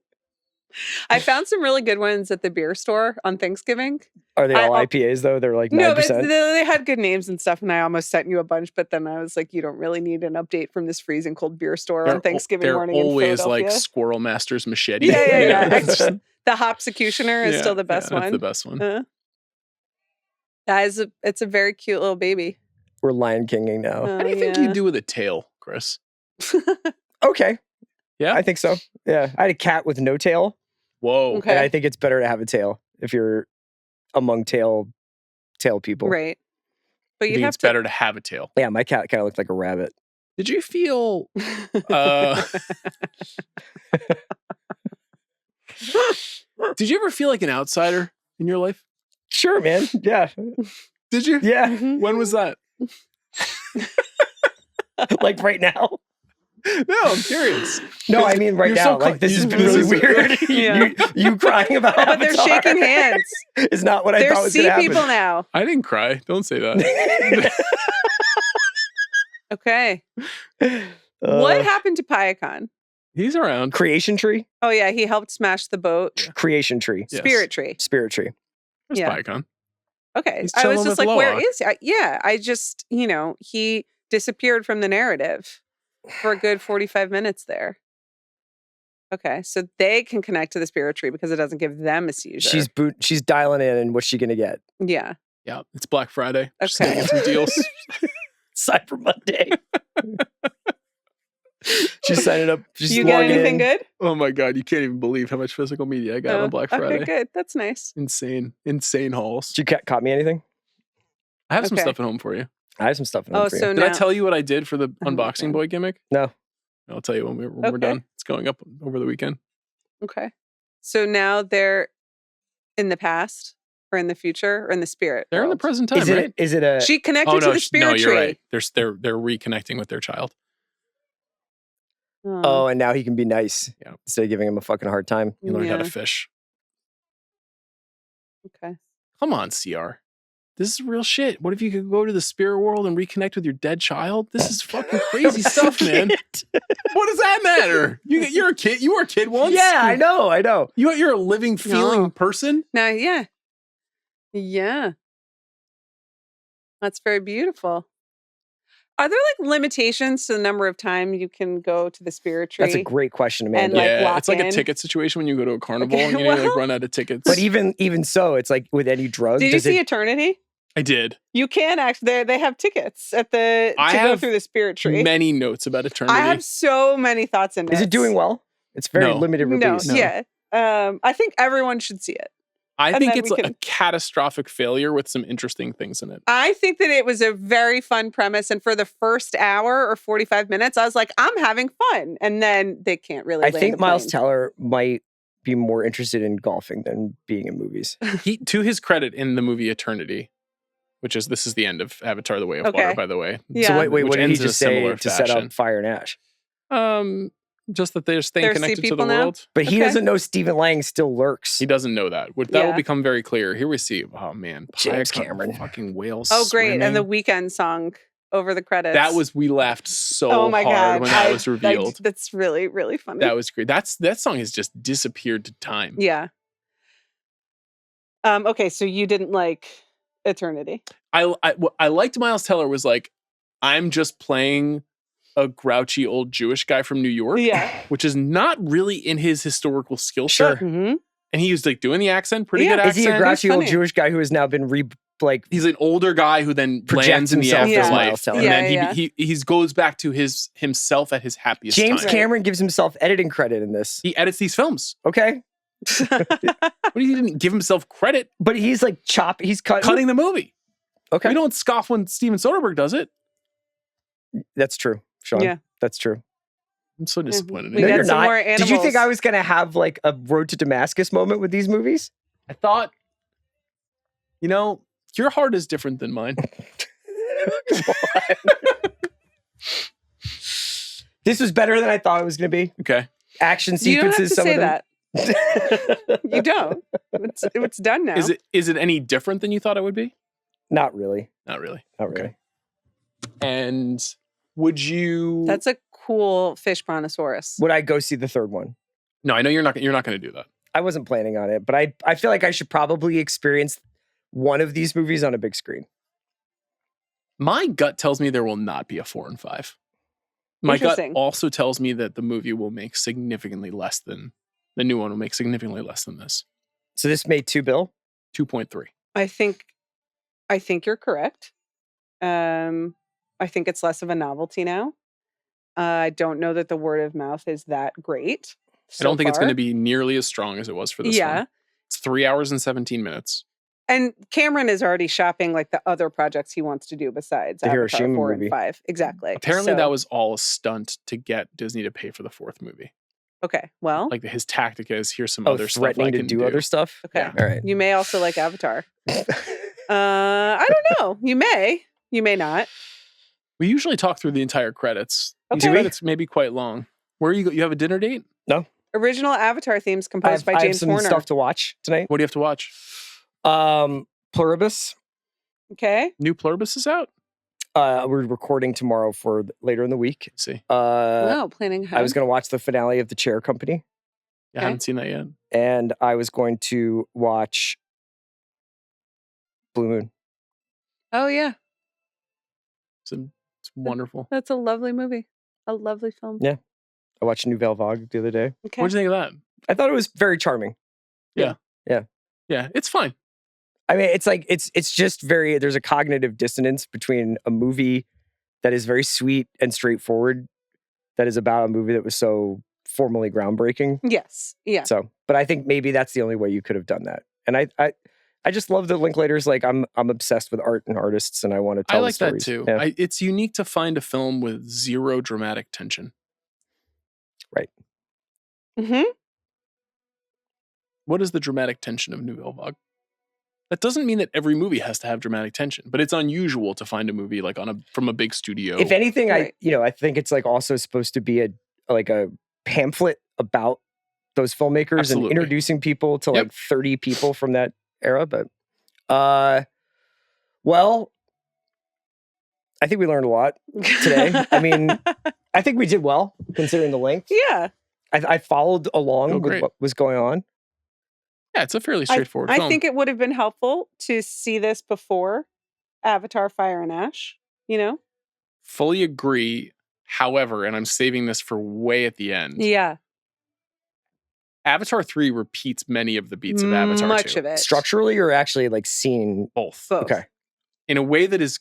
I found some really good ones at the beer store on Thanksgiving. Are they all IPAs though? They're like 9%? No, but they had good names and stuff, and I almost sent you a bunch, but then I was like, you don't really need an update from this freezing cold beer store on Thanksgiving morning in Philadelphia. They're always like Squirrel Master's machete. Yeah. The Hopsecutioner is still the best one. That's the best one. It's a very cute little baby. We're Lion Kinging now. How do you think you do with a tail, Chris? Okay. Yeah? I think so. Yeah. I had a cat with no tail. Whoa. Okay. And I think it's better to have a tail if you're among tail people. Right. But it's better to have a tail. Yeah, my cat kind of looked like a rabbit. Did you feel did you ever feel like an outsider in your life? Sure, man. Yeah. Did you? Yeah. When was that? Like right now? No, I'm curious. No, I mean right now. Like this has been really weird. You crying about but they're shaking hands. Is not what I thought was going to happen. They're sea people now. I didn't cry. Don't say that. Okay. What happened to Piacon? He's around. Creation Tree? Oh, yeah. He helped smash the boat. Yeah. Creation Tree. Yes. Spirit Tree. Spirit Tree. Where's Piacon? Okay. He's I was just like, where Loa. is he? I just, he disappeared from the narrative for a good 45 minutes there. Okay. So they can connect to the Spirit Tree because it doesn't give them a seizure. She's dialing in, and what's she going to get? Yeah. Yeah. It's Black Friday. Okay. She's going to get some deals. Cyber Monday. She's signing up. You get anything good? Oh my God. You can't even believe how much physical media I got on Black Friday. Okay, good. That's nice. Insane hauls. Did you caught me anything? I have some stuff at home for you. I have some stuff at home for you. Did I tell you what I did for the unboxing boy gimmick? No. I'll tell you when we're done. It's going up over the weekend. Okay. So now they're in the past or in the future or in the spirit They're world? in the present time, right? Is it a... She connected to the Spirit Tree. You're right. They're reconnecting with their child. Oh, and now he can be nice. Yeah. Instead of giving him a fucking hard time. You learn how to fish. Okay. Come on, CR. This is real shit. What if you could go to the spirit world and reconnect with your dead child? This is fucking crazy stuff, man. What does that matter? You're a kid. You were a kid once. Yeah, I know. You're a living, feeling person. Now, yeah. That's very beautiful. Are there like limitations to the number of time you can go to the Spirit Tree? That's a great question, Amanda. And, it's like a ticket situation when you go to a carnival and you like run out of tickets. But even so, it's like with any drug. Did you see Eternity? I did. You can actually. They have tickets at to go through the Spirit Tree. Many notes about Eternity. I have so many thoughts in it. Is it doing well? It's very limited release. No. Yeah. I think everyone should see it. I think it's a catastrophic failure with some interesting things in it. I think that it was a very fun premise. And for the first hour or 45 minutes, I was like, I'm having fun. And then they can't really I think Miles Teller might be more interested in golfing than being in movies. To his credit, in the movie Eternity, this is the end of Avatar: The Way of Water, by the way. Yeah. So wait, what did he just say to set up Fire and Ash? Just that they're staying connected to the world. But he doesn't know Stephen Lang still lurks. He doesn't know that. That will become very clear. Here we see, oh man, James Cameron. Fucking whales. Oh, great. Swimming. And the Weekend song over the credits. We laughed so hard when that was revealed. That's really, really funny. That was great. That song has just disappeared to time. Yeah. Okay, so you didn't like Eternity. I liked Miles Teller was like, I'm just playing a grouchy old Jewish guy from New York, which is not really in his historical skill set. Sure. Mm-hmm. And he was like doing the accent, pretty good accent. Is he a grouchy old Jewish guy who has now been he's an older guy who then lands in the afterlife, and then he goes back to himself at his happiest James time. Cameron gives himself editing credit in this. He edits these films. Okay. But he didn't give himself credit. But he's like he's cutting the movie. Okay. We don't scoff when Steven Soderbergh does it. That's true, Sean. Yeah. That's true. I'm so disappointed. No, you're not. Did you think I was going to have like a Road to Damascus moment with these movies? I thought, your heart is different than mine. This was better than I thought it was going to be. Okay. Action sequences. You don't have to say that. You don't. It's done now. Is it any different than you thought it would be? Not really. Not really. Not really. And would you? That's a cool fish brontosaurus. Would I go see the third one? No, I know you're not going to do that. I wasn't planning on it, but I feel like I should probably experience one of these movies on a big screen. My gut tells me there will not be a 4 and 5. My gut also tells me that the movie will make significantly less than the new one will make significantly less than this. So this made $2 billion? 2.3. I think you're correct. I think it's less of a novelty now. I don't know that the word of mouth is that great. I don't think it's going to be nearly as strong as it was for this one. It's 3 hours and 17 minutes. And Cameron is already shopping like the other projects he wants to do besides the Avatar Hiroshima 4 movie. and 5. Exactly. Apparently that was all a stunt to get Disney to pay for the 4th movie. Okay, well. Like his tactic is, here's some other stuff I threatening to do other stuff? Okay. Yeah. All right. You may also like Avatar. I don't know. You may not. We usually talk through the entire credits. Okay. These credits may be quite long. Where are you? You have a dinner date? No. Original Avatar themes composed by James I have some Horner. stuff to watch tonight. What do you have to watch? Pluribus. Okay. New Pluribus is out? We're recording tomorrow for later in the week. Let's see. Planning ahead. I was going to watch the finale of The Chair Company. I haven't seen that yet. And I was going to watch Blue Moon. Oh, yeah. It's wonderful. That's a lovely movie. A lovely film. Yeah. I watched Nouvelle Vague the other day. Okay. What did you think of that? I thought it was very charming. Yeah. Yeah. Yeah, it's fine. I mean, it's like, it's just very, there's a cognitive dissonance between a movie that is very sweet and straightforward that is about a movie that was so formally groundbreaking. Yes. Yeah. So, but I think maybe that's the only way you could have done that. And I just love that Linklater's like, I'm obsessed with art and artists and I want to tell I like stories. that too. Yeah. It's unique to find a film with zero dramatic tension. Right. Mm-hmm. What is the dramatic tension of Nouvelle Vague? That doesn't mean that every movie has to have dramatic tension, but it's unusual to find a movie like from a big studio. If anything, Right. I think it's like also supposed to be a pamphlet about those filmmakers Absolutely. and introducing people to like 30 people from that era. But, well, I think we learned a lot today. I mean, I think we did well considering the length. Yeah. I followed along with what was going on. Yeah, it's a fairly straightforward film. I think it would have been helpful to see this before Avatar Fire and Ash, Fully agree. However, and I'm saving this for way at the end. Yeah. Avatar 3 repeats many of the beats of Avatar 2. Much of it. Structurally or actually like seeing Both. Okay. In a way that is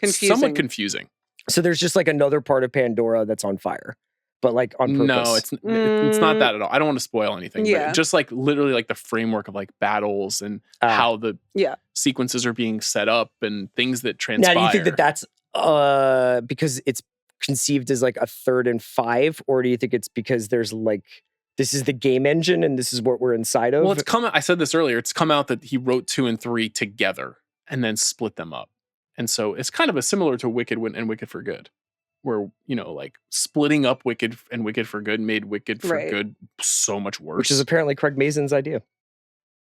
somewhat confusing. So there's just like another part of Pandora that's on fire. But like on purpose. No, it's not that at all. I don't want to spoil anything. Yeah. But just like literally like the framework of like battles and how the sequences are being set up and things that transpire. Now, do you think that's because it's conceived as like a 3rd and 5, or do you think it's because there's like this is the game engine and this is what we're inside of? Well, it's come out. I said this earlier. It's come out that he wrote 2 and 3 together and then split them up, and so it's kind of a similar to Wicked and Wicked for Good. Where, like splitting up Wicked and Wicked for Good made Wicked for Good so much worse. Which is apparently Craig Mazin's idea.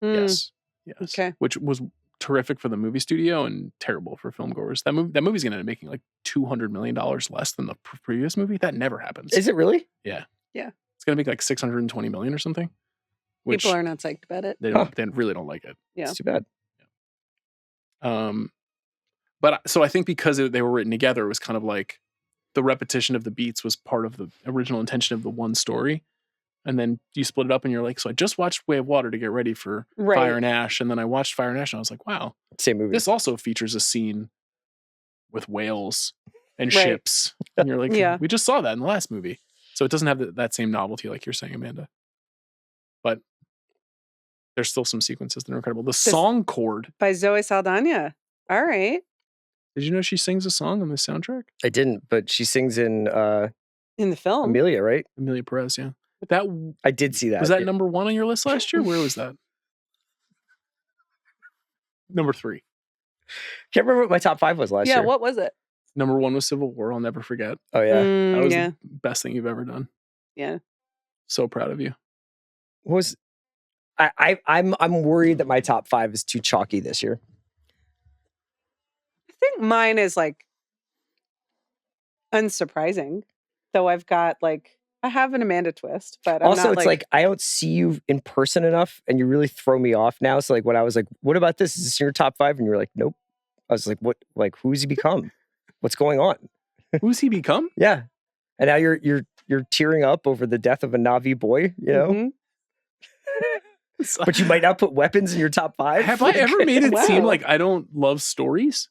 Yes. Okay. Which was terrific for the movie studio and terrible for filmgoers. That movie's going to end up making like $200 million less than the previous movie. That never happens. Is it really? Yeah. Yeah. It's going to make like $620 million or something. Which people are not psyched about it. They don't. They really don't like it. Yeah. It's too bad. But so I think because they were written together, it was kind of like the repetition of the beats was part of the original intention of the one story. And then you split it up and you're like, so I just watched Way of Water to get ready for Fire and Ash. And then I watched Fire and Ash and I was like, wow. Same movie. This also features a scene with whales and ships. And you're like, we just saw that in the last movie. So it doesn't have that same novelty like you're saying, Amanda. But there's still some sequences that are incredible. The song chord. By Zoe Saldana. All right. Did you know she sings a song on the soundtrack? I didn't, but she sings in the film. Amelia, right? Amelia Perez, yeah. I did see that. Was that number 1 on your list last year? Where was that? Number 3. Can't remember what my top 5 was last year. Yeah, what was it? Number 1 was Civil War. I'll never forget. Oh yeah, that was the best thing you've ever done. Yeah, so proud of you. I'm worried that my top 5 is too chalky this year. I think mine is like unsurprising, though. I've got like I have an Amanda twist, but also, I'm not it's like I don't see you in person enough, and you really throw me off now. So like when I was like, "What about this? Is this in your top 5?" And you were like, "Nope." I was like, "What? Like who's he become? What's going on?" Who's he become? Yeah, and now you're tearing up over the death of a Na'vi boy. You know, Mhm. but you might not put weapons in your top 5. Have I ever made it seem Wow. like I don't love stories?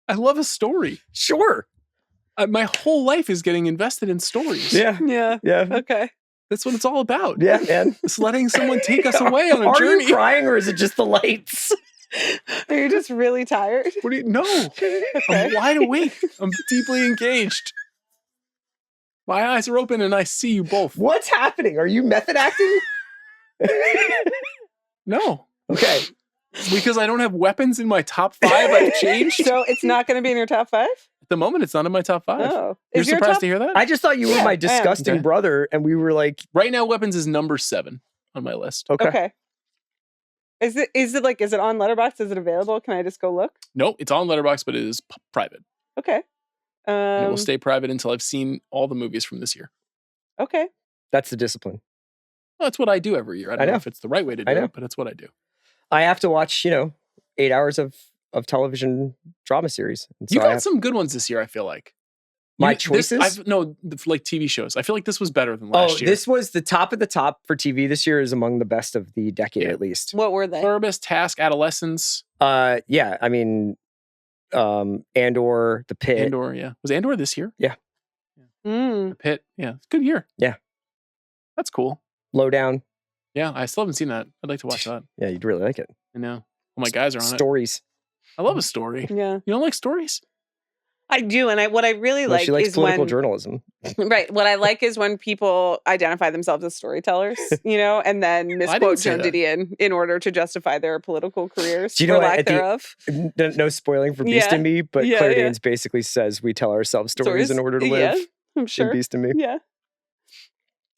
I love a story. Sure. My whole life is getting invested in stories. Yeah. Yeah. Yeah. Okay. That's what it's all about. Yeah, man. It's letting someone take us away on a Are journey. you crying or is it just the lights? Are you just really tired? What do you? No, Okay. I'm wide awake. I'm deeply engaged. My eyes are open and I see you both. What's happening? Are you method acting? No, Okay. because I don't have weapons in my top 5. I've changed. So it's not going to be in your top 5? At the moment, it's not in my top 5. Oh. You're Is your surprised top- to hear that? I just thought you were Yeah, I my am. disgusting Okay. brother, and we were like, Right now, weapons is number 7 on my list. Okay. Is it on Letterboxd? Is it available? Can I just go look? No, it's on Letterboxd, but it is private. Okay. And it will stay private until I've seen all the movies from this year. Okay. that's the discipline. Well, that's what I do every year. I don't know if it's the right way to do it, but it's what I do. I have to watch, 8 hours of television drama series. And You so I got have- some good ones this year, I feel like. My choices? Like TV shows. I feel like this was better than last year. This was the top of the top for TV this year, is among the best of the decade, Yeah. at least. What were they? Pluribus, Task, Adolescence, Yeah, I mean, Andor, The Pit. Andor. Yeah, was Andor this year? Mm. The Pit. Yeah, it's a good year. Yeah. That's cool. Lowdown. Yeah, I still haven't seen that. I'd like to watch that. Yeah, you'd really like it. I know. Well, my guys are on it. Stories. I love a story. Yeah. You don't like stories? I do. And what I really Well, like she likes is political when journalism. right. What I like is when people identify themselves as storytellers, and then misquote say Joan that. Didion in order to justify their political careers Do you or know what, lack at the- thereof. No spoiling for Beast Yeah. and Me, but Yeah, Claire yeah. Danes basically says we tell ourselves stories in order to live Yeah, I'm in sure. Beast and Me. Yeah.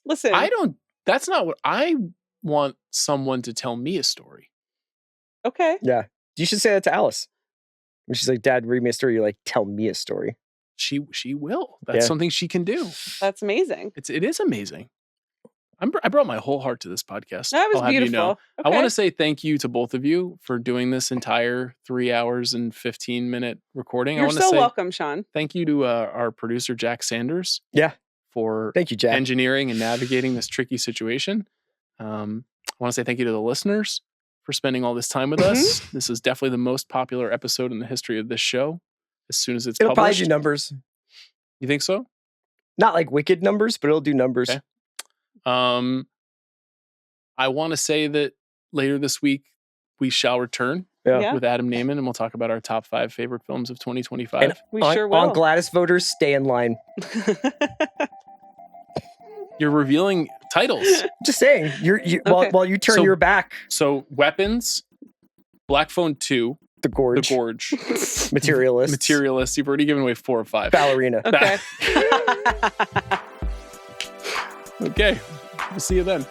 Listen. That's not what I want someone to tell me a story. Okay. Yeah. You should say that to Alice. When she's like, Dad, read me a story. You're like, tell me a story. She will. That's Yeah. something she can do. That's amazing. It is amazing. I brought my whole heart to this podcast. That was I'll have beautiful. you know. Okay. I want to say thank you to both of you for doing this entire 3 hours and 15-minute recording. I You're want to so say welcome, Sean. thank you to our producer, Jack Sanders. Yeah. For Thank you, Jack. engineering and navigating this tricky situation. I want to say thank you to the listeners for spending all this time with us. This is definitely the most popular episode in the history of this show. As soon as it's It'll probably published. do numbers. You think so? Not like wicked numbers, but it'll do numbers. Okay. I want to say that later this week we shall return Yeah. with Adam Naiman, and we'll talk about our top 5 favorite films of 2025. And We on, sure will. on Gladys voters, stay in line. You're revealing titles. Just saying. Okay. While you turn So- your back, So Weapons, Black Phone 2, the gorge, The Gorge, materialist, Materialist. You've already given away 4 or 5. ballerina. Okay. Okay. We'll see you then.